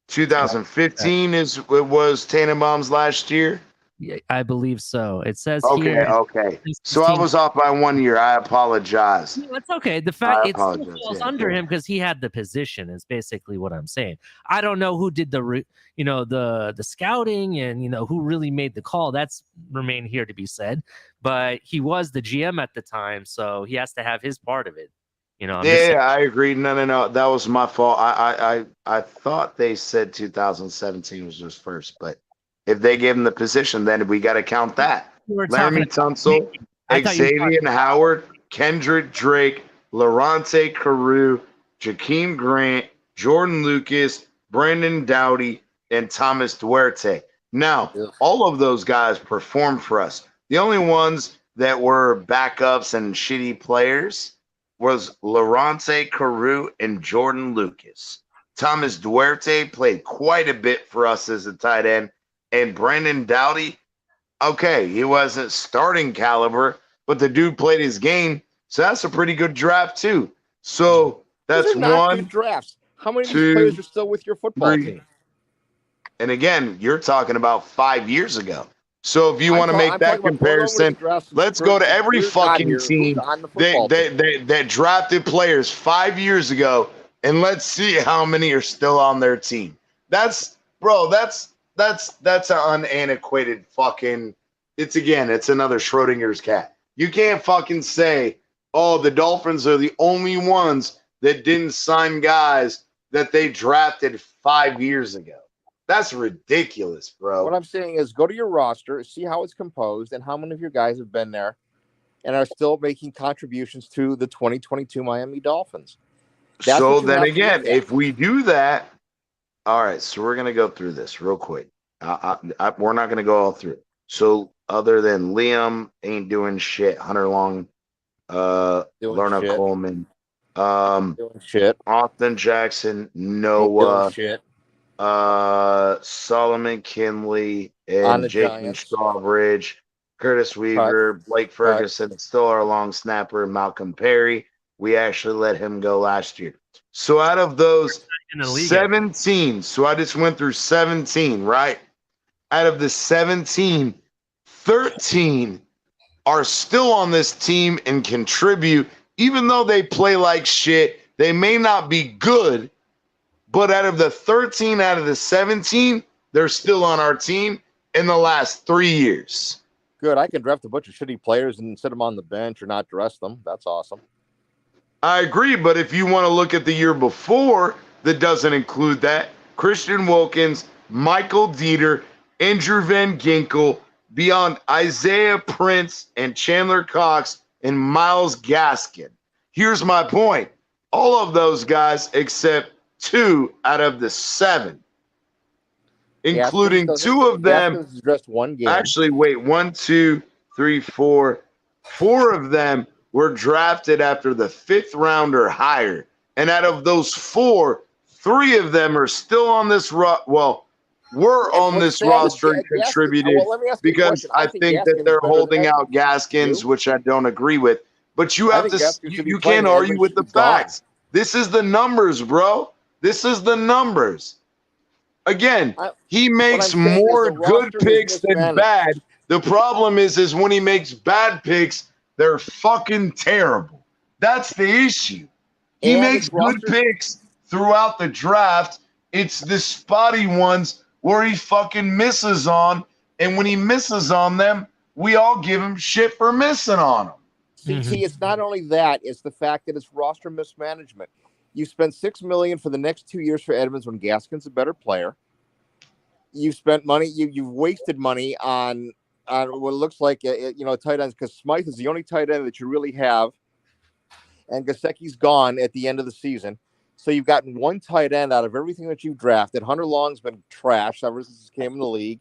2015 was Tannenbaum's last year. Yeah, I believe so. It says Okay, here. okay. So I was off by 1 year. I apologize. No, it's okay. The fact it still falls under him because he had the position is basically what I'm saying. I don't know who did the scouting and who really made the call. That's remained here to be said. But he was the GM at the time, so he has to have his part of it. I agree. No. That was my fault. I thought they said 2017 was his first, but if they gave him the position, then we got to count that. Laramie Tunsil, Xavier Howard, Kendrick Drake, Laurente Carew, Jakeem Grant, Jordan Lucas, Brandon Doughty, and Thomas Duarte. Now, all of those guys performed for us. The only ones that were backups and shitty players was Laurente Carew and Jordan Lucas. Thomas Duarte played quite a bit for us as a tight end. And Brandon Doughty, okay, he wasn't starting caliber, but the dude played his game. So that's a pretty good draft, too. So that's one. Good drafts. How many of these players are still with your football team? And again, you're talking about 5 years ago. So if you want to make that comparison, let's go to every fucking team that drafted players 5 years ago, and let's see how many are still on their team. That's an unantiquated fucking. It's another Schrodinger's cat. You can't fucking say, oh, the Dolphins are the only ones that didn't sign guys that they drafted 5 years ago. That's ridiculous, bro. What I'm saying is go to your roster, see how it's composed, and how many of your guys have been there and are still making contributions to the 2022 Miami Dolphins. So then again, if we do that, all right, so we're going to go through this real quick. We're not going to go all through it. So other than Liam ain't doing shit, Hunter Long, Lerner Coleman, doing shit. Austin Jackson, Noah, Solomon Kinley, and Jacob Strawbridge, Curtis Weaver, Blake Ferguson, still our long snapper, Malcolm Perry. We actually let him go last year. So out of those 17, so I just went through 17, right? Out of the 17, 13 are still on this team and contribute, even though they play like shit. They may not be good, but out of the 13 out of the 17, they're still on our team in the last 3 years. Good. I can draft a bunch of shitty players and sit them on the bench or not dress them. That's awesome. I agree, but if you want to look at the year before, that doesn't include that. Christian Wilkins, Michael Dieter, Andrew Van Ginkel, beyond Isaiah Prince and Chandler Cox and Myles Gaskin. Here's my point. All of those guys except 2 out of the 7, including 2 of them. Just one game. Actually, wait, 1, 2, 3, 4. 4 of them were drafted after the 5th round or higher. And out of those 4, 3 of them are still on this we're on this roster and contributed because I think that they're holding out Gaskins, which I don't agree with. But you have to, you can't argue with the facts. This is the numbers, bro. This is the numbers. Again, he makes more good picks than bad. The problem is when he makes bad picks, they're fucking terrible. That's the issue. He makes good picks throughout the draft. It's the spotty ones where he fucking misses on. And when he misses on them, we all give him shit for missing on them. See, it's not only that, it's the fact that it's roster mismanagement. You spend $6 million for the next 2 years for Edmonds when Gaskin's a better player. you've spent money. You've wasted money on what looks like tight ends, because Smythe is the only tight end that you really have, and Gesicki's gone at the end of the season. So you've gotten one tight end out of everything that you've drafted. Hunter Long's been trashed ever since he came in the league.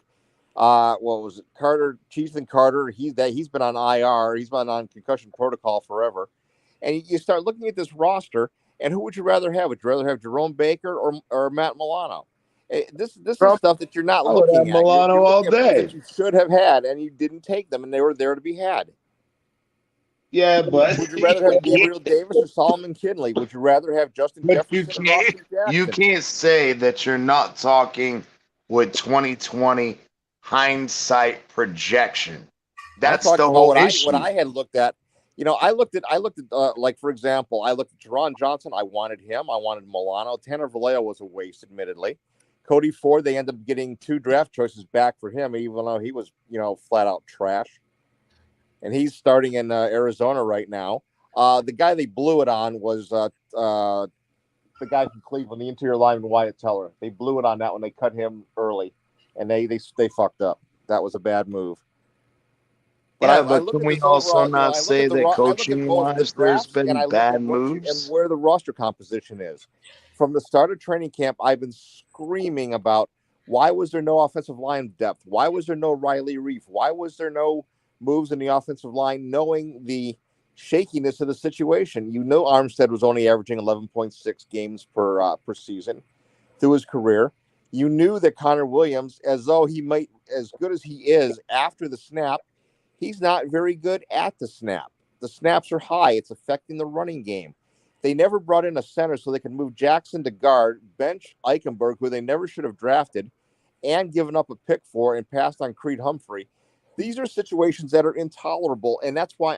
What was it? Ethan Carter. He's been on IR. He's been on concussion protocol forever. And you start looking at this roster, and who would you rather have? Would you rather have Jerome Baker or Matt Milano? This is stuff that you're not looking at. Milano you're all looking at day. that you should have had, and you didn't take them, and they were there to be had. Yeah, but would you rather have Gabriel Davis or Solomon Kinley? Would you rather have Justin Jefferson or Austin Jackson? You can't say that you're not talking with 2020 hindsight projection. That's the whole issue. What I had looked at. I looked at like, for example, I looked at Teron Johnson. I wanted him. I wanted Milano. Tanner Vallejo was a waste, admittedly. Cody Ford, they ended up getting 2 draft choices back for him, even though he was, flat out trash. And he's starting in Arizona right now. The guy they blew it on was the guy from Cleveland, the interior lineman Wyatt Teller. They blew it on that when they cut him early, and they fucked up. That was a bad move. But can we also not say that coaching-wise there's been bad moves? And where the roster composition is. From the start of training camp, I've been screaming about why was there no offensive line depth? Why was there no Riley Reef? Why was there no moves in the offensive line, knowing the shakiness of the situation? Armstead was only averaging 11.6 games per season through his career. You knew that Connor Williams, as though he might, as good as he is after the snap, he's not very good at the snap. The snaps are high. It's affecting the running game. They never brought in a center so they could move Jackson to guard, bench Eichenberg, who they never should have drafted, and given up a pick for and passed on Creed Humphrey. These are situations that are intolerable, and that's why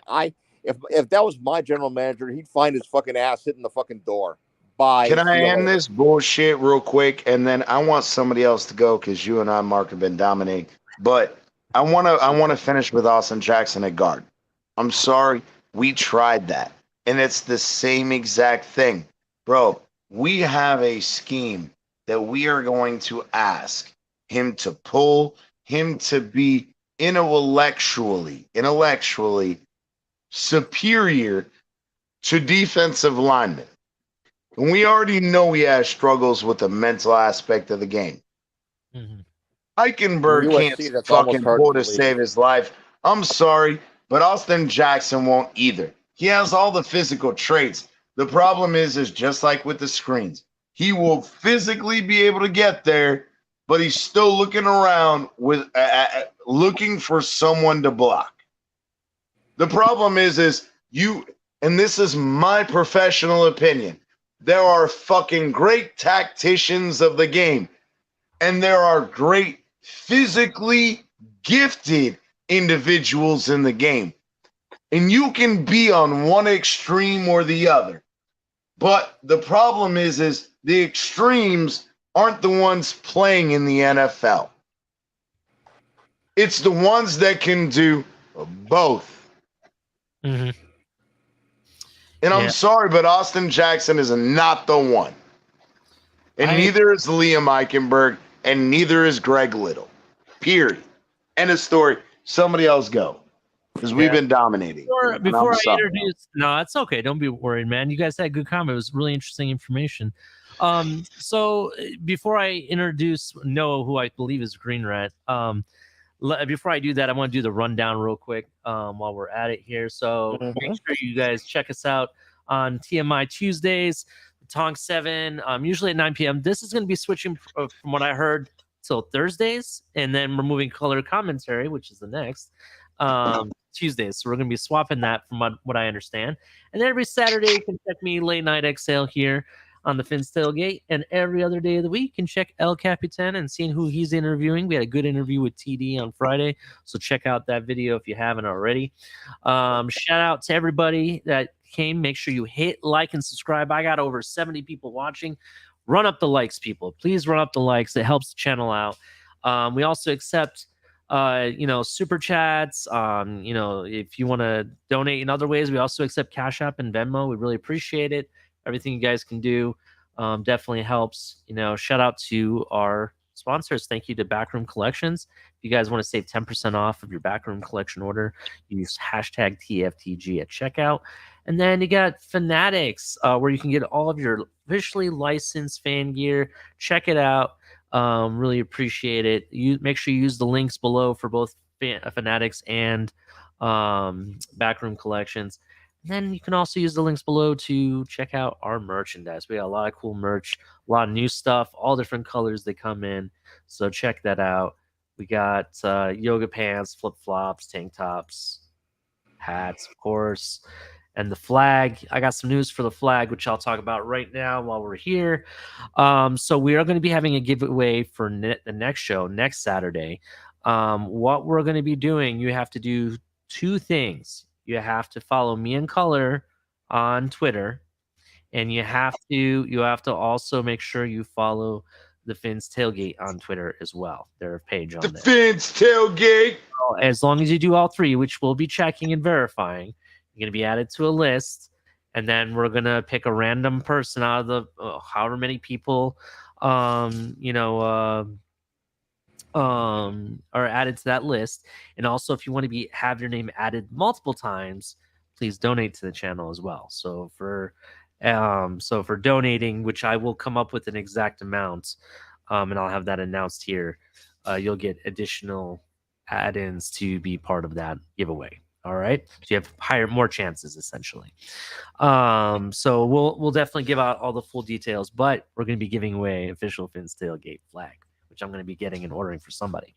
if that was my general manager, he'd find his fucking ass hitting the fucking door. Bye. Can I end this bullshit real quick, and then I want somebody else to go because you and I, Mark, have been dominating. But I want to finish with Austin Jackson at guard. I'm sorry, we tried that, and it's the same exact thing, bro. We have a scheme that we are going to ask him to pull, him to be intellectually superior to defensive linemen. And we already know he has struggles with the mental aspect of the game. Mm-hmm. Eichenberg can't fucking pull to save his life. I'm sorry, but Austin Jackson won't either. He has all the physical traits. The problem is just like with the screens. He will physically be able to get there, but he's still looking around with looking for someone to block. The problem is you, and this is my professional opinion, there are fucking great tacticians of the game, and there are great physically gifted individuals in the game. And you can be on one extreme or the other. But the problem is the extremes aren't the ones playing in the NFL. It's the ones that can do both. Mm-hmm. And I'm sorry, but Austin Jackson is not the one. And neither is Liam Eichenberg, and neither is Greg Little. Period. End of story. Somebody else go. Because we've been dominating. Before I introduce, no, it's okay. Don't be worried, man. You guys had a good comment. It was really interesting information. So before I introduce Noah, who I believe is Green Rat, before I do that, I want to do the rundown real quick while we're at it here. So make sure you guys check us out on TMI Tuesdays, Tonk 7, usually at 9 p.m. This is going to be switching from what I heard till Thursdays, and then we're moving color commentary, which is the next Tuesdays. So we're going to be swapping that from what I understand. And then every Saturday, you can check me Late Night Exhale here on the Finn's Tailgate, and every other day of the week, you can check El Capitan and seeing who he's interviewing. We had a good interview with TD on Friday, so check out that video if you haven't already. Shout out to everybody that came. Make sure you hit like and subscribe. I got over 70 people watching. Run up the likes, people. Please run up the likes. It helps the channel out. We also accept super chats. If you want to donate in other ways, we also accept Cash App and Venmo. We really appreciate it. Everything you guys can do definitely helps. Shout out to our sponsors. Thank you to Backroom Collections. If you guys want to save 10% off of your Backroom Collection order, use hashtag TFTG at checkout. And then you got Fanatics, where you can get all of your officially licensed fan gear. Check it out. Really appreciate it. You make sure you use the links below for both Fanatics and Backroom Collections. And then you can also use the links below to check out our merchandise. We got a lot of cool merch, a lot of new stuff, all different colors they come in. So check that out. We got yoga pants, flip-flops, tank tops, hats, of course. And the flag, I got some news for the flag, which I'll talk about right now while we're here. So we are going to be having a giveaway for the next show, next Saturday. What we're going to be doing, you have to do 2 things. You have to follow me and Color on Twitter, and you have to also make sure you follow the Fins Tailgate on Twitter as well. Their page on there. The Fins Tailgate. As long as you do all 3, which we'll be checking and verifying, you're going to be added to a list, and then we're going to pick a random person out of the however many people are added to that list. And also, if you want to have your name added multiple times, please donate to the channel as well. So for donating, which I will come up with an exact amount, and I'll have that announced here, you'll get additional add-ins to be part of that giveaway. All right, so you have more chances essentially. So we'll definitely give out all the full details, but we're going to be giving away official Fins Tailgate flag, which I'm going to be getting and ordering for somebody,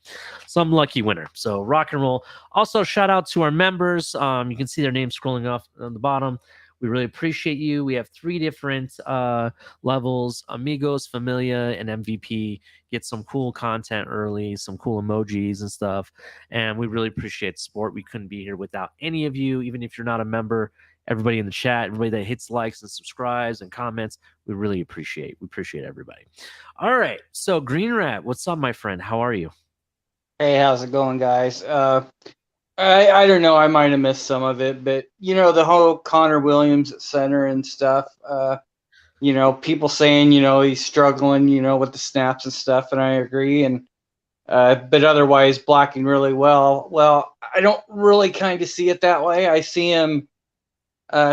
some lucky winner. So rock and roll. Also, shout out to our members. You can see their names scrolling off on the bottom. We really appreciate you. We have 3 different levels: Amigos, Familia, and MVP. Get some cool content early, some cool emojis and stuff. And we really appreciate the support. We couldn't be here without any of you, even if you're not a member. Everybody in the chat, everybody that hits likes and subscribes and comments, we really appreciate. We appreciate everybody. All right. So Green Rat, what's up, my friend? How are you? Hey, how's it going, guys? I don't know. I might have missed some of it, but the whole Connor Williams at center and stuff. People saying he's struggling, with the snaps and stuff, and I agree. And but otherwise blocking really well. Well, I don't really kind of see it that way. I see him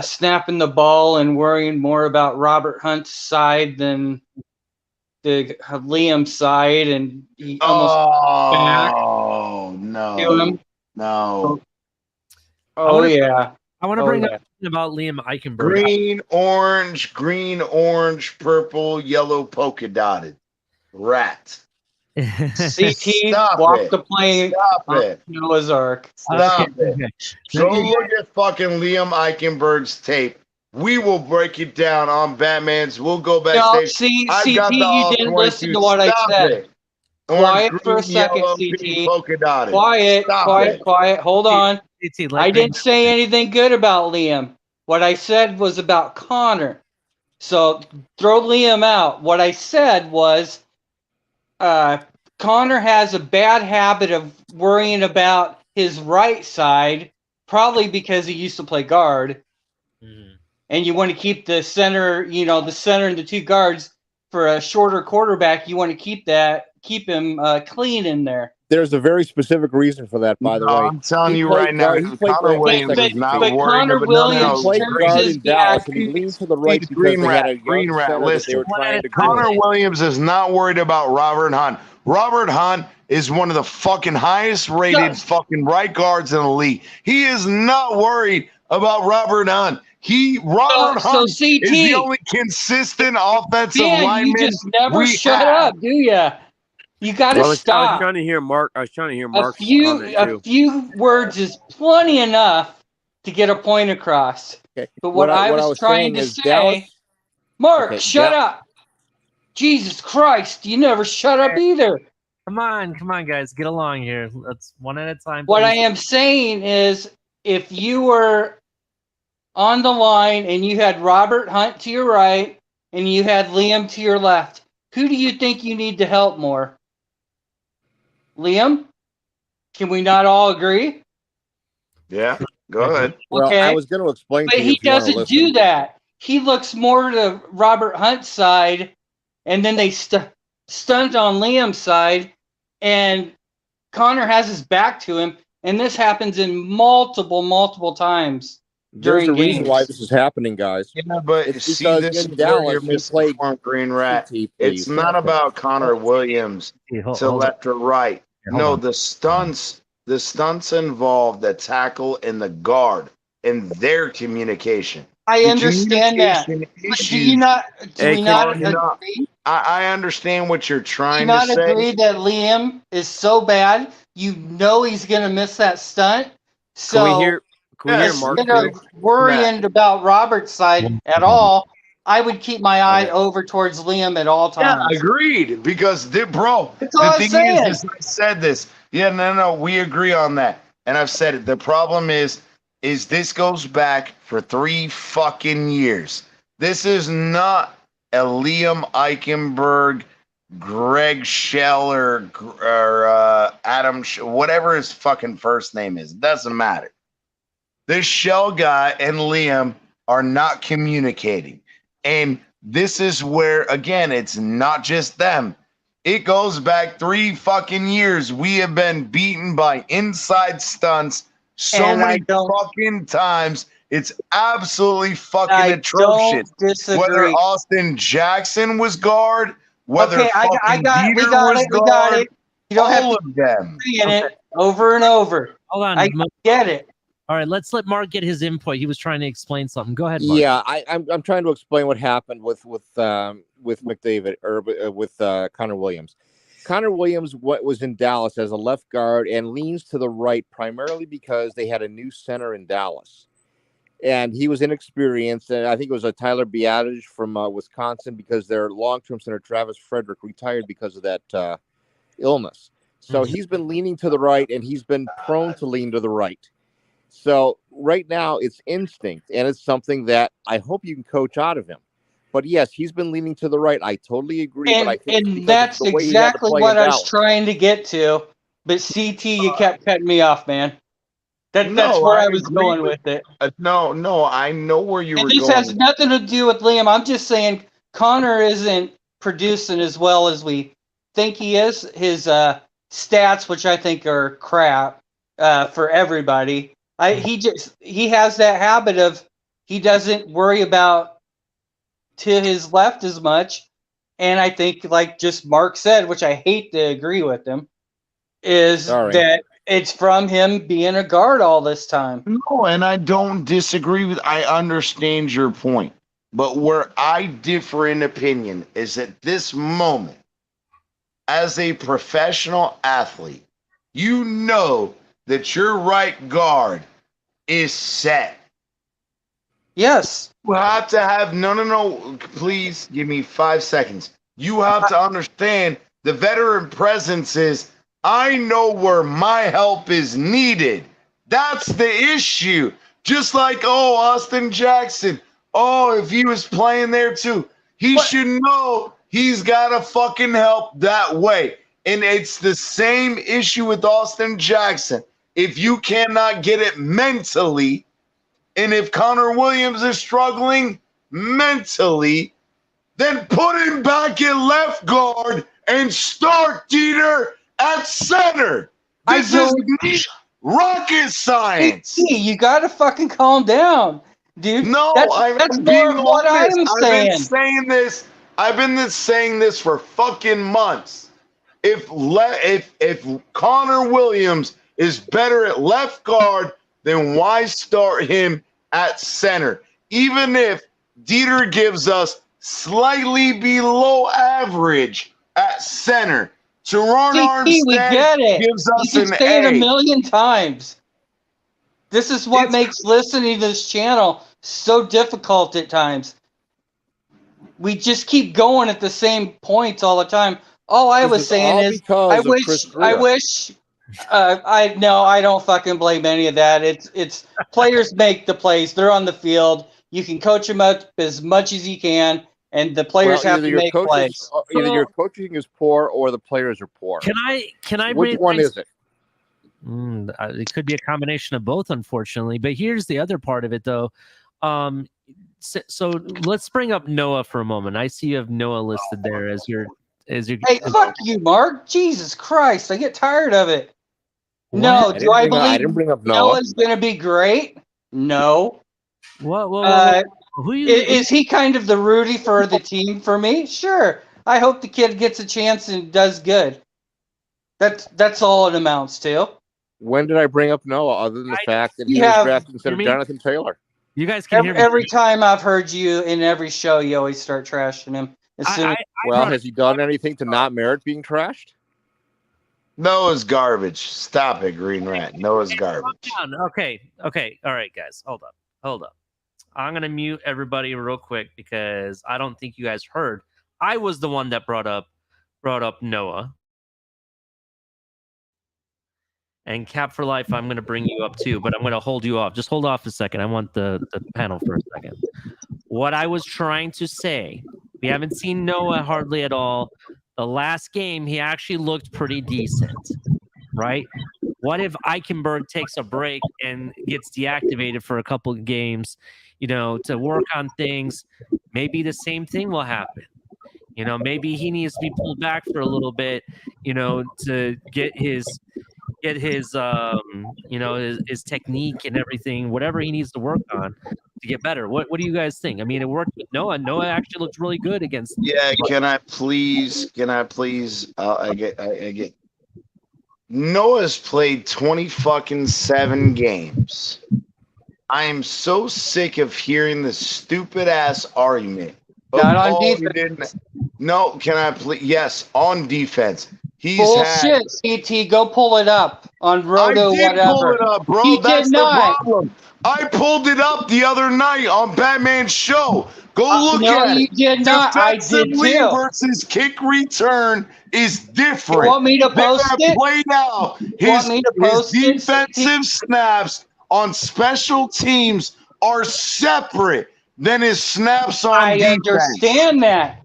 snapping the ball and worrying more about Robert Hunt's side than the Liam's side, and he almost back to him. No. Yeah. I want to bring up about Liam Eichenberg. Green, orange, purple, yellow, polka dotted. Rat. CT walk the plane. Stop it. Noah's Ark. Stop it. Go look at fucking Liam Eichenberg's tape. We will break it down on Batman's. We'll go backstage. No, CT, you didn't listen to what I said. Quiet for a second, CT. Quiet. Hold on. I didn't say anything good about Liam. What I said was about Connor. So throw Liam out. What I said was Connor has a bad habit of worrying about his right side, probably because he used to play guard. Mm-hmm. And you want to keep the center, the center and the 2 guards for a shorter quarterback. You want to keep him clean in there. There's a very specific reason for that, by the way. I'm telling you right now, Connor Williams is not worried about guard in Dallas, and he leaned to the right because Green Rat. Listen, Connor Williams is not worried about Robert Hunt. Robert Hunt is one of the fucking highest rated fucking right guards in the league. He is not worried about Robert Hunt. Robert Hunt is the only consistent offensive lineman. You just never shut up, do you? You got to stop. I was trying to hear Mark. A few words is plenty enough to get a point across. Okay. But what I was trying to say, Mark, shut up. Jesus Christ, you never shut up either. Come on, guys, get along here. Let's one at a time. What I am saying is, if you were on the line and you had Robert Hunt to your right and you had Liam to your left, who do you think you need to help more? Liam? Can we not all agree? Yeah, go ahead. Well, okay. I was going to explain to you. But he doesn't do that. He looks more to Robert Hunt's side, and then they stunt on Liam's side, and Connor has his back to him, and this happens in multiple times There's a during reason why games. this is happening, guys. Yeah, but It's see, because this in is where you're Dallas you missing play from Green Rat. CT, It's please. not about Connor Williams to hold on. left or right. Yeah, hold No, on. the stunts involve the tackle and the guard and their communication. I The understand that. communication But do issues we not are not. agree? I understand what you're Do trying you to not say. agree that Liam is so bad, you know he's going to miss that stunt? So Can we hear Yes, Mark instead of too? worrying about Robert's side at all, I would keep my eye over towards Liam at all Yeah, times. agreed. Because, bro, That's all the I'm thing saying. is, I said this. Yeah, no, we agree on that. And I've said it. The problem is this goes back for 3 fucking years. This is not a Liam Eichenberg, Greg Shell, or Adam, whatever his fucking first name is. It doesn't matter. This Shell guy and Liam are not communicating. And this is where, again, it's not just them. It goes back 3 fucking years. We have been beaten by inside stunts so And many fucking times. It's absolutely fucking atrocious. don't disagree. Whether Austin Jackson was guard, whether Okay, fucking we got Dieter it. was We got guard, it. You don't have all to of them. saying it over and over. Hold on. I get it. All right, let's let Mark get his input. He was trying to explain something. Go ahead, Mark. Yeah, I'm trying to explain what happened with McDavid or with Connor Williams. Connor Williams was in Dallas as a left guard and leans to the right primarily because they had a new center in Dallas, and he was inexperienced. And I think it was a Tyler Biadasz from Wisconsin because their long-term center Travis Frederick retired because of that illness. So he's been leaning to the right, and he's been prone to lean to the right. So right now it's instinct, and it's something that I hope you can coach out of him. But yes, he's been leaning to the right. I totally agree. But I think And that's the way he had to exactly play what in I was Dallas. trying to get to. But CT, you kept cutting me off, man. That's where I was agree going with it. No, I know where you were This going. has nothing to do with Liam. I'm just saying Connor isn't producing as well as we think he is. His stats, which I think are crap for everybody. He has that habit of he doesn't worry about to his left as much. And I think, like just Mark said, which I hate to agree with him, is that it's from him being a guard all this time. No, and I don't disagree with. I understand your point, but where I differ in opinion is at this moment, as a professional athlete, you know that your right guard is set. Yes. You have to have no. Please give me 5 seconds. You have to understand the veteran presence is. I know where my help is needed. That's the issue. Just like, Austin Jackson. If he was playing there too, he should know he's got to fucking help that way. And it's the same issue with Austin Jackson. If you cannot get it mentally, and if Connor Williams is struggling mentally, then put him back at left guard and start Dieter at center. This is rocket science. Hey, you gotta fucking calm down, dude. No, that's more of what I'm saying. I've been saying this for fucking months. If Connor Williams is better at left guard, then why start him at center? Even if Dieter gives us slightly below average at center. Teron Armstead gives us you an can say it A. a million times. This is what makes listening to this channel so difficult at times. We just keep going at the same points all the time. All I was saying is, I don't fucking blame any of that. It's players make the plays. They're on the field. You can coach them up as much as you can, and the players have to make plays. Either your coaching is poor or the players are poor. Can I Which one is it? It could be a combination of both, unfortunately. But here's the other part of it, though. So let's bring up Noah for a moment. I see you have Noah listed there as your Hey, fuck you, Mark. Jesus Christ, I get tired of it. What? No, do I I believe didn't bring up Noah. Noah's going to be great? No. What? Who Is he kind of the Rudy for the team for me? Sure. I hope the kid gets a chance and does good. That's all it amounts to. When did I bring up Noah other than the fact that he You was have- drafted instead of me? Jonathan Taylor? You guys can hear me. Every time I've heard you in every show, you always start trashing him. Well, has he done anything to not merit being trashed? Noah's garbage. Stop it, Green Rat. Noah's garbage. Okay. All right, guys. Hold up. I'm going to mute everybody real quick because I don't think you guys heard. I was the one that brought up Noah. And Cap for Life, I'm going to bring you up too, but I'm going to hold you off. Just hold off a second. I want the panel for a second. What I was trying to say, we haven't seen Noah hardly at all. The last game, he actually looked pretty decent, right? What if Eichenberg takes a break and gets deactivated for a couple of games, to work on things? Maybe the same thing will happen. Maybe he needs to be pulled back for a little bit, to get his his technique and everything, whatever he needs to work on to get better. What do you guys think? I mean, it worked with Noah. Noah actually looked really good against. Yeah, can I please? I get. Noah's played 7 games. I am so sick of hearing this stupid ass argument. Not on defense. No, can I please? Yes, on defense. Bullshit, CT. Go pull it up on Roto, I did whatever. pull it up, bro. That's the problem. I pulled it up the other night on Batman's show. Go look no, at you it. did not. I did Defensively too. versus kick return is different. You want me to post it? Played out his defensive snaps on special teams are separate than his snaps on defense. I understand that.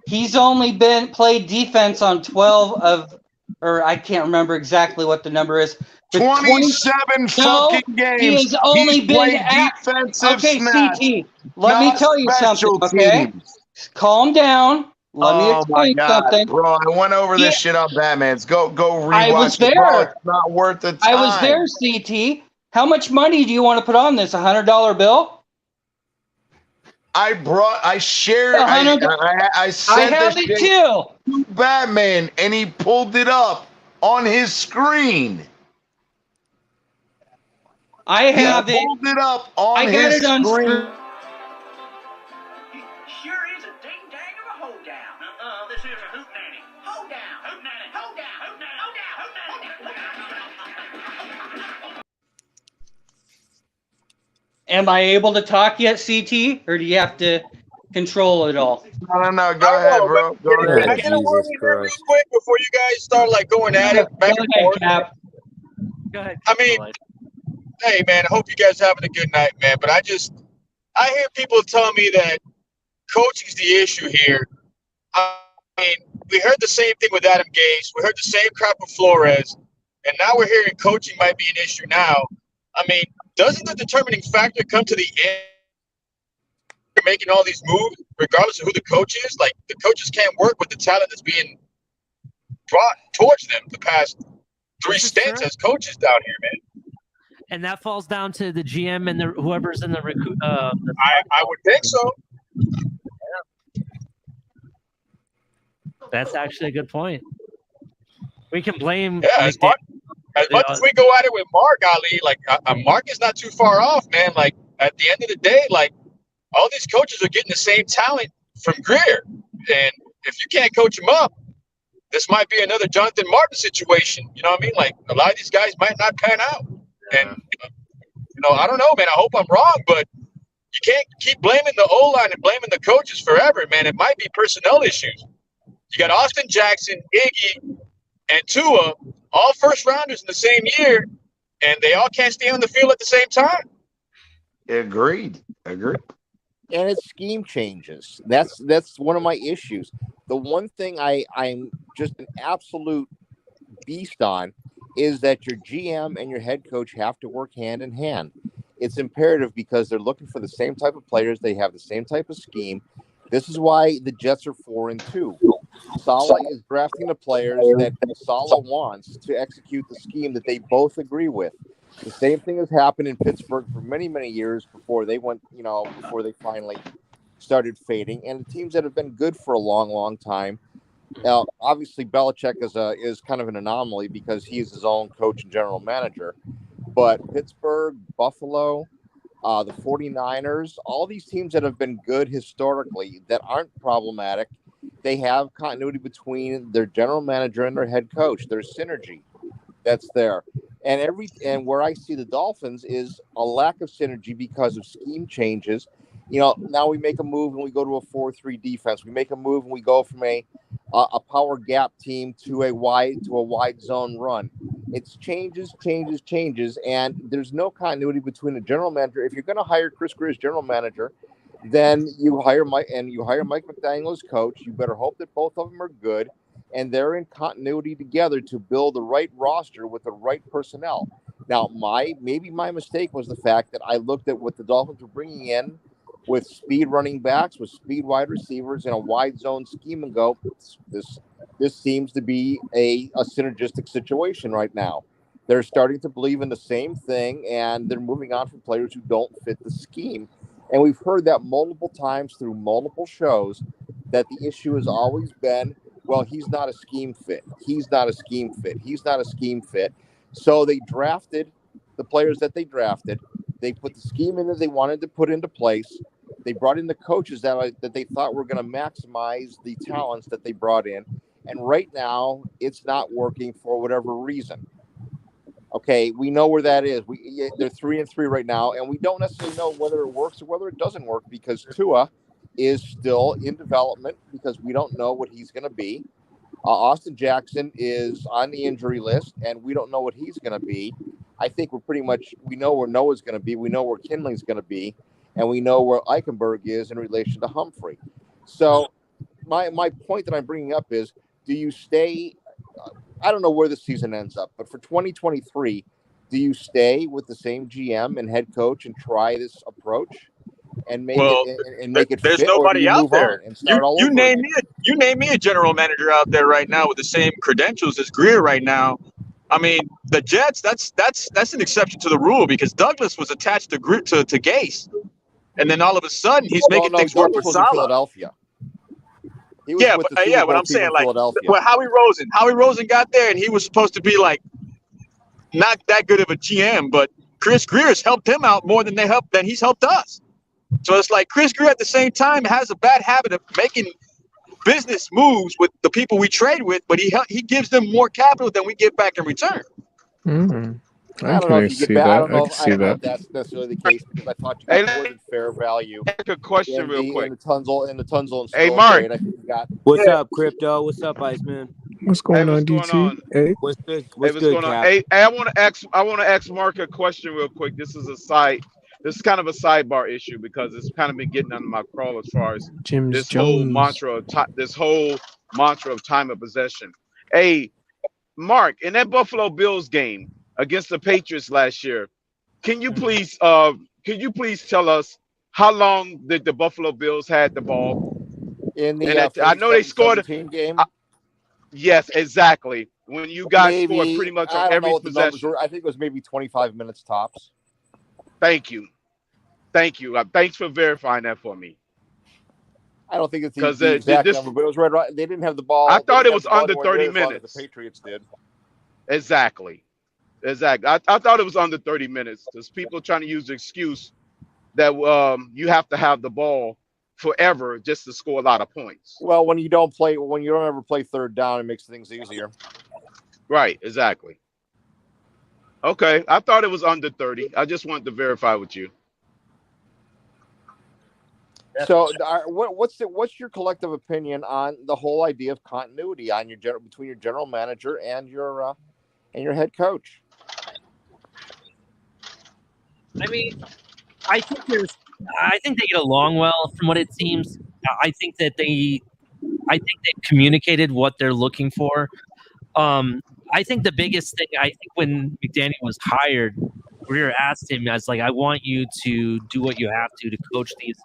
He's only played defense on 12 of, or I can't remember exactly what the number is. 27 fucking games. He has only been defensive snaps. CT. Let me tell you something, okay? Teams. Calm down. Let me explain something. Bro, I went over this shit on Batman's. Go rewatch I was there. Bro, it's not worth the time. I was there, CT. How much money do you want to put on this? $100 bill? I shared. I sent have this it shit too. to Batman, and he pulled it up on his screen. I have it. Pulled it up on I got his it on screen. Sure is a ding dang of a hold down. This is a hoot nanny. Hold down. Hoot nanny. Hold down. Hoot nanny. Hold down. Hoot nanny. Am I able to talk yet, CT? Or do you have to control it all? No. Go ahead, bro. Go ahead. Can I get a word in there real quick before you guys start going at it back and forth? Go ahead. I mean, hey man, I hope you guys having a good night, man. But I hear people tell me that coaching's the issue here. I mean, we heard the same thing with Adam Gase. We heard the same crap with Flores, and now we're hearing coaching might be an issue now. I mean, doesn't the determining factor come to the end? You're making all these moves, regardless of who the coach is. Like, the coaches can't work with the talent that's being brought towards them the past 3 stints as coaches down here, man. And that falls down to the GM and whoever's in the recruit. I would think so. That's actually a good point. We can blame. Yeah, as much as we go at it with Mark, Ali, like Mark is not too far off, man. Like, at the end of the day, like, all these coaches are getting the same talent from Greer, and if you can't coach them up, this might be another Jonathan Martin situation. You know what I mean? Like, a lot of these guys might not pan out, and I don't know, man. I hope I'm wrong, but you can't keep blaming the O-line and blaming the coaches forever, man. It might be personnel issues. You got Austin Jackson, Iggy, and Tua, all first-rounders in the same year, and they all can't stay on the field at the same time. Agreed. And it's scheme changes. That's one of my issues. The one thing I'm just an absolute beast on is that your GM and your head coach have to work hand in hand. It's imperative because they're looking for the same type of players. They have the same type of scheme. This is why the Jets are 4-2. Saleh is drafting the players that Saleh wants to execute the scheme that they both agree with. The same thing has happened in Pittsburgh for many, many years before they went, before they finally started fading. And the teams that have been good for a long, long time. Now, obviously, Belichick is kind of an anomaly because he is his own coach and general manager. But Pittsburgh, Buffalo, the 49ers, all these teams that have been good historically that aren't problematic, they have continuity between their general manager and their head coach. There's synergy that's there. And where I see the Dolphins is a lack of synergy because of scheme changes. Now we make a move and we go to a 4-3 defense. We make a move and we go from a power gap team to a wide zone run. It's changes, and there's no continuity between the general manager. If you're going to hire Chris Greer as general manager, then you hire Mike McDaniel as coach. You better hope that both of them are good and they're in continuity together to build the right roster with the right personnel. Now, maybe my mistake was the fact that I looked at what the Dolphins were bringing in with speed running backs, with speed wide receivers, in a wide zone scheme, and go, this seems to be a synergistic situation right now. They're starting to believe in the same thing, and they're moving on from players who don't fit the scheme. And we've heard that multiple times through multiple shows, that the issue has always been, well, he's not a scheme fit. He's not a scheme fit. He's not a scheme fit. So they drafted the players that they drafted. They put the scheme in that they wanted to put into place. They brought in the coaches that they thought were going to maximize the talents that they brought in. And right now, it's not working for whatever reason. Okay, we know where that is. They're 3-3 right now, and we don't necessarily know whether it works or whether it doesn't work because Tua is still in development because we don't know what he's going to be. Austin Jackson is on the injury list, and we don't know what he's going to be. I think we know where Noah's going to be. We know where Kinley's going to be, and we know where Eichenberg is in relation to Humphrey. So my point that I'm bringing up is, do you stay I don't know where the season ends up, but for 2023, do you stay with the same GM and head coach and try this approach and make it there's fit, nobody or do you out move there. on and start all over again? You name me a general manager out there right now with the same credentials as Greer right now. I mean, the Jets, that's an exception to the rule because Douglas was attached to Gase, and then all of a sudden he's making things work with Saleh. Philadelphia. He was with the Super Bowl but I'm team saying, in like, Philadelphia. well, Howie Rosen got there, and he was supposed to be like not that good of a GM, but Chris Greer's helped him out more than he's helped us. So it's like Chris Greer at the same time has a bad habit of making business moves with the people we trade with, but he gives them more capital than we get back in return. I don't know if you get back. I don't know if that's necessarily the case because I thought you got more than fair value. A question real quick. In the Tunzel and Hey, Mark. trade, I think you got. What's up, Crypto? What's up, Iceman? What's going on, DT? Hey, what's good? What's good, going on? Cap? Hey, I want to ask Mark a question real quick. This is kind of a sidebar issue because it's kind of been getting under my crawl as far as this whole mantra of time of possession. Hey, Mark, in that Buffalo Bills game against the Patriots last year, can you please tell us how long did the Buffalo Bills had the ball? In the I know they scored a game. Yes, exactly. When you guys scored pretty much on every possession. I think it was maybe 25 minutes tops. Thank you. Thanks for verifying that for me. I don't think it's the exact number, but it was right. They didn't have the ball. I thought it was under 30 minutes. The Patriots did. Exactly. I thought it was under 30 minutes. There's people trying to use the excuse that you have to have the ball forever just to score a lot of points. Well, when you don't ever play third down, it makes things easier. Right. Exactly. Okay. I thought it was under 30. I just wanted to verify with you. So, what's your collective opinion on the whole idea of continuity on between your general manager and your head coach? I mean, I think they get along well from what it seems. I think they've communicated what they're looking for. I think the biggest thing, when McDaniel was hired, Greer asked him, I was like, I want you to do what you have to coach these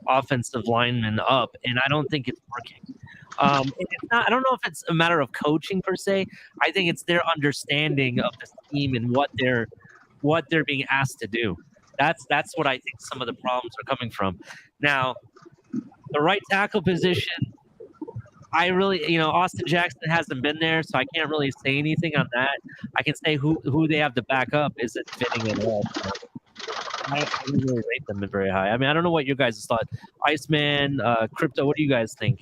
offensive linemen up, and I don't think it's working. And it's not, I don't know if it's a matter of coaching per se. I think it's their understanding of the scheme and what they're being asked to do. That's what I think some of the problems are coming from. Now, the right tackle position, I really, Austin Jackson hasn't been there, so I can't really say anything on that. I can say who they have to back up isn't fitting at all. I don't really rate them very high. I mean, I don't know what you guys thought. Iceman, Crypto, what do you guys think?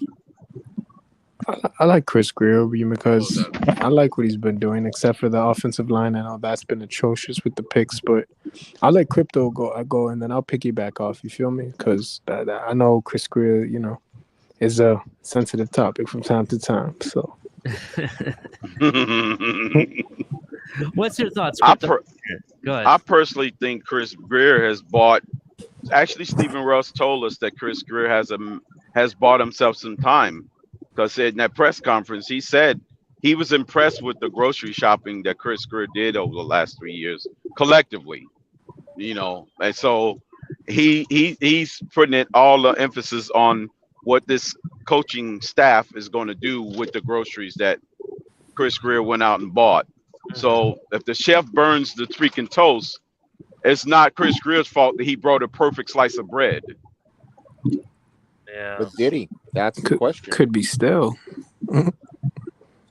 I like Chris Greer because I like what he's been doing, except for the offensive line. I know that's been atrocious with the picks, but I'll let Crypto go, and then I'll piggyback off. You feel me? Because I know Chris Greer, is a sensitive topic from time to time. So, what's your thoughts? Go ahead. I personally think Chris Greer has bought. Actually, Stephen Russ told us that Chris Greer has bought himself some time. Because in that press conference, he said he was impressed with the grocery shopping that Chris Greer did over the last 3 years collectively, and so he's putting it all the emphasis on what this coaching staff is going to do with the groceries that Chris Greer went out and bought. So if the chef burns the freaking toast, it's not Chris Greer's fault that he brought a perfect slice of bread. Yeah. But did he? That's the question. Could be still.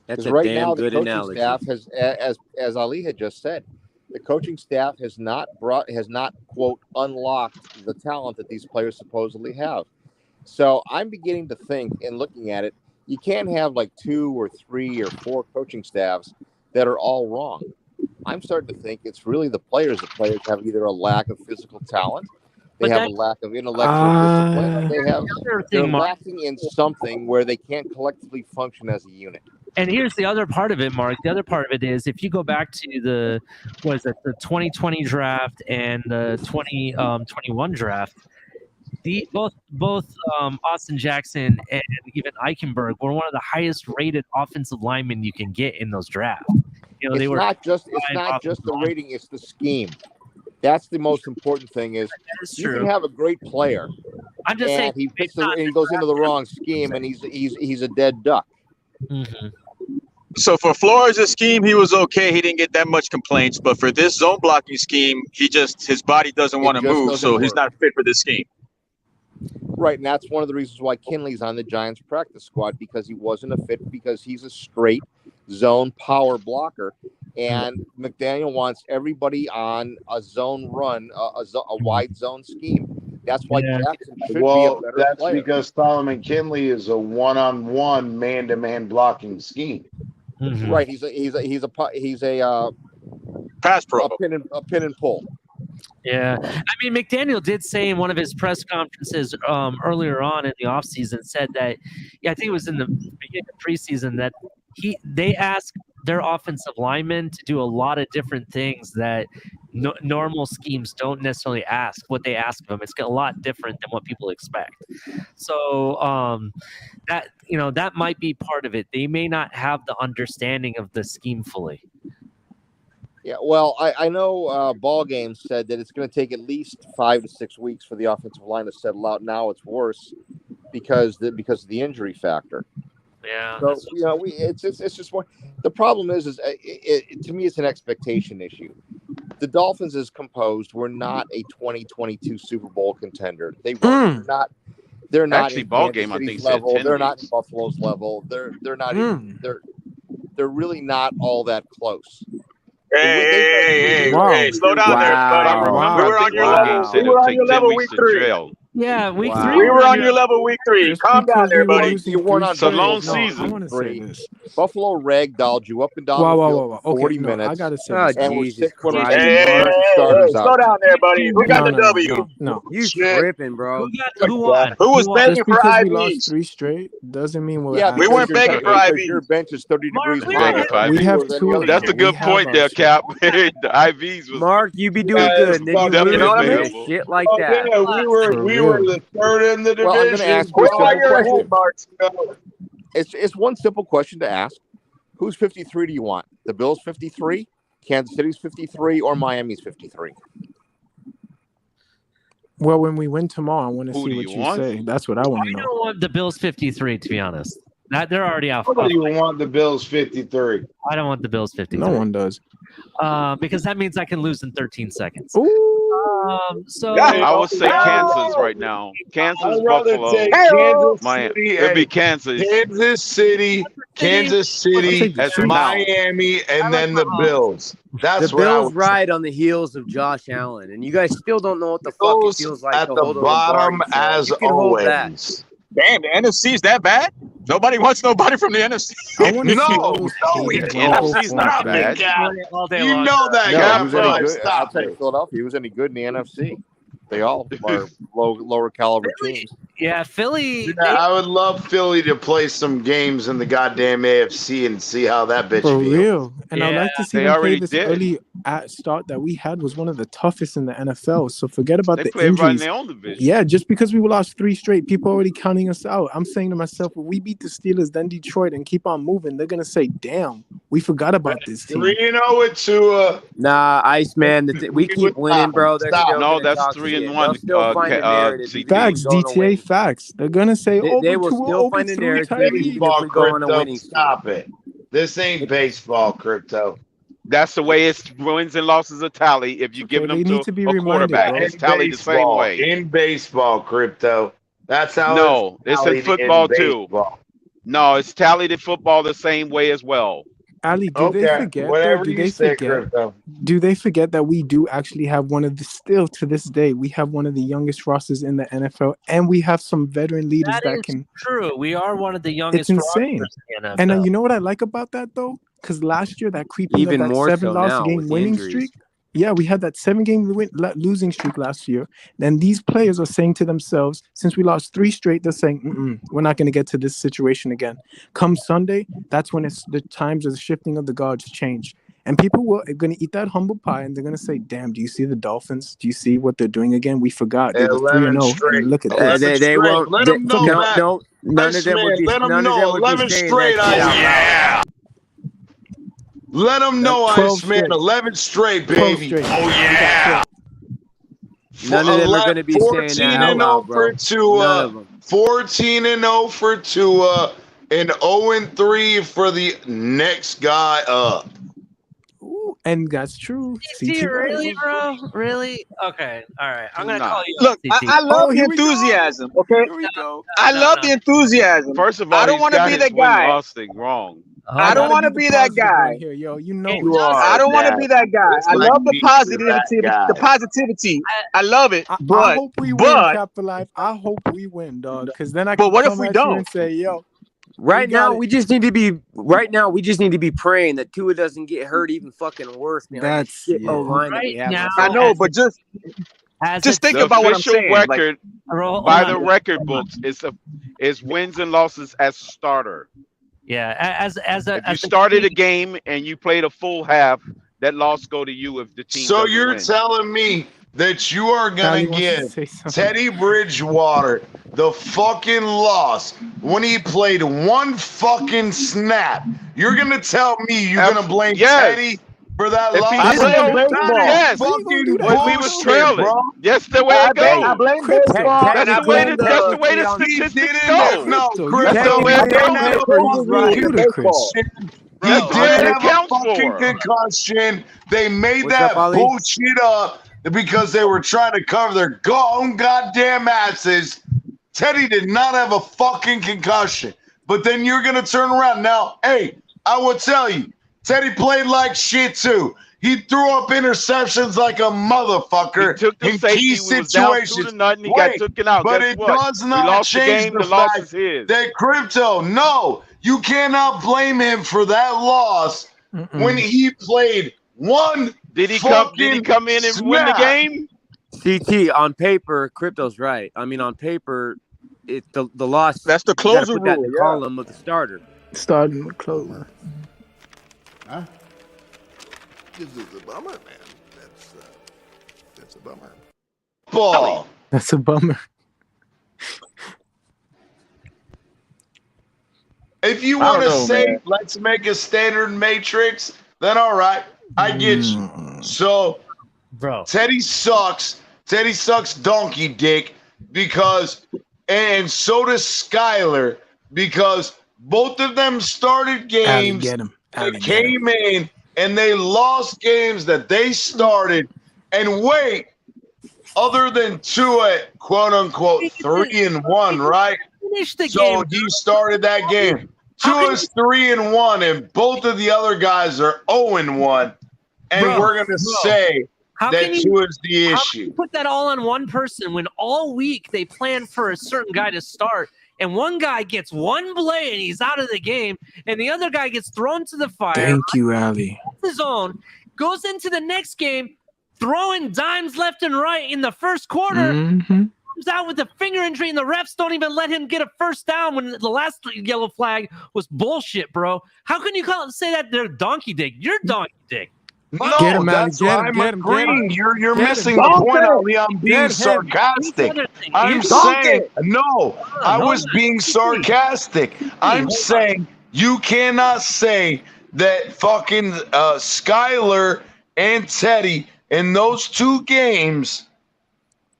That's a right damn now, good the coaching analogy. staff has, as Ali had just said, the coaching staff has not quote unlocked the talent that these players supposedly have. So I'm beginning to think, and looking at it, you can't have like 2 or 3 or 4 coaching staffs that are all wrong. I'm starting to think it's really the players. The players have either a lack of physical talent, they have a lack of intellectual discipline, they're lacking in something where they can't collectively function as a unit. And here's the other part of it, Mark. The other part of it is if you go back to the 2020 draft and the 2021 draft, both Austin Jackson and even Eichenberg were one of the highest rated offensive linemen you can get in those drafts. It's not just the rating; it's the scheme. That's the most important thing. Is you can have a great player, I'm just saying he goes into the wrong scheme, and he's a dead duck. Mm-hmm. So for Flores' scheme, he was okay. He didn't get that much complaints. But for this zone blocking scheme, his body doesn't want to move, so he's not fit for this scheme. Right, and that's one of the reasons why Kinley's on the Giants practice squad, because he wasn't a fit, because he's a straight zone power blocker, and McDaniel wants everybody on a zone run, a wide zone scheme. That's why Jackson should be a better that's player. because Solomon Kinley is a one-on-one, man-to-man blocking scheme. Mm-hmm. Right, he's a pass pro, a pin and pull. Yeah. I mean, McDaniel did say in one of his press conferences earlier on in the offseason, said that, I think it was in the beginning of preseason, that they asked their offensive linemen to do a lot of different things that normal schemes don't necessarily ask. What they ask of them, it's a lot different than what people expect. So that might be part of it. They may not have the understanding of the scheme fully. Yeah, well, I know Ball Game said that it's going to take at least 5 to 6 weeks for the offensive line to settle out. Now it's worse because of the injury factor. Yeah. So it's just more. The problem is to me, it's an expectation issue. The Dolphins, as composed, were not a 2022 Super Bowl contender. They were not. They're not Actually, in Ball Kansas Game, I City's think, level. said 10 They're not in weeks. Buffalo's level. They're not even. They're really not all that close. Hey, slow down there. Wow. We were on your level. We were on your level week 3. Yeah, week 3. We were on your level week 3. Calm down there, buddy. You weren't on It's a long season. I want to say this. Buffalo ragdolled you up and down the field for 40 minutes. I gotta say this. And we're Jesus 6 Christ. starters out. Slow down there, buddy. Who got the W? No. You tripping, bro. Who won? Who was begging for because we lost IVs? 3 straight doesn't mean we're Yeah, we weren't begging for IVs. Your bench is 30 degrees Begging for higher. we have IVs. 2. That's a good point there, Cap. The IVs was Mark, you be doing good, and then you definitely lose available. shit like that. Yeah, we were the third in the division. Well, I'm going to ask you a simple question. Marks. It's one simple question to ask. Whose 53 do you want? The Bills 53, Kansas City's 53, or Miami's 53? Well, when we win tomorrow, I want to Who see do what you you want? say. That's what I want to I know. don't want the Bills 53, to be honest. That they're already off. Nobody want the Bills 53. I don't want the Bills 53. No one does. Because that means I can lose in 13 seconds. So I would say Kansas right now. Kansas, I'd rather Buffalo, take Kansas Miami. City. It'd be Hey, Kansas. Kansas City, As of now. Miami, and then the Bills. That's the what I Bills would ride on the heels of Josh Allen, and you guys still don't know what the fuck it Bills feels like at to the hold a bottom Lombardi. So as you can hold that. always. Damn, the NFC's that bad? Nobody wants nobody from the NFC. I want to see No, all those we haters The don't. go NFC's for not it. bad. Cap. all day You long. know that, No, Cap. who's any Bro, good? I'll stop tell you, it. Philadelphia. Who's any good in the NFC? They all are lower caliber teams. Yeah, Philly. Yeah, I would love Philly to play some games in the goddamn AFC and see how that bitch For feels. real. And I'd Yeah, like to see they them play already this did. early start that we had was one of the toughest in the NFL. So forget about They the play right in injuries. their own division. Yeah, just because we lost 3 straight, people are already counting us out. I'm saying to myself, when we beat the Steelers, then Detroit, and keep on moving, they're going to say, damn, we forgot about this team. 3-0 with Tua. Nah, Iceman, we keep winning, bro. They're Stop. still No, gonna that's talk 3-1. shit. They'll still find a narrative CT. even if we Facts, go on a DTA winning. facts. They're going to say, They will Tua still find a overthrew narrative Tyreek. even if Baseball, we go on a Crypto. winning streak. Stop it. This ain't baseball, Crypto. That's the way it's wins and losses are tally. If you give them they to need to be a reminded, quarterback, bro. it's tallied the same way. In baseball, Crypto. That's how No, it's in tallied football too. baseball. No, it's tallied in football the same way as well. Ali, do they forget though? Whatever Do you they say, forget? Crypto. Do they forget that we do actually have one of the still to this day we have one of the youngest rosters in the NFL, and we have some veteran leaders That that is can. true. We are one of the youngest It's insane. rosters in the NFL. And you know what I like about that though? Because last year that creeping Even of that more 7 so loss now game with the winning injuries. streak. Yeah, we had that 7-game losing streak last year. And these players are saying to themselves, since we lost 3 straight, they're saying, we're not going to get to this situation again. Come Sunday, that's when it's the times of the shifting of the guards change. And people are going to eat that humble pie, and they're going to say, damn, do you see the Dolphins? Do you see what they're doing again? We forgot. They were 3-0, and look at this. They won't. Let them know that. No, none of them would be. Let them None of know. them would be 11 saying straight. that shit out loud. Yeah. Let them know, 12 Iceman. straight. 11 straight, 12 baby. straight. Oh, yeah. None of them are going to be saying that out loud, bro. for Tua. None of them. 14-0 for Tua. And 0-3 for the next guy up. Ooh, and that's true. CT, really, bro? Really? Okay. All right. I'm going to call you Look, CT. I love the enthusiasm. Okay, I love the enthusiasm. First of all, I don't want to be the guy. Thing wrong. I don't want to be that guy. Here, yo, you know You are. I don't want to be that guy. I love the positivity. The positivity. I love it. I But hope we win, Cap for Life. I hope we win, dog. Because then I can But what if come we at you don't? and say, yo, Right we got now, it. we just need to be. Right now, we just need to be praying that Tua doesn't get hurt even fucking worse than that That's shit yeah. O-line that we have. Now, I know, but just think The about what I'm official saying. Like, record by the record books is wins and losses as starter. Yeah. As If you started a game and you played a full half, that loss go to you if the team. So doesn't you're win. telling me that you are Ali going to wants to give say something. Teddy Bridgewater the fucking loss when he played one fucking snap. You're going to tell me you're going to blame Teddy for that If loss? he I blame trailed, baseball. yes. Fucking When we was bullshit, trailing, bro. yes, the way it I goes. blame baseball. That's the way the He statistics didn't. go. No, So Chris, That's the way he it did goes. have a paper, he's right. fucking Ludicrous. concussion. That's He the did way it have a counts fucking for. concussion. They made What's that up, Ali? bullshit up because they were trying to cover their own goddamn asses. Teddy did not have a fucking concussion. But then you're going to turn around. Now, hey, I will tell you, Teddy played like shit too. He threw up interceptions like a motherfucker He took the in safety. key We was down situations. 2-0. He got taken out. But Guess it what? does We not lost the change game. the The loss fact is his. that Crypto, no, you cannot blame him for that loss when he played one. Did he come in and win the game? CT on paper, Crypto's right. I mean, on paper, it's the loss. That's the you gotta closer put that in rule, the column of the starter. Starting with closer. Huh? This is a bummer, man. That's a bummer. Ball. That's a bummer. If you want to say, let's make a standard matrix, then all right, I get you. So, bro, Teddy sucks. Teddy sucks donkey dick because, and so does Skyler, because both of them started games, get him. that came in, and they lost games that they started. And wait, other than Tua, quote unquote, 3-1, right? So he started that game. Tua's 3-1, and both of the other guys are 0-1. And we're gonna say that Tua's the issue. How can you put that all on one person when all week they plan for a certain guy to start, and one guy gets one play and he's out of the game, and the other guy gets thrown to the fire? Thank you, Ali. His own goes into the next game, throwing dimes left and right in the first quarter. Comes out with a finger injury, and the refs don't even let him get a first down when the last yellow flag was bullshit, bro. How can you say that they're donkey dick? You're donkey dick. No, that's why I'm agreeing. You're missing the point, Ali. I'm being sarcastic. I'm saying no. I was being sarcastic. I'm saying you cannot say that fucking Skyler and Teddy in those two games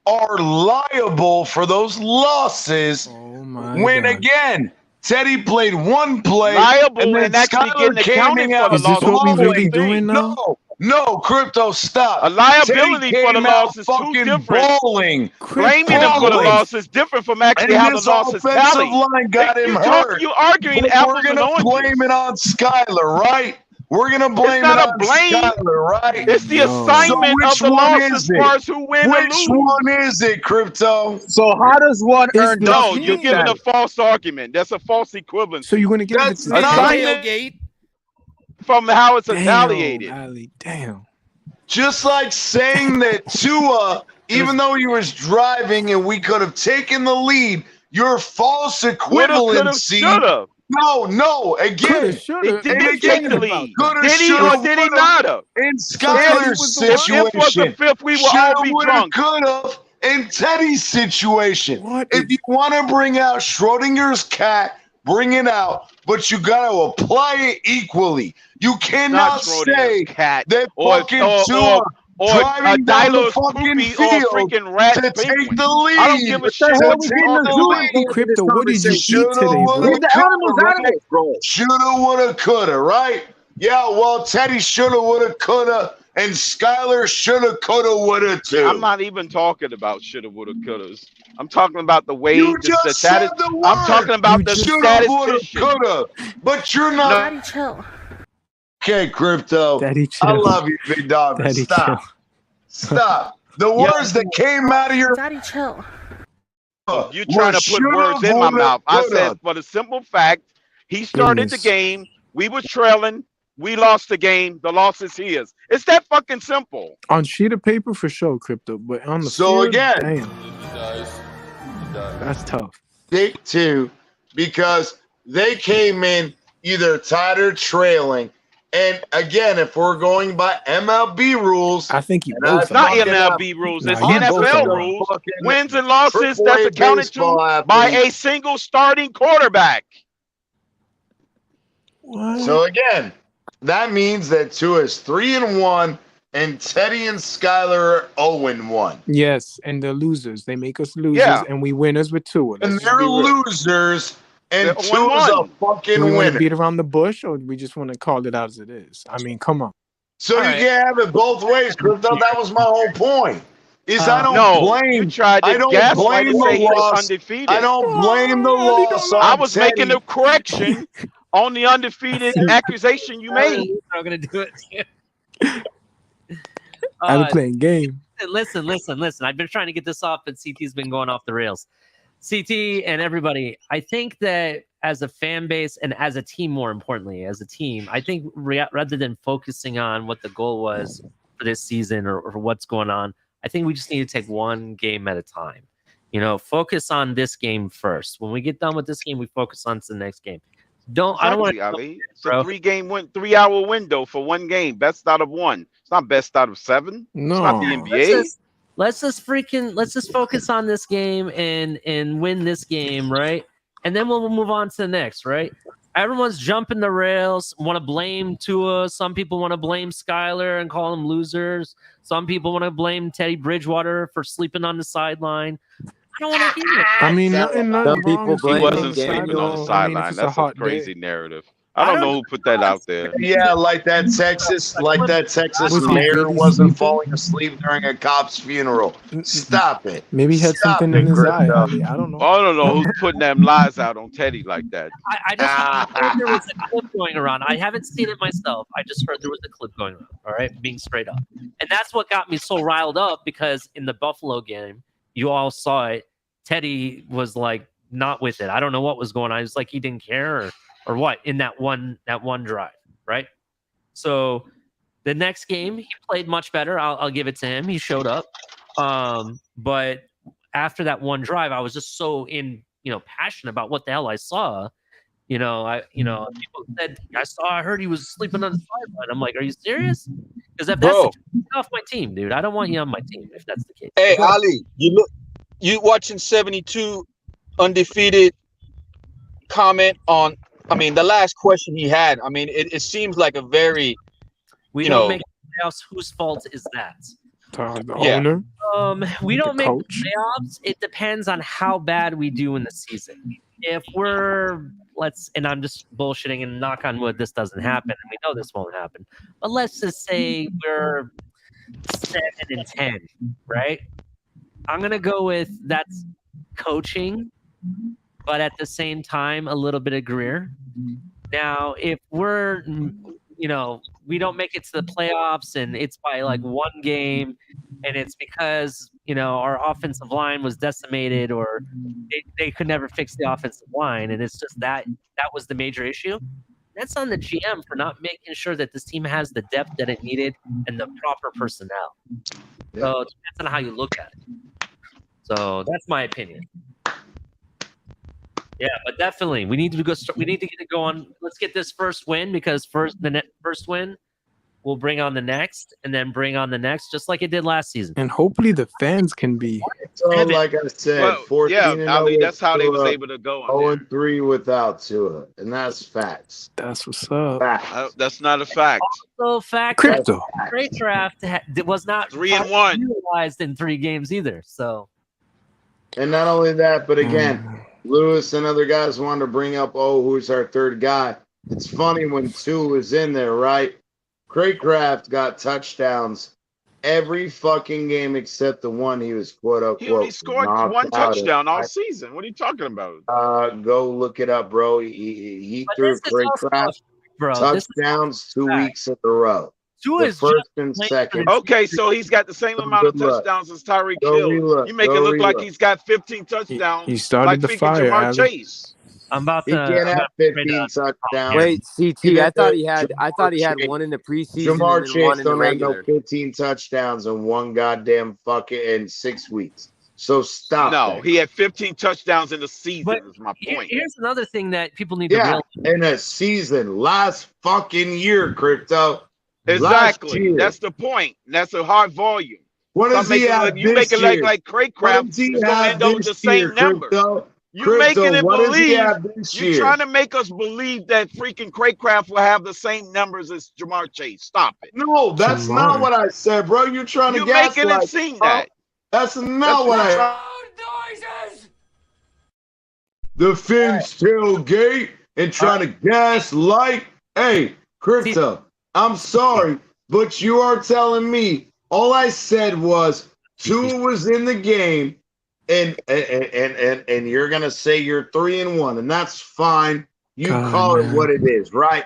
are liable for those losses. When again, Teddy played one play, liable and actually Skyler getting accounted for the Is this what we really doing now? No, Crypto, stop. A liability for the loss is too different. Bowling. Blaming him for the loss is different from actually how the loss is tallied. Line got him hurt. You arguing But apples we're and gonna oranges. blame it on Skyler, right? We're gonna blame It's not it a on blame. Skyler, right? It's the assignment of the loss as far as who win or Which lose. one is it, Crypto? So how does one earn No, donkey you're dick giving a status? false argument. That's a false equivalence. So you're gonna give it to assignment from how it's retaliated. Ali, damn. Just like saying that Tua, even though he was driving and we could have taken the lead, your false equivalency. Shoulda. No, again. It didn't take the lead. Coulda, Did he shoulda, or did he woulda. not have? In Skyler's situation, If it was the fifth, we would all be drunk. Could have. In Teddy's situation, if you want to bring out Schrodinger's cat, bring it out, but you got to apply it equally. You cannot say cat that or fucking Tua driving down the fucking field to take the lead. I don't give a shit what Crypto, what did you eat today, bro? Shoulda, woulda, coulda, right? Yeah, well, Teddy shoulda, woulda, coulda, and Skyler shoulda, coulda, woulda too. I'm not even talking about shoulda, woulda, couldas. I'm talking about the way You the just status. said the word. I'm talking about the shoulda, woulda, statistician. coulda, but you're not. Daddy, chill. Okay, Crypto. Daddy, chill. I love you, big dog. But Daddy, stop. Stop. The words that came out of your. Daddy, chill. You're trying to put words in my mouth. I said for the simple fact, he started the game. We were trailing. We lost the game. The loss is his. It's that fucking simple. On sheet of paper for sure, Crypto, but on the So field, again, damn. That's tough. Take two, because they came in either tied or trailing. And again, if we're going by MLB rules, I think you both. It's not MLB rules. It's NFL rules. Wins and losses, AAA that's accounted to baseball by athlete. a single starting quarterback. So again, that means that Tua is 3-1, and Teddy and Skyler are 0-1. Yes, and the losers. They make us losers, Yeah. and we winners with Tua. And Let's just they're be real. losers, and They're Tua's a 1-1. fucking Do we want to winner. beat around the bush, or do we just want to call it out as it is? I mean, come on. So you can't have it both ways, Crypto. That was my whole point. Is I don't No, blame. you tried to I don't gaslight blame and say the he was loss. undefeated. I don't blame the loss. I on was Teddy. making a correction on the undefeated accusation you made. I'm gonna do it. I was playing game. Listen. I've been trying to get this off, but CT's been going off the rails. CT and everybody, I think that as a fan base and as a team, more importantly, as a team, I think rather than focusing on what the goal was for this season or what's going on, I think we just need to take one game at a time. You know, focus on this game first. When we get done with this game, we focus on the next game. I don't want Ali. It's a 3-hour window for one game. Best out of one. It's not best out of 7. No. It's not the NBA. Let's just focus on this game and win this game, right? And then we'll move on to the next, right? everyone's jumping the rails, want to blame Tua. Some people want to blame Skyler and call them losers. Some people want to blame Teddy Bridgewater for sleeping on the sideline. I don't want to hear it. I mean, nothing Some people wrong. He blame wasn't sleeping on the sideline. I mean, if sideline. it's a That's a hot crazy day. narrative. I don't know who put that out there. Yeah, like that Texas Was he mayor really wasn't sleeping? falling asleep during a cop's funeral. Stop it. Maybe he had Stop something it, in his eye, Crypto. Ali. I don't know. I don't know who's putting them lies out on Teddy like that. I just heard there was a clip going around. I haven't seen it myself. I just heard there was a clip going around. All right, being straight up, and that's what got me so riled up because in the Buffalo game, you all saw it. Teddy was like not with it. I don't know what was going on. It's like he didn't care or what in that one drive, right? So the next game he played much better. I'll give it to him. He showed up, but after that one drive, I was just so passionate about what the hell I saw. People said I heard he was sleeping on the sideline. I'm like, are you serious? Because if that's the case, get off my team, dude. I don't want you on my team if that's the case. Hey, Ali, you watching 72 undefeated comment on, I mean, the last question he had, I mean, it seems like a very, we don't make playoffs. Whose fault is that? The owner? We don't make coach? playoffs. It depends on how bad we do in the season. If and I'm just bullshitting and knock on wood, this doesn't happen. And we know this won't happen. But let's just say we're 7-10, right? I'm going to go with that's coaching, but at the same time, a little bit of Greer. Now, if we're, we don't make it to the playoffs and it's by like one game and it's because, our offensive line was decimated or they could never fix the offensive line. And it's just that was the major issue. That's on the GM for not making sure that this team has the depth that it needed and the proper personnel. So it depends on how you look at it. So that's my opinion. Yeah, but definitely we need to go. We need to get it going. Let's get this first win because first win will bring on the next, and then bring on the next, just like it did last season. And hopefully the fans can be. So, like I said, 14 Ali, that's how they was able to go on 0-3 without Tua, and that's facts. That's what's up. That's not a fact. Also, fact Crypto. Great draft was not 3-1 utilized in 3 games either. So, and not only that, but again, Lewis and other guys wanted to bring up, who's our third guy? It's funny when 2 was in there, right? Craycraft got touchdowns every fucking game except the one he was quote unquote. He only scored one touchdown all season. What are you talking about? Go look it up, bro. He threw Craycraft touchdowns 2 weeks in a row. The first and second. Okay, so he's got the same amount of touchdowns as Tyreek Hill. You make it look like he's got 15 touchdowns. He started the fire, Jamar Chase. I'm about to. He can't have 15 touchdowns. Wait, CT. I thought he had one in the preseason. Jamar and Chase one in the don't have regular. no 15 touchdowns in one goddamn fucking in 6 weeks. So stop. No, he had 15 touchdowns in the season. But is my point. Here's another thing that people need to realize. In a season, last fucking year, Crypto. Exactly. That's the point. That's a high volume. What does he have You make it like Craycraft is going to end up with the same number. You're making it believe. You're trying to make us believe that freaking Craycraft will have the same numbers as Jamar Chase. Stop it. No, that's not what I said, bro. You're trying to gaslight. You're making it seem that. That's not what I. The Finns tailgate and trying to gaslight. Hey, Crypto, I'm sorry, but you are telling me all I said was Tua was in the game, and you're gonna say you're 3-1, and that's fine. You call it what it is, right?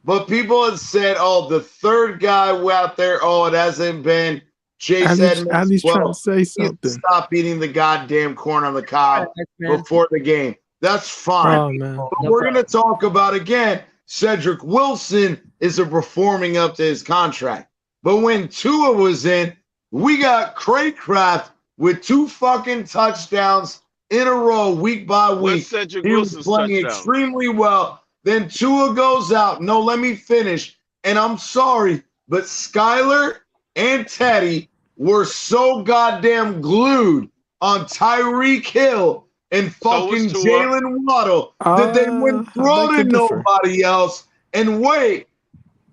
But people have said, the third guy out there, it hasn't been Chase Edmonds. Ali's trying to say something. Stop eating the goddamn corn on the cob before the game. That's fine. But we're gonna talk about again. Cedric Wilson isn't performing up to his contract. But when Tua was in, we got Craycraft with 2 fucking touchdowns in a row, week by week. He was playing extremely well. Then Tua goes out. No, let me finish. And I'm sorry, but Skyler and Teddy were so goddamn glued on Tyreek Hill and So was fucking Tua. Jalen Waddle that they wouldn't I'd throw like to to differ. nobody else. And wait,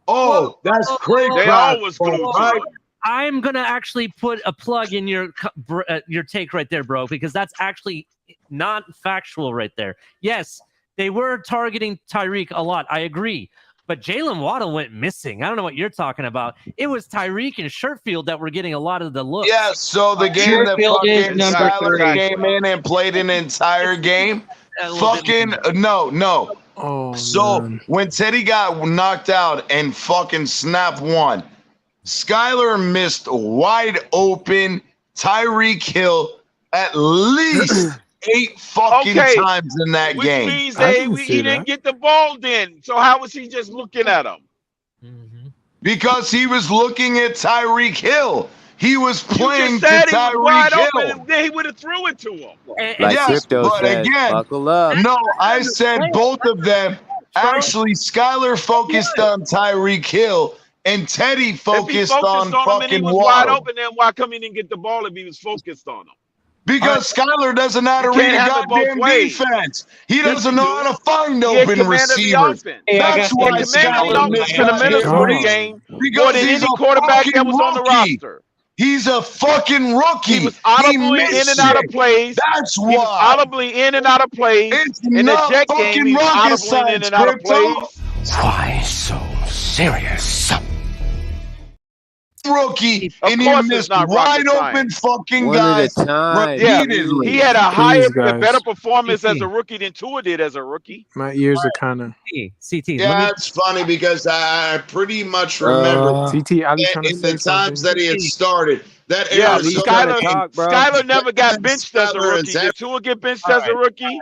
that's Craig They Pratt's always fault, glued to right? him. I'm gonna actually put a plug in your take right there, bro, because that's actually not factual right there. Yes, they were targeting Tyreek a lot. I agree. But Jalen Waddle went missing. I don't know what you're talking about. It was Tyreek and Sherfield that were getting a lot of the looks. Yeah, so the game that Sherfield is fucking number Skyler 3. came in and played an entire game. Fucking no. Oh, So man. when Teddy got knocked out and fucking snapped one, Skyler missed wide open Tyreek Hill at least 8 fucking times in that Which game. means he didn't get the ball then. So how was he just looking at him? Because he was looking at Tyreek Hill. He was playing You just said to he was wide Tyreek open, Hill. and then he would have threw it to him. Like Yes, Crypto but says, again, buckle up. no, I said both of them. Actually, Skyler focused on Tyreek Hill, and Teddy If he focused focused on on him and he fucking was wide Waddle. open, then why come he didn't get the ball if he was focused on him? Because Skyler doesn't know how to You read a can't have it both goddamn ways. defense. He Yes, doesn't you know do. how to find He had open command of the receivers. offense. That's He had why command of the Skyler offense missed to the that Minnesota game. game more Because than he's any a quarterback that fucking was on the rookie. roster. He's a fucking rookie. He was audibly in missed and out of it. plays. That's He was why. audibly in and out of plays. It's In the not Jet game, fucking he was rocket audibly in science, and out of Crypto. plays. Why so serious? Rookie, Of and he course it's missed not wide rocket open science. fucking One at a guys time. Yeah, repeatedly. he had a guys. better performance as CT. a rookie than Tua did as a rookie. My ears are kind of. CT. Yeah, it's funny because I pretty much remember CT, Ali trying to in say the something. times that he had started that Yeah, Ali's Arizona trying to game. talk, bro. Skyler never got benched as a Skyler rookie. and Did Tua get benched All as a right. rookie?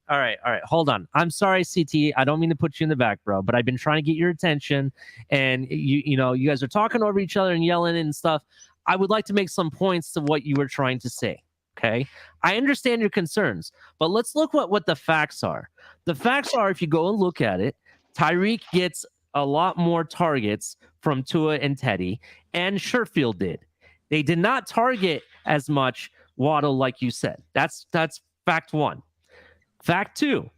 All right. Hold on. I'm sorry, CT. I don't mean to put you in the back, bro, but I've been trying to get your attention, and you guys are talking over each other and yelling and stuff. I would like to make some points to what you were trying to say. Okay, I understand your concerns, but let's look what the facts are. The facts are, if you go and look at it, Tyreek gets a lot more targets from Tua and Teddy, and Sherfield did. They did not target as much Waddle, like you said. That's fact one. Fact two,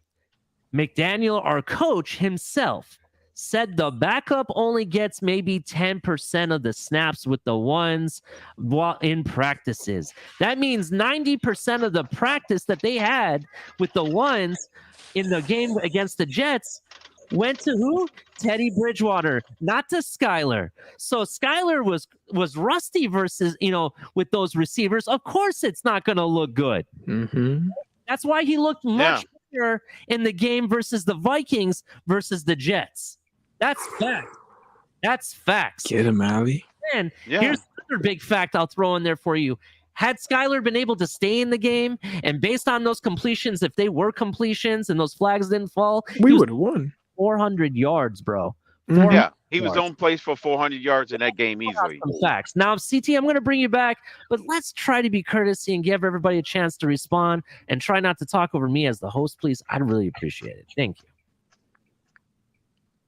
McDaniel, our coach himself, said the backup only gets maybe 10% of the snaps with the ones while in practices. That means 90% of the practice that they had with the ones in the game against the Jets went to who? Teddy Bridgewater, not to Skyler. So Skyler was rusty versus, with those receivers. Of course it's not going to look good. Mm-hmm. That's why he looked much better in the game versus the Vikings versus the Jets. That's fact. That's facts. Get him, Ali. And here's another big fact I'll throw in there for you. Had Skyler been able to stay in the game, and based on those completions, if they were completions and those flags didn't fall, we would have won. 400 yards, bro. Yeah, he was on place for 400 yards in that game easily. Some facts. Now, CT, I'm going to bring you back, but let's try to be courtesy and give everybody a chance to respond, and try not to talk over me as the host, please. I'd really appreciate it. Thank you.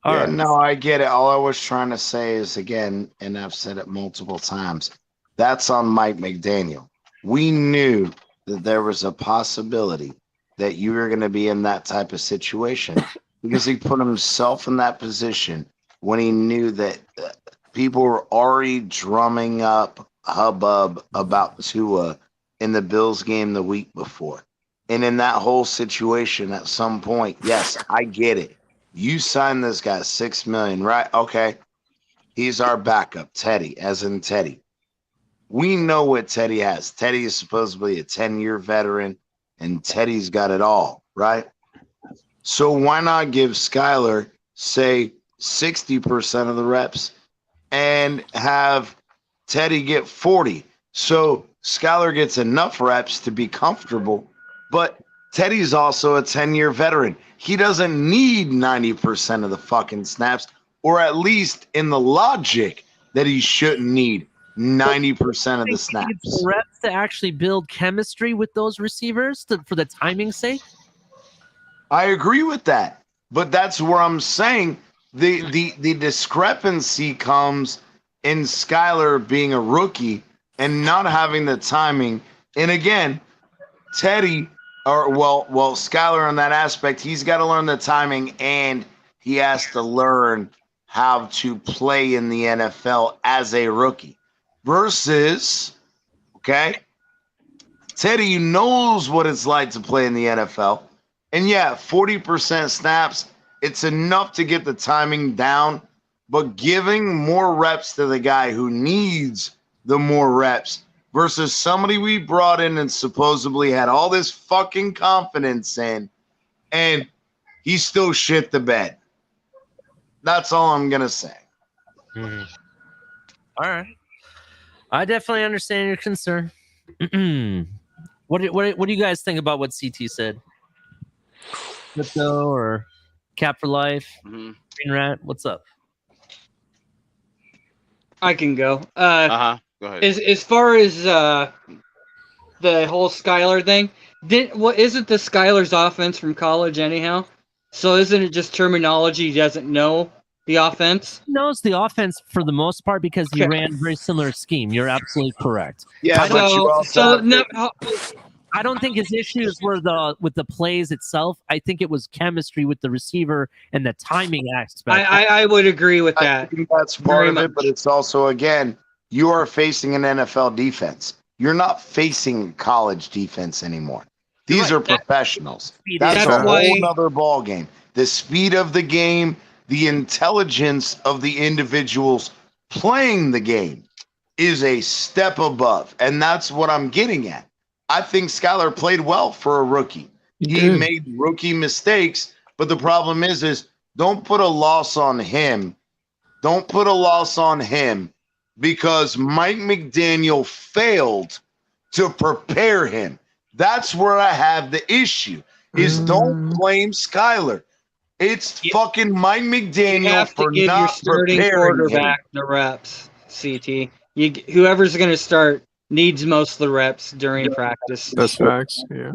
Yeah, no, I get it. All I was trying to say is, again, and I've said it multiple times, that's on Mike McDaniel. We knew that there was a possibility that you were going to be in that type of situation because he put himself in that position when he knew that people were already drumming up hubbub about Tua in the Bills game the week before. And in that whole situation, at some point, yes, I get it. You signed this guy $6 million, right? Okay. He's our backup, Teddy, as in Teddy. We know what Teddy has. Teddy is supposedly a 10-year veteran, and Teddy's got it all, right? So why not give Skyler, say, 60% of the reps and have Teddy get 40? So Skyler gets enough reps to be comfortable, but Teddy's also a 10-year veteran. He doesn't need 90% of the fucking snaps, or at least in the logic that he shouldn't need 90% of the snaps. Reps to actually build chemistry with those receivers for the timing's sake? I agree with that, but that's where I'm saying the discrepancy comes in Skyler being a rookie and not having the timing. And again, Teddy, Skylar on that aspect, he's got to learn the timing and he has to learn how to play in the NFL as a rookie versus, okay, Teddy knows what it's like to play in the NFL. And yeah, 40% snaps, it's enough to get the timing down, but giving more reps to the guy who needs the more reps versus somebody we brought in and supposedly had all this fucking confidence in, and he still shit the bed. That's all I'm going to say. Mm-hmm. All right. I definitely understand your concern. What do you guys think about what CT said? Crypto or Cap for Life? Green Rat, what's up? I can go. Go ahead. As far as the whole Skylar thing, isn't the Skylar's offense from college anyhow? So isn't it just terminology? He doesn't know the offense. He knows the offense for the most part because he ran a very similar scheme. You're absolutely correct. Yeah, I don't think his issues were with the plays itself. I think it was chemistry with the receiver and the timing aspect. I would agree with that. I think that's part of it, but it's also, again, you are facing an NFL defense. You're not facing college defense anymore. These are professionals. That's a whole other ball game. The speed of the game, the intelligence of the individuals playing the game is a step above, and that's what I'm getting at. I think Skylar played well for a rookie. He made rookie mistakes, but the problem is don't put a loss on him. Don't put a loss on him because Mike McDaniel failed to prepare him. That's where I have the issue, is don't blame Skylar. It's fucking Mike McDaniel for not preparing him. The reps, CT. Whoever's going to start needs most of the reps during practice. That's facts. Yeah.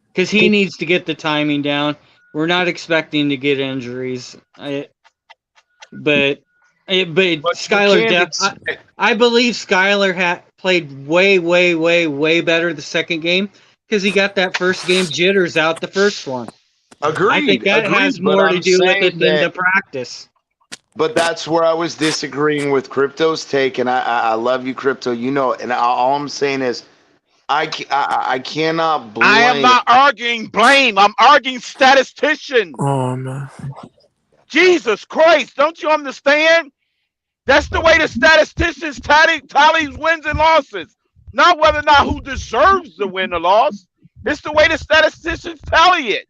Because he needs to get the timing down. We're not expecting to get injuries. But Skylar, I believe Skylar played way better the second game because he got that first game jitters out the first one. Agreed. I think that has more to do with it than the practice. But that's where I was disagreeing with Crypto's take, and I love you, Crypto. You know, and all I'm saying is I cannot blame. I am not arguing blame. I'm arguing statistician. Oh, man. Jesus Christ. Don't you understand? That's the way the statisticians tally wins and losses. Not whether or not who deserves the win or loss. It's the way the statisticians tally it.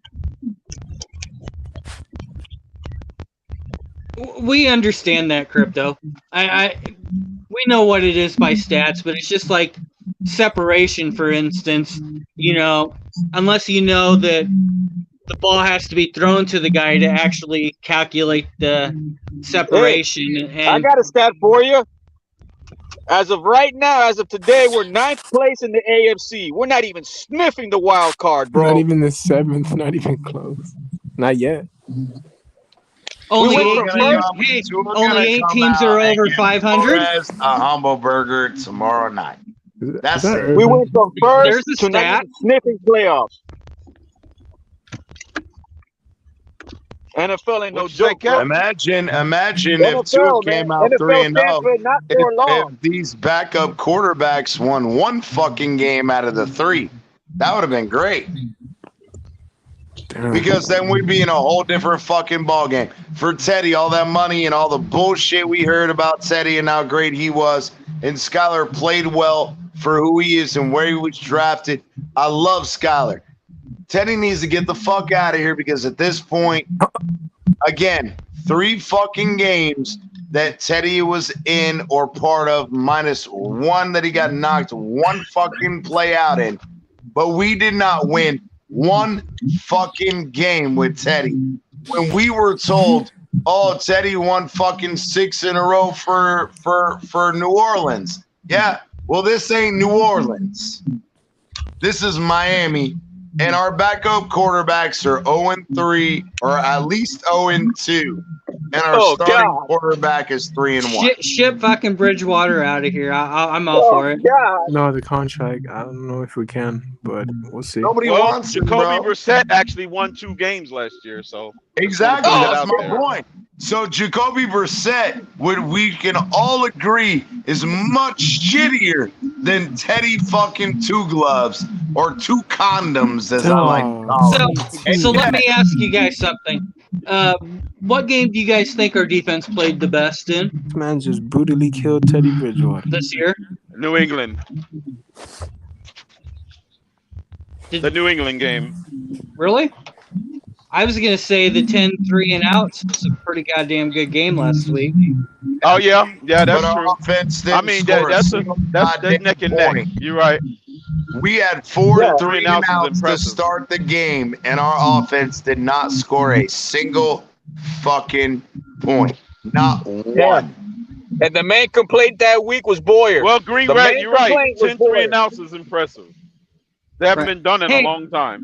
We understand that, Crypto. We know what it is by stats, but it's just like separation, for instance. You know, unless you know that the ball has to be thrown to the guy to actually calculate the separation. Hey, I got a stat for you. As of right now, as of today, we're 9th place in the AFC. We're not even sniffing the wild card, bro. Not even the 7th. Not even close. Not yet. Only 8 teams are over 500. A humble burger tomorrow night. That's it. We went from first to not sniffing playoffs. NFL ain't no joke. Imagine if Tua came out 3-0. If these backup quarterbacks won one fucking game out of the 3, that would have been great. Because then we'd be in a whole different fucking ballgame. For Teddy, all that money and all the bullshit we heard about Teddy and how great he was, and Skylar played well for who he is and where he was drafted. I love Skylar. Teddy needs to get the fuck out of here because at this point, again, 3 fucking games that Teddy was in or part of, minus 1 that he got knocked 1 fucking play out in. But we did not win 1 fucking game with Teddy. When we were told, oh, Teddy won fucking 6 in a row for New Orleans. Yeah, well, this ain't New Orleans. This is Miami. And our backup quarterbacks are 0-3 or at least 0-2. and our starting quarterback is 3-1. Ship fucking Bridgewater out of here. I'm all for it. No, the contract. I don't know if we can, but we'll see. Nobody Well, wants him, Jacoby bro. Brissett actually won 2 games last year, so Exactly, just wanna that's put my that out there. point. So Jacoby Brissett, we can all agree, is much shittier than Teddy fucking Two Gloves or Two Condoms, as I like to call it. So let me ask you guys something. What game do you guys think our defense played the best in This man just brutally killed Teddy Bridgewater. this year? New England. The New England game. Really? I was gonna say the 10-3 and outs was a pretty goddamn good game last week. Oh yeah, that's But our true. offense I didn't mean score that's neck and neck. You're right. We had 4 Yeah. 3 and outs to start the game, and our offense did not score a single fucking point. Not one. And the main complaint that week was Boyer. Well, Green The Red, main you're right. complaint was 10-3 Boyer. and outs is impressive. They haven't been done in a long time.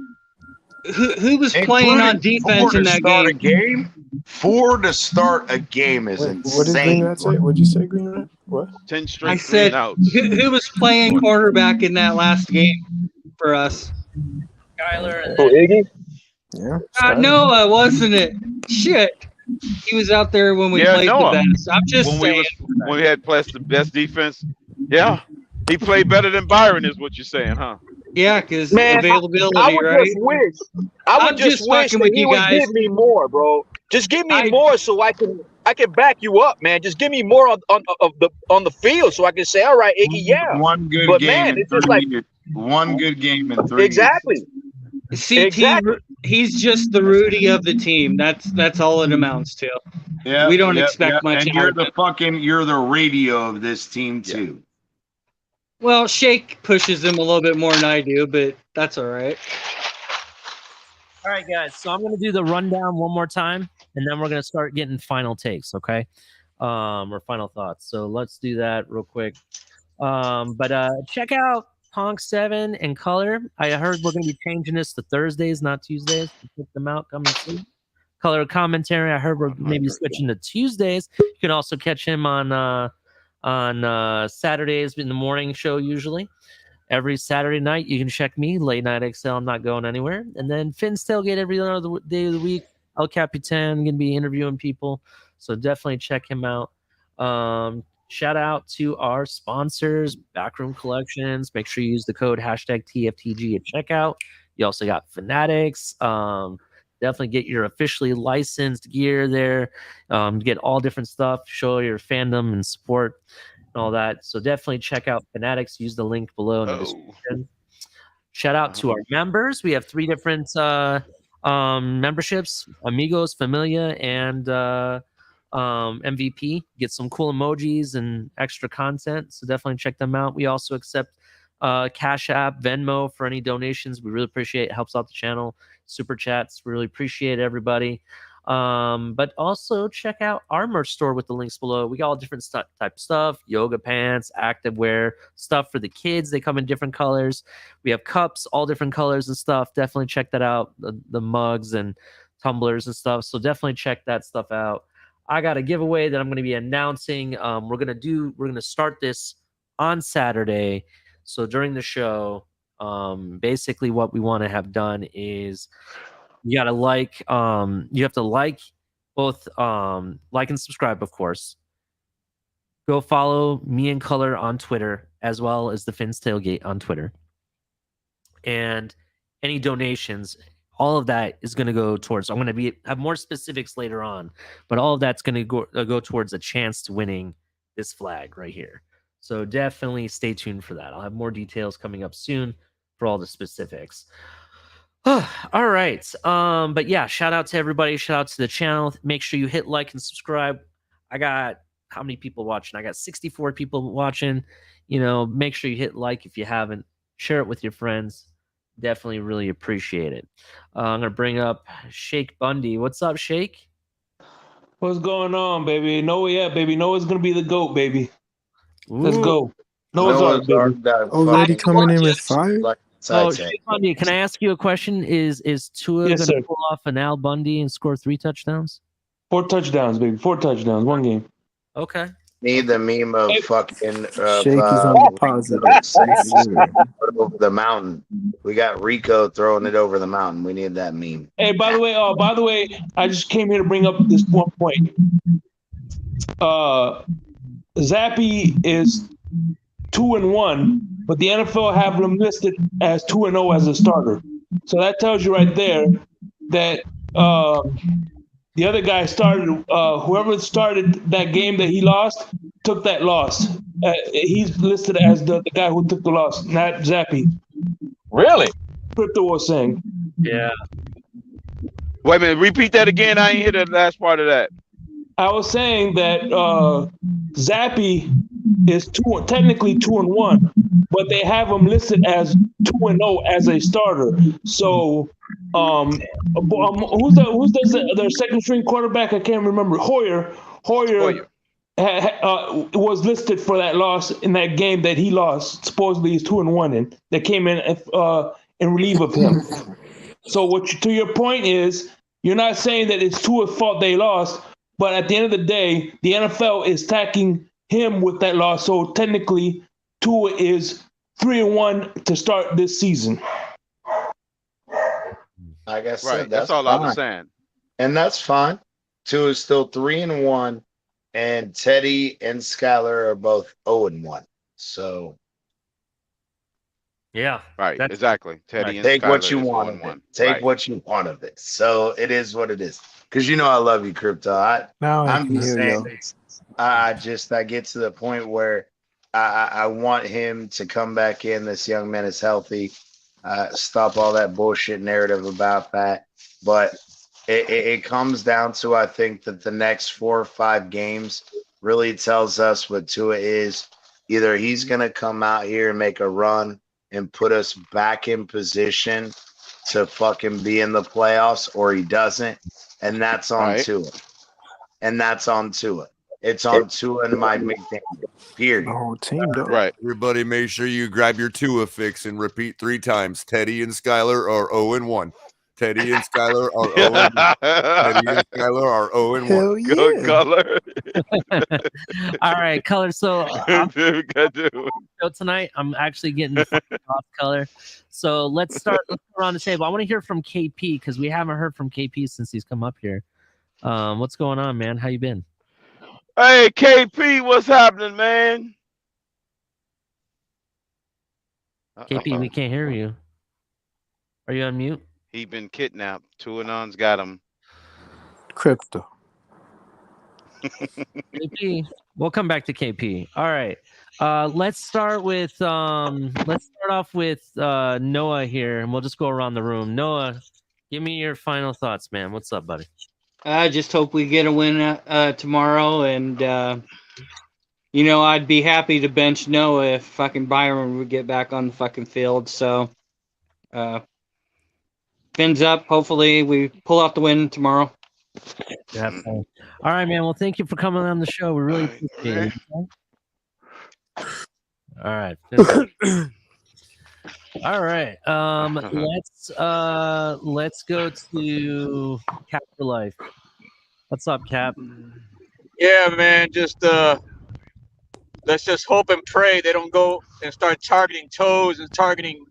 Who was playing on defense in that game? 4 to start a game is What did insane. Green Red say? What'd you say, Green Red? What? 10 straight I 3 said, and outs. who was playing quarterback in that last game for us? Skyler. Iggy? Yeah. Noah, wasn't it? Shit. He was out there when we played Noah. the best. I'm just when saying. we had played the best defense. Yeah, he played better than Byron, is what you're saying, huh? Yeah, because Man, availability, I would right? just wish. I would I'm just just wish fucking that with he you would guys. give me more, bro. Just give me more so I can back you up, man. Just give me more on the field so I can say, all right, Iggy, yeah. One good But game man, in it's just 3 like years. One good game in 3 exactly. CT, he's just the Rudy of the team. That's all it amounts to. Yeah, we don't expect much And out you're of the him. you're the radio of this team too. Well, Shake pushes him a little bit more than I do, but that's all right. All right, guys. So I'm going to do the rundown one more time, and then we're going to start getting final takes, okay? Or final thoughts. So let's do that real quick. But check out Honk 7 and Color. I heard we're going to be changing this to Thursdays, not Tuesdays. Check them out coming soon. Color Commentary. I heard we're maybe switching to Tuesdays. You can also catch him on Saturdays in the morning show usually. Every Saturday night, you can check me, Late Night XL. I'm not going anywhere. And then Finn's Tailgate every other day of the week. El Capitan, going to be interviewing people. So definitely check him out. Shout out to our sponsors, Backroom Collections. Make sure you use the code #TFTG at checkout. You also got Fanatics. Definitely get your officially licensed gear there. Get all different stuff. Show your fandom and support and all that. So definitely check out Fanatics. Use the link below in the description. Shout out to our members. We have 3 different memberships: Amigos, Familia, and MVP. Get some cool emojis and extra content. So definitely check them out. We also accept Cash App, Venmo for any donations. We really appreciate it. Helps out the channel. Super chats. Really appreciate everybody. But also check out our merch store with the links below. We got all different type of stuff: yoga pants, activewear, stuff for the kids. They come in different colors. We have cups, all different colors and stuff. Definitely check that out. The mugs and tumblers and stuff. So definitely check that stuff out. I got a giveaway that I'm going to be announcing. We're going to start this on Saturday. So during the show, basically what we want to have done is you got to you have to like both, like and subscribe, of course. Go follow me and Color on Twitter, as well as the Finn's Tailgate on Twitter. And any donations, all of that is going to go towards, I'm going to have more specifics later on, but all of that's going to go towards a chance to winning this flag right here. So definitely stay tuned for that. I'll have more details coming up soon for all the specifics. All right. But yeah, shout out to everybody. Shout out to the channel. Make sure you hit like and subscribe. I got how many people watching? I got 64 people watching. Make sure you hit like if you haven't. Share it with your friends. Definitely really appreciate it. I'm going to bring up Shake Bundy. What's up, Shake? What's going on, baby? Noah, baby. Noah's going to be the GOAT, baby. Let's go. Noah's Ark, baby. Already coming in with 5? So, Shake Bundy, can I ask you a question? Is Tua going to pull off an Al Bundy and score 3 touchdowns? 4 touchdowns, baby. 4 touchdowns, 1 game. Okay. Need the meme of fucking Shakey's on the positive. over the mountain. We got Rico throwing it over the mountain. We need that meme. Hey, by the way, I just came here to bring up this one point. Zappy is 2-1, but the NFL have him listed as 2-0 as a starter. So that tells you right there that the other guy started. Whoever started that game that he lost took that loss. He's listed as the guy who took the loss, not Zappy. Really? Crypto was saying. Yeah. Wait a minute. Repeat that again. I ain't hear the last part of that. I was saying that Zappy is technically 2-1, but they have him listed as 2-0 as a starter. So, who's their second string quarterback? I can't remember. Hoyer was listed for that loss in that game that he lost. Supposedly he's 2-1 in. That came in relief of him. So to your point is, you're not saying that it's Tua's fault they lost, but at the end of the day, the NFL is tacking him with that loss. So technically, Tua is 3-1 to start this season. Like I said, Right. That's all I was saying. And that's fine. Tua is still 3-1, and Teddy and Skyler are both 0-1. So yeah, right, exactly. Teddy and take Skyler what you is want of 0-1. it. Take Right. what you want of it. So it is what it is. Because you know I love you, Crypto. I'm just saying. I get to the point where I want him to come back in. This young man is healthy. Stop all that bullshit narrative about that. But it comes down to, I think, that the next 4 or 5 games really tells us what Tua is. Either he's going to come out here and make a run and put us back in position to fucking be in the playoffs, or he doesn't. And that's on Tua. And that's on Tua. It's on Tua and Mike McDaniel. Period. The whole team, though. Right. Everybody, make sure you grab your Tua fix and repeat 3 times. Teddy and Skyler are 0-1. Teddy and Skyler are 0-1. Teddy and Skyler are 0-1. Hell yeah. Good color. All right, Color. So tonight, I'm actually getting off Color. So let's start around the table. I want to hear from KP because we haven't heard from KP since he's come up here. What's going on, man? How you been? Hey, KP, what's happening, man? KP, we can't hear you. Are you on mute? He been kidnapped. 2-0's got him. Crypto. KP, we'll come back to KP. All right. Let's start off with Noah here, and we'll just go around the room. Noah, give me your final thoughts, man. What's up, buddy? I just hope we get a win tomorrow, and I'd be happy to bench Noah if fucking Byron would get back on the fucking field. So, fins up. Hopefully, we pull out the win tomorrow. Definitely. All right, man. Well, thank you for coming on the show. We really appreciate it. All right. All right. Let's go to Cap for Life. What's up, Cap? Yeah, man. Just let's just hope and pray they don't go and start targeting toes and targeting,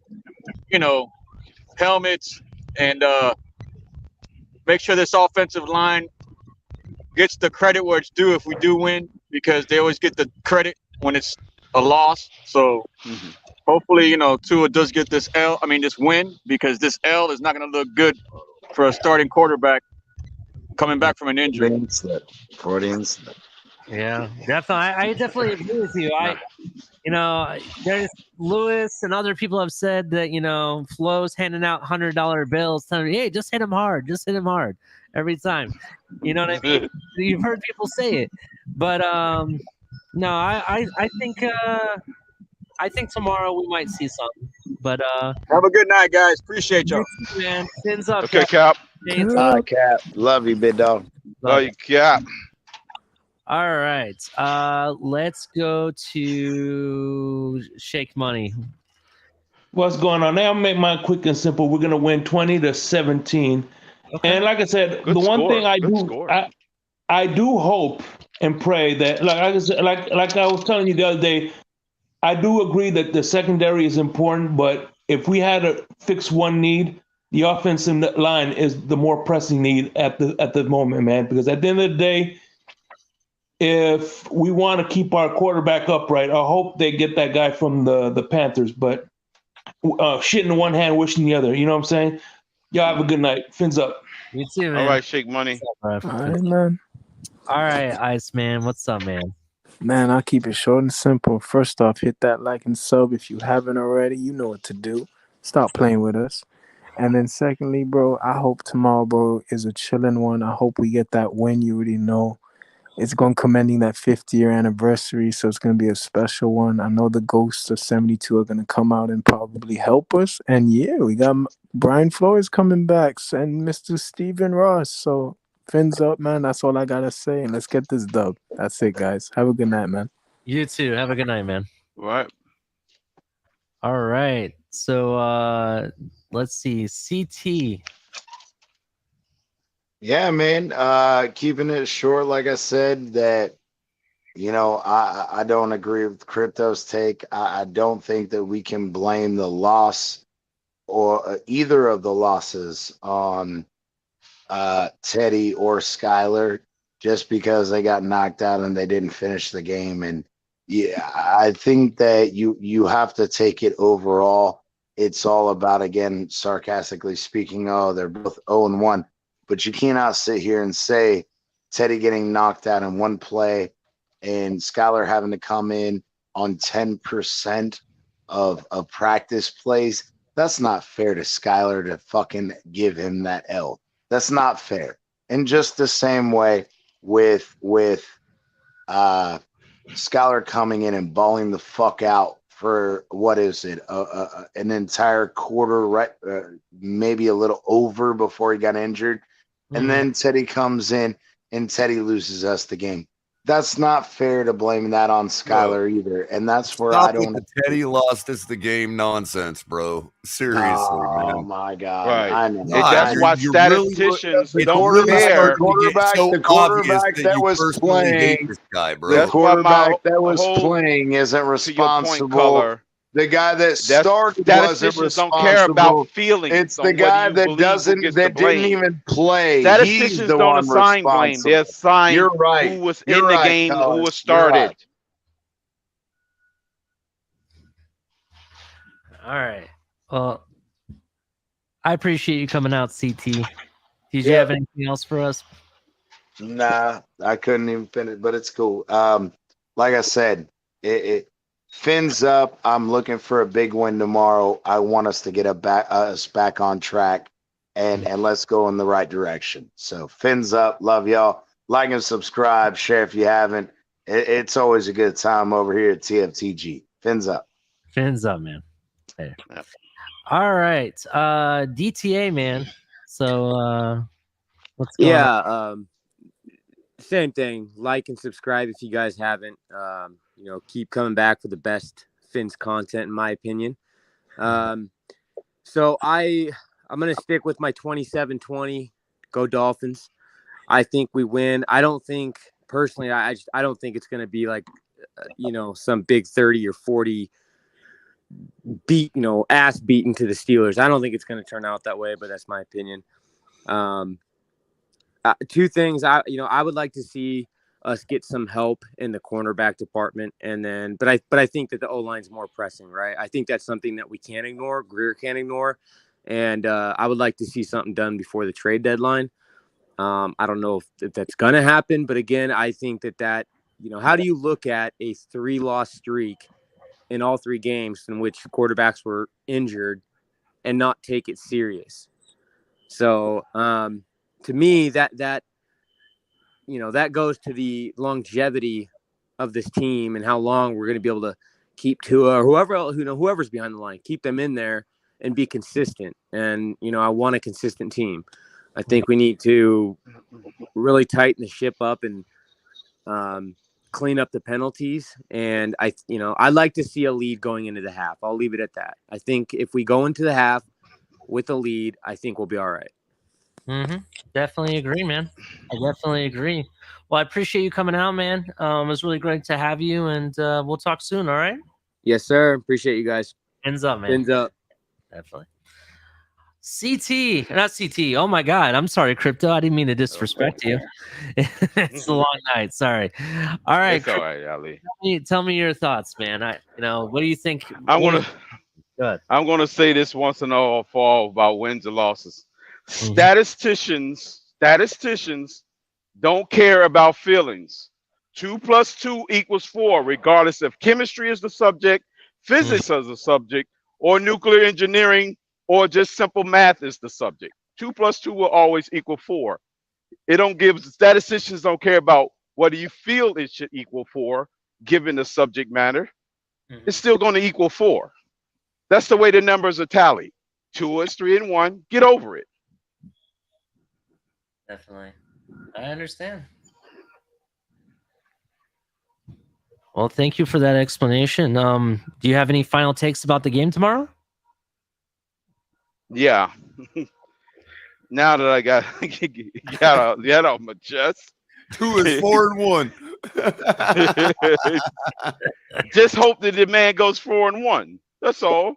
helmets, and make sure this offensive line gets the credit where it's due if we do win, because they always get the credit when it's a loss. So hopefully, Tua does get this win, because this L is not going to look good for a starting quarterback coming back from an injury. Yeah, definitely. I definitely agree with you. There's Lewis and other people have said that, Flo's handing out $100 bills, telling me, hey, just hit him hard. Just hit him hard every time. You know what I mean? You've heard people say it. But, no, I think tomorrow we might see something. But have a good night, guys. Appreciate y'all. Man, fins up. Okay, Cap. Cap. Love you, big dog. Love you, Cap. All right. Let's go to Shake Money. What's going on? Now I'll make mine quick and simple. We're gonna win 20-17. Okay. And like I said, the one thing I do, I do hope and pray that, like I was telling you the other day, I do agree that the secondary is important, but if we had to fix one need, the offensive line is the more pressing need at the moment, man. Because at the end of the day, if we want to keep our quarterback upright, I hope they get that guy from the Panthers. But shit in one hand, wishing the other. You know what I'm saying? Y'all have a good night. Fins up. You too, man. All right, Shake Money. All right, man. All right, Iceman. What's up, man? Man, I'll keep it short and simple. First off, hit that like and sub if you haven't already. You know what to do. Stop playing with us. And then secondly, bro, I hope tomorrow, bro, is a chilling one. I hope we get that win. You already know. It's going to come ending that 50-year anniversary, so it's going to be a special one. I know the ghosts of 72 are going to come out and probably help us. And yeah, we got Brian Flores coming back and Mr. Steven Ross. So fins up, man. That's all I got to say. And let's get this dub. That's it, guys. Have a good night, man. You too. Have a good night, man. Right. All right. So let's see. CT. Yeah, man. Keeping it short, like I said, that I don't agree with Crypto's take. I don't think that we can blame the loss or either of the losses on Teddy or Skyler just because they got knocked out and they didn't finish the game. And yeah, I think that you have to take it overall. It's all about, again, sarcastically speaking, they're both 0-1. But you cannot sit here and say Teddy getting knocked out in one play and Skyler having to come in on 10% of practice plays. That's not fair to Skyler to fucking give him that L. That's not fair. And just the same way with Skyler coming in and balling the fuck out for what is it? An entire quarter, right? Maybe a little over before he got injured. And then Teddy comes in and Teddy loses us the game. That's not fair to blame that on Skyler either. And that's where Stop I don't. with the Teddy lost us the game nonsense, bro. Seriously, man. Oh my God. Right. I know. And that's why statisticians don't care. The quarterback that was playing, guy, bro. the quarterback that was playing isn't responsible. The guy that started wasn't responsible. Don't care about feelings. It's the guy that didn't even play. Statisticians He's the don't one assign blame. They assign You're right. who was You're in the right, game, who Colin. was started. You're right. All right. Well, I appreciate you coming out, CT. Did you have anything else for us? Nah, I couldn't even finish, but it's cool. Like I said, it fins up. I'm looking for a big win tomorrow. I want us to get us back on track and let's go in the right direction. So fins up. Love y'all. Like and subscribe. Share if you haven't. It's always a good time over here at TFTG. Fins up. Fins up, man. Hey. All right. DTA, man. So what's going on? Same thing. Like and subscribe if you guys haven't. Keep coming back for the best Fins content, in my opinion. So I'm gonna stick with my 27-20. Go Dolphins. I think we win. I don't think personally. I don't think it's gonna be like, some big 30 or 40 ass beaten to the Steelers. I don't think it's gonna turn out that way, but that's my opinion. Two things. I would like to see us get some help in the cornerback department, but I think that the O-line's more pressing, right? I think that's something that we can't ignore. Greer can't ignore, and I would like to see something done before the trade deadline. I don't know if that's gonna happen, but again, I think that how do you look at a 3-loss streak in all 3 games in which quarterbacks were injured and not take it serious? So to me, that goes to the longevity of this team and how long we're going to be able to keep Tua or whoever's behind the line, keep them in there and be consistent. And, I want a consistent team. I think we need to really tighten the ship up and clean up the penalties. And I'd like to see a lead going into the half. I'll leave it at that. I think if we go into the half with a lead, I think we'll be all right. Mm-hmm. Definitely agree, man. I definitely agree. Well, I appreciate you coming out, man. It was really great to have you, and we'll talk soon. All right. Yes, sir. Appreciate you guys. Ends up, man. Ends up. Definitely. CT, not CT. Oh my God, I'm sorry, Crypto. I didn't mean to disrespect you. It's a long night. Sorry. All right, It's all right, Ali. tell me your thoughts, man. What do you think? I'm gonna say this once and all for all about wins and losses. Statisticians don't care about feelings. 2 + 2 = 4, regardless if chemistry is the subject, physics is the subject, or nuclear engineering, or just simple math is the subject. 2 + 2 will always equal 4. Statisticians don't care about whether you feel it should equal 4, given the subject matter. It's still going to equal 4. That's the way the numbers are tallied. 2 is 3 and 1. Get over it. Definitely. I understand. Well, thank you for that explanation. Do you have any final takes about the game tomorrow? Yeah. Now that I got got off my chest. 2 is 4 and 1. Just hope that the man goes 4 and 1. That's all.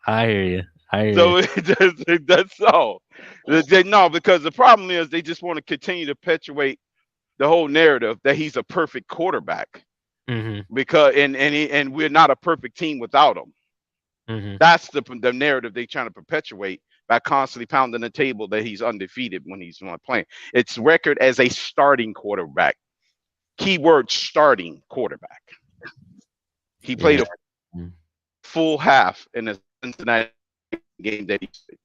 I hear you. That's all. No, because the problem is they just want to continue to perpetuate the whole narrative that he's a perfect quarterback. Mm-hmm. Because and we're not a perfect team without him. Mm-hmm. That's the narrative they're trying to perpetuate by constantly pounding the table that he's undefeated when he's not playing. It's record as a starting quarterback. Keyword starting quarterback. He played a full half in the Cincinnati game that he played.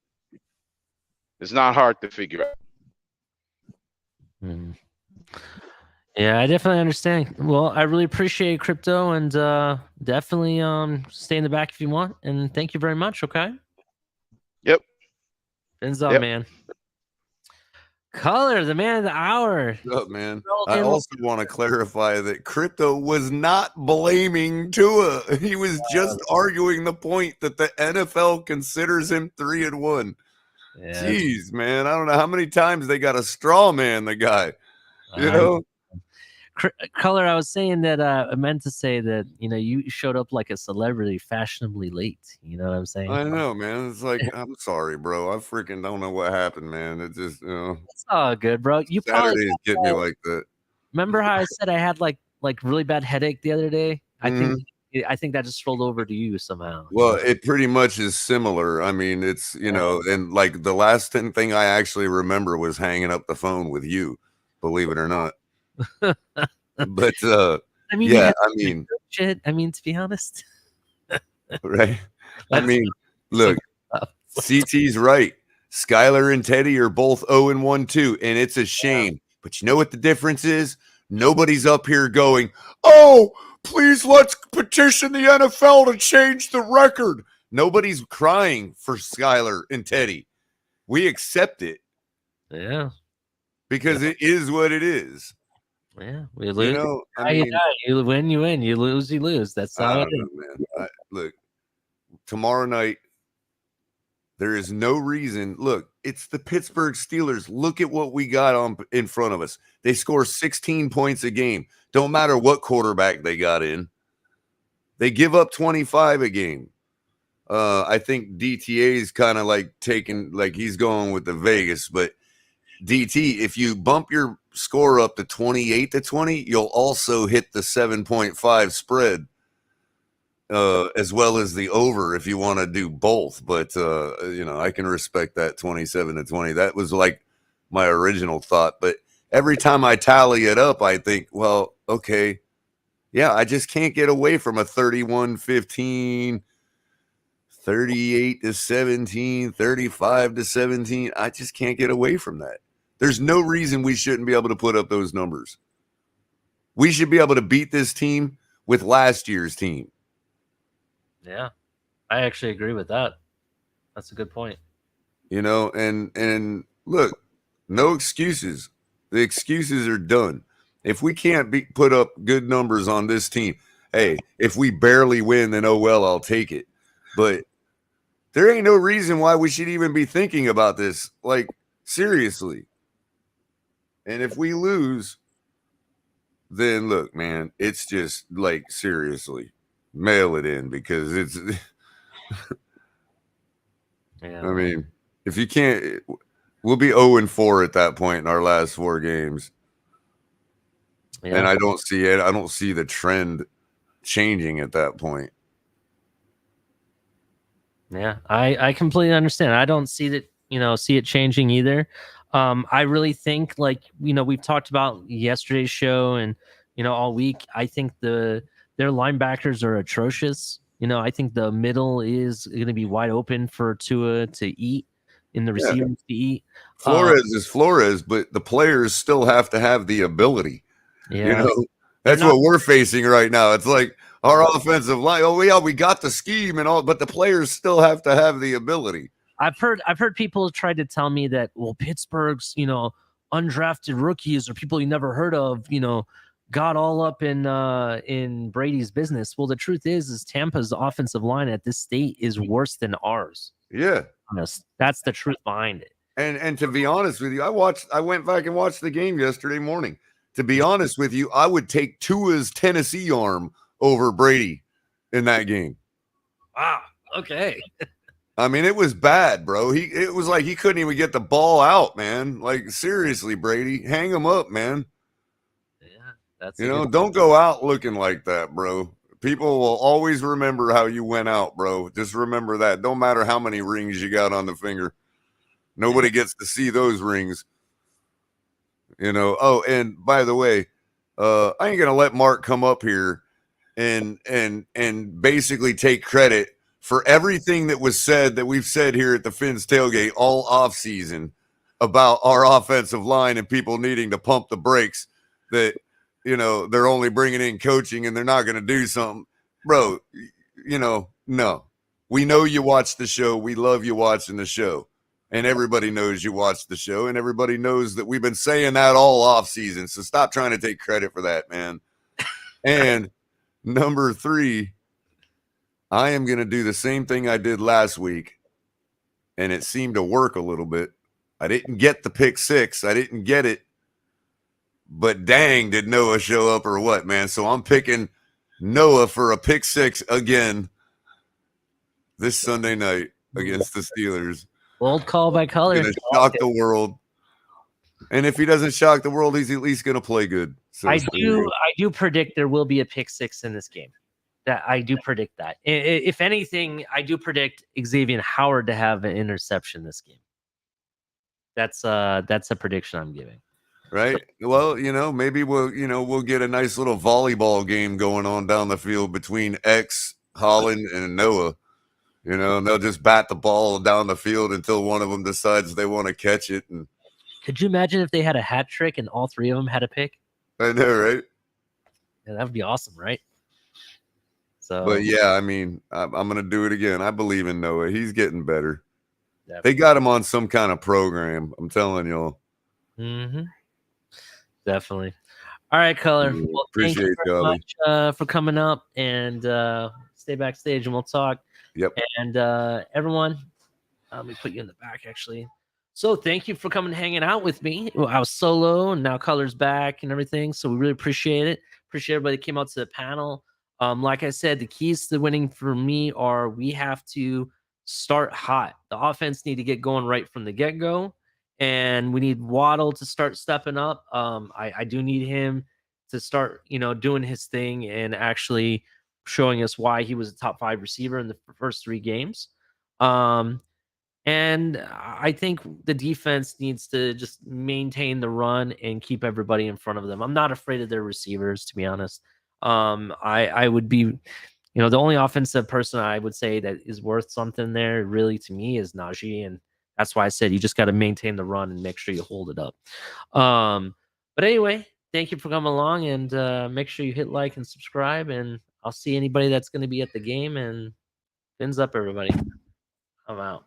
It's not hard to figure out. Mm. Yeah, I definitely understand. Well, I really appreciate Crypto, and definitely stay in the back if you want. And thank you very much. Okay. Yep. Ends up, man. Color, the man of the hour. What's up, man? I also want to clarify that Crypto was not blaming Tua. He was just arguing the point that the NFL considers him 3 and 1. Yeah. Jeez, man. I don't know how many times they got a straw man the guy. You know? Color, I was saying that I meant to say that, you showed up like a celebrity fashionably late. You know what I'm saying? I know, man. It's like, I'm sorry, bro. I freaking don't know what happened, man. It just, It's all good, bro. You Saturdays get me like that. Remember how I said I had like really bad headache the other day? I think that just rolled over to you somehow. Well, it pretty much is similar. I mean, it's, and like the last thing I actually remember was hanging up the phone with you, believe it or not. But shit. I mean, to be honest, right? I mean, look, CT's right. Skylar and Teddy are both 0 and 1 too, and it's a shame. But you know what the difference is? Nobody's up here going, "Oh, please let's petition the NFL to change the record." Nobody's crying for Skylar and Teddy. We accept it. Yeah. Because it is what it is. Yeah, we lose. You win, you win. You lose, you lose. That's how it is. Man. Look, tomorrow night, there is no reason. Look, it's the Pittsburgh Steelers. Look at what we got in front of us. They score 16 points a game. Don't matter what quarterback they got in. They give up 25 a game. I think DTA is kind of like he's going with the Vegas, but DT, if you bump your score up to 28-20, you'll also hit the 7.5 spread, as well as the over if you want to do both. But I can respect that 27-20. That was like my original thought. But every time I tally it up, I think, well, okay, yeah, I just can't get away from a 31-15, 38-17, 35-17. I just can't get away from that. There's no reason we shouldn't be able to put up those numbers. We should be able to beat this team with last year's team. Yeah, I actually agree with that. That's a good point. And look, no excuses. The excuses are done. If we can't put up good numbers on this team, hey, if we barely win, then oh well, I'll take it. But there ain't no reason why we should even be thinking about this. Like, Seriously. And if we lose, then look, man, it's just like seriously, mail it in because it's. Yeah. I mean, if you can't, we'll be 0-4 at that point in our last 4 games. Yeah. And I don't see it. I don't see the trend changing at that point. Yeah, I completely understand. I don't see that, see it changing either. I really think, like, we've talked about yesterday's show and, all week. I think their linebackers are atrocious. I think the middle is going to be wide open for Tua to eat, in the receivers to eat. Flores is Flores, but the players still have to have the ability. Yeah. That's what we're facing right now. It's like our offensive line. Oh, yeah, we got the scheme and all, but the players still have to have the ability. I've heard people try to tell me that, well, Pittsburgh's, undrafted rookies or people you never heard of, got all up in Brady's business. Well, the truth is Tampa's offensive line at this state is worse than ours. Yeah. That's the truth behind it. And to be honest with you, I went back and watched the game yesterday morning. To be honest with you, I would take Tua's Tennessee arm over Brady in that game. Wow. Okay. I mean, it was bad, bro. It was like he couldn't even get the ball out, man. Like, seriously, Brady, hang him up, man. Yeah, that's don't go out looking like that, bro. People will always remember how you went out, bro. Just remember that. Don't matter how many rings you got on the finger. Nobody gets to see those rings. Oh, and by the way, I ain't gonna let Mark come up here and basically take credit for everything that was said that we've said here at the Fins tailgate all off season about our offensive line and people needing to pump the brakes, that they're only bringing in coaching and they're not going to do something. Bro, no. We know you watch the show. We love you watching the show. And everybody knows you watch the show, and everybody knows that we've been saying that all off season. So stop trying to take credit for that, man. And number 3, I am going to do the same thing I did last week, and it seemed to work a little bit. I didn't get the pick 6. I didn't get it. But dang, did Noah show up or what, man? So I'm picking Noah for a pick 6 again this Sunday night against the Steelers. Bold call by color. He's going to shock the world. And if he doesn't shock the world, he's at least going to play good. So I do predict there will be a pick 6 in this game. That I do predict that. If anything, I do predict Xavier Howard to have an interception this game. That's a prediction I'm giving. Right. Well, maybe we'll get a nice little volleyball game going on down the field between X, Holland, and Noah. And they'll just bat the ball down the field until one of them decides they want to catch it. And could you imagine if they had a hat trick and all 3 of them had a pick? I know, right? Yeah, that would be awesome, right? So, but yeah, I mean, I'm gonna do it again. I believe in Noah. He's getting better. Definitely. They got him on some kind of program. I'm telling y'all. Mm-hmm. Definitely. All right, Color. Well, appreciate thank you very much for coming up, and stay backstage and we'll talk. Yep. And everyone, let me put you in the back actually. So thank you for coming and hanging out with me. I was solo and now Color's back and everything. So we really appreciate it. Appreciate everybody that came out to the panel. Like I said, the keys to winning for me are we have to start hot. The offense need to get going right from the get-go. And we need Waddle to start stepping up. I do need him to start, doing his thing and actually showing us why he was a top 5 receiver in the first 3 games. And I think the defense needs to just maintain the run and keep everybody in front of them. I'm not afraid of their receivers, to be honest. I would be, the only offensive person I would say that is worth something there really to me is Najee. And that's why I said you just got to maintain the run and make sure you hold it up. But anyway, thank you for coming along, and make sure you hit like and subscribe, and I'll see anybody that's going to be at the game, and fins up, everybody. I'm out.